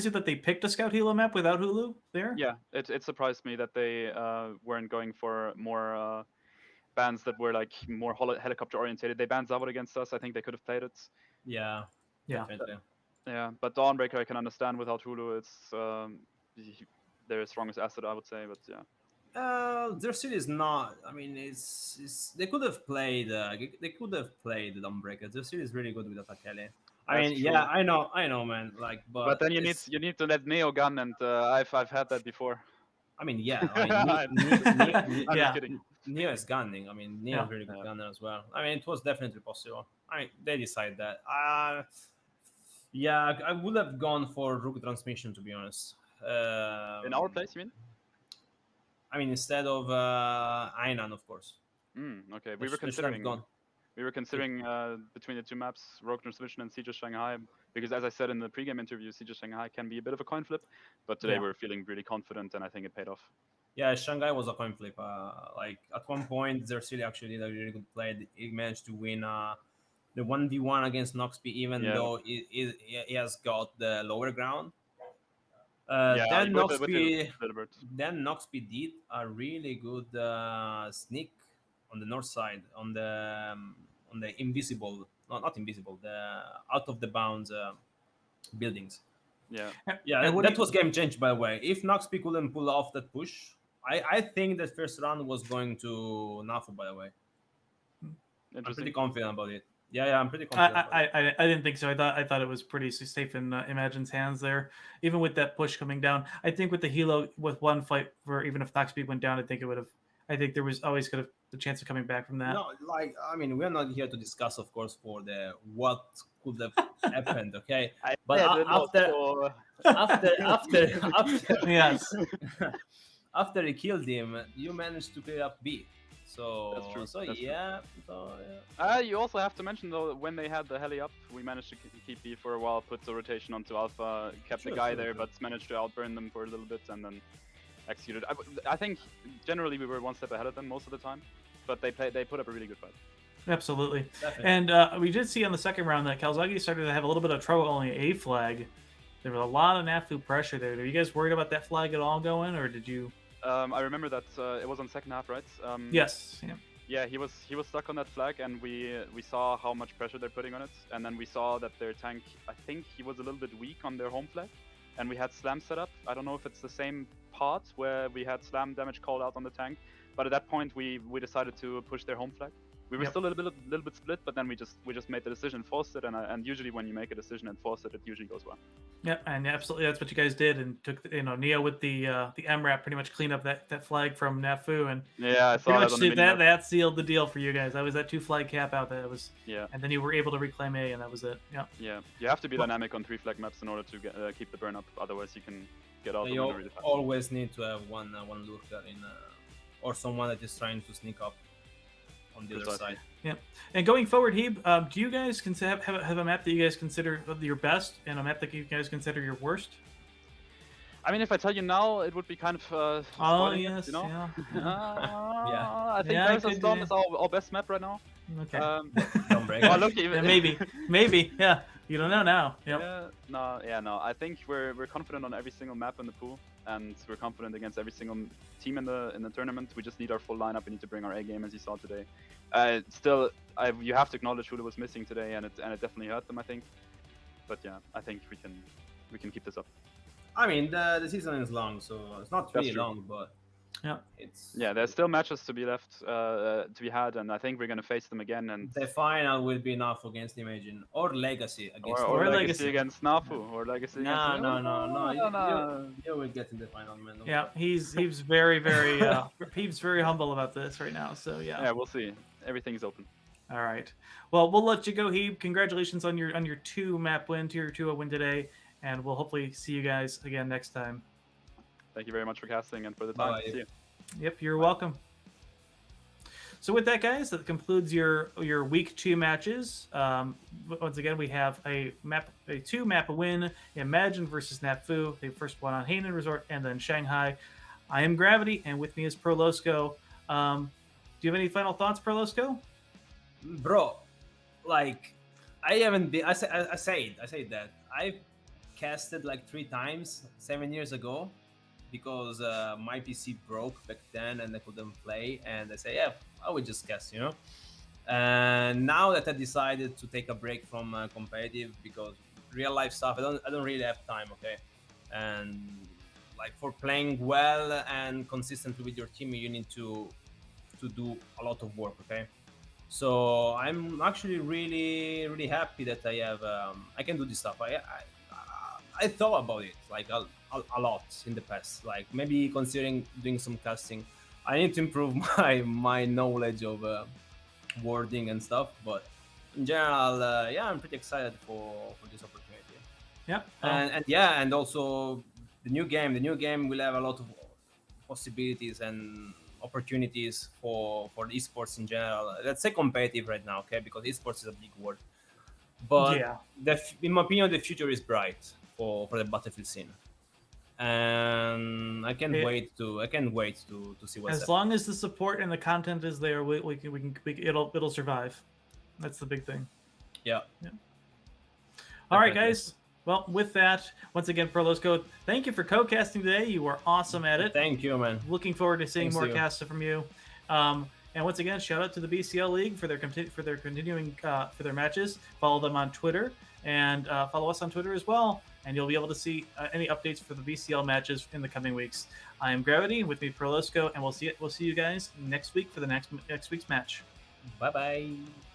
Speaker 1: you that they picked a Scout Helo map without Hulu there?
Speaker 4: Yeah, it surprised me that they weren't going for more bans that were like more helicopter orientated. They banned Zavod against us. I think they could have played it.
Speaker 2: Yeah.
Speaker 1: Yeah.
Speaker 2: Definitely.
Speaker 4: Yeah, but Dawnbreaker I can understand without Hulu. It's their strongest asset, I would say. But yeah.
Speaker 2: Their city is not. I mean, it's they could have played. They could have played the Dawnbreaker. Their city is really good with Atakele. I
Speaker 4: That's
Speaker 2: mean,
Speaker 4: true.
Speaker 2: yeah, I know, man. Like,
Speaker 4: But then you
Speaker 2: it's-
Speaker 4: need to let Neo gun, and I've had that before.
Speaker 2: I mean, yeah. I
Speaker 4: I'm
Speaker 2: mean,
Speaker 4: I'm
Speaker 1: Yeah.
Speaker 4: just kidding.
Speaker 2: Neo is gunning. I mean, Neo
Speaker 1: Yeah.
Speaker 2: is really good
Speaker 4: Yeah.
Speaker 2: gunner as well. I mean, it was definitely possible. I mean, they decide that. Yeah, I would have gone for Rook transmission to be honest.
Speaker 4: In our place, you mean?
Speaker 2: I mean, instead of Ainan, of course.
Speaker 4: Okay,
Speaker 2: They should have gone.
Speaker 4: we were considering between the two maps, Rogue Transmission and Siege of Shanghai, because as I said in the pregame interview, Siege of Shanghai can be a bit of a coin flip, but today
Speaker 1: Yeah.
Speaker 4: we're feeling really confident, and I think it paid off.
Speaker 2: Yeah, Shanghai was a coin flip. Like at one point, Zersili actually did a really good play. He managed to win the 1v1 against Noxby, even
Speaker 4: Yeah.
Speaker 2: though he has got the lower ground.
Speaker 4: Yeah,
Speaker 2: Then
Speaker 4: with the
Speaker 2: Noxby,
Speaker 4: Littlebird.
Speaker 2: then Noxby did a really good sneak on the north side on the invisible, no, not invisible, the out of the bounds buildings.
Speaker 4: Yeah,
Speaker 2: Yeah,
Speaker 1: And what
Speaker 2: that
Speaker 1: do you-
Speaker 2: was game change, by the way. If Noxby couldn't pull off that push, I think that first round was going to Nafu, by the way. I'm
Speaker 4: interesting.
Speaker 2: pretty confident about it. Yeah, I'm pretty confident. about it.
Speaker 1: I didn't think so. I thought it was pretty safe in Imagine's hands there, even with that push coming down. I think with the Helo, with one fight, for even if Noxby went down, I think it would have. I think there was always could have the chance of coming back from that.
Speaker 2: No, like I mean, we're not here to discuss, of course, for the what could have happened. Okay, but after
Speaker 1: Yes.
Speaker 2: after he killed him, you managed to clear up B. So
Speaker 4: That's true,
Speaker 2: So
Speaker 4: that's true.
Speaker 2: yeah. So yeah.
Speaker 4: You also have to mention though, when they had the heli up, we managed to keep B for a while, put the rotation onto Alpha, kept
Speaker 2: Sure,
Speaker 4: the guy
Speaker 2: sure,
Speaker 4: there,
Speaker 2: sure.
Speaker 4: but managed to outburn them for a little bit and then executed. I think generally we were one step ahead of them most of the time, but they put up a really good fight.
Speaker 1: Absolutely.
Speaker 2: Definitely.
Speaker 1: And we did see on the second round that Kalzagi started to have a little bit of trouble owning a flag. There was a lot of Nafu pressure there. Are you guys worried about that flag at all going, or did you?
Speaker 4: I remember that it was on second half, right?
Speaker 1: Yes. Yeah.
Speaker 4: Yeah, he was stuck on that flag, and we saw how much pressure they're putting on it, and then we saw that their tank, I think he was a little bit weak on their home flag, and we had slam set up. I don't know if it's the same part where we had slam damage called out on the tank, but at that point we decided to push their home flag. We were
Speaker 1: Yep.
Speaker 4: still a little bit split, but then we just made the decision, forced it, and usually when you make a decision and force it, it usually goes well.
Speaker 1: Yeah, and absolutely, that's what you guys did, and took Neo with the MRAP pretty much cleaned up that flag from Nafu, and
Speaker 4: Yeah, I saw
Speaker 1: pretty
Speaker 4: that
Speaker 1: much
Speaker 4: on the
Speaker 1: that
Speaker 4: minimap.
Speaker 1: that sealed the deal for you guys. That was that 2 flag cap out. That was,
Speaker 4: Yeah,
Speaker 1: and then you were able to reclaim A, and that was it. Yeah.
Speaker 4: yeah. You have to be
Speaker 1: Well-
Speaker 4: dynamic on 3 flag maps in order to keep the burn up. Otherwise, you can get out the
Speaker 2: You
Speaker 4: winner really fast.
Speaker 2: always need to have one lurker in, or someone that is trying to sneak up on the other
Speaker 4: Precisely.
Speaker 2: side.
Speaker 1: And going forward, Hieb, do you guys have a map that you guys consider your best, and a map that you guys consider your worst?
Speaker 4: I mean, if I tell you now, it would be kind of
Speaker 1: Oh
Speaker 4: spoiling it,
Speaker 1: yes,
Speaker 4: you know?
Speaker 1: yeah.
Speaker 2: Yeah.
Speaker 4: I think
Speaker 1: Yeah,
Speaker 4: Paris
Speaker 1: could
Speaker 4: Storm
Speaker 1: do.
Speaker 4: is our best map right now.
Speaker 1: Okay.
Speaker 2: Dawnbreaker.
Speaker 4: Well, look,
Speaker 1: Yeah, maybe. Yeah, you don't know now. Yep.
Speaker 4: no. I think we're confident on every single map in the pool, and we're confident against every single team in the tournament. We just need our full lineup. We need to bring our A game, as you saw today. Still, you have to acknowledge who was missing today, and it definitely hurt them, I think. But yeah, I think we can keep this up.
Speaker 2: I mean, the season is long, so it's not really
Speaker 4: That's true.
Speaker 2: long, but
Speaker 1: Yeah.
Speaker 2: it's
Speaker 4: Yeah, there's still matches to be left to be had, and I think we're gonna face them again. And
Speaker 2: the final will be enough against Imagine or Legacy against.
Speaker 4: or
Speaker 1: Legacy.
Speaker 4: Legacy against Nafu, or Legacy against.
Speaker 2: No. You will get in the final, man. Don't
Speaker 1: Yeah,
Speaker 2: worry.
Speaker 1: he's very he's very humble about this right now. So
Speaker 4: Yeah, we'll see. Everything's open.
Speaker 1: All right. Well, we'll let you go, Hieb. Congratulations on your 2-map win, tier 2 win today, and we'll hopefully see you guys again next time.
Speaker 4: Thank you very much for casting and for the time.
Speaker 2: Bye.
Speaker 4: See you.
Speaker 1: Yep, you're welcome. So with that, guys, that concludes your week 2 matches. Once again, we have a 2-map win. Imagine versus Nafu. They first won on Hainan Resort and then Shanghai. I am Gravity, and with me is Prolosco. Do you have any final thoughts, Prolosco?
Speaker 2: Bro, like I haven't been. I say that I've casted like 3 times 7 years ago because my PC broke back then and I couldn't play. And I say, yeah, I would just cast, And now that I decided to take a break from competitive because real life stuff, I don't really have time. Okay, and like for playing well and consistently with your team, you need to do a lot of work. Okay. So I'm actually really happy that I have I can do this stuff. I thought about it like a lot in the past. Like maybe considering doing some casting. I need to improve my knowledge of wording and stuff. But in general, yeah, I'm pretty excited for this opportunity.
Speaker 1: Yep.
Speaker 2: And also the new game will have a lot of possibilities and opportunities for the esports in general. Let's say competitive right now, okay? Because esports is a big word. But
Speaker 1: yeah,
Speaker 2: in my opinion, the future is bright for the Battlefield scene, and I can't wait to see what's
Speaker 1: as long as the support and the content is there, we can it'll survive. That's the big thing.
Speaker 2: Yeah.
Speaker 1: All right, guys. Well, with that, once again, Prolosco, thank you for co-casting today. You were awesome at it.
Speaker 2: Thank you, man.
Speaker 1: Looking forward to seeing more casts from you. And once again, shout out to the BCL League for their continuing for their matches. Follow them on Twitter and follow us on Twitter as well. And you'll be able to see any updates for the BCL matches in the coming weeks. I am Gravity, with me Prolosco, and we'll see you guys next week for the next week's match.
Speaker 2: Bye bye.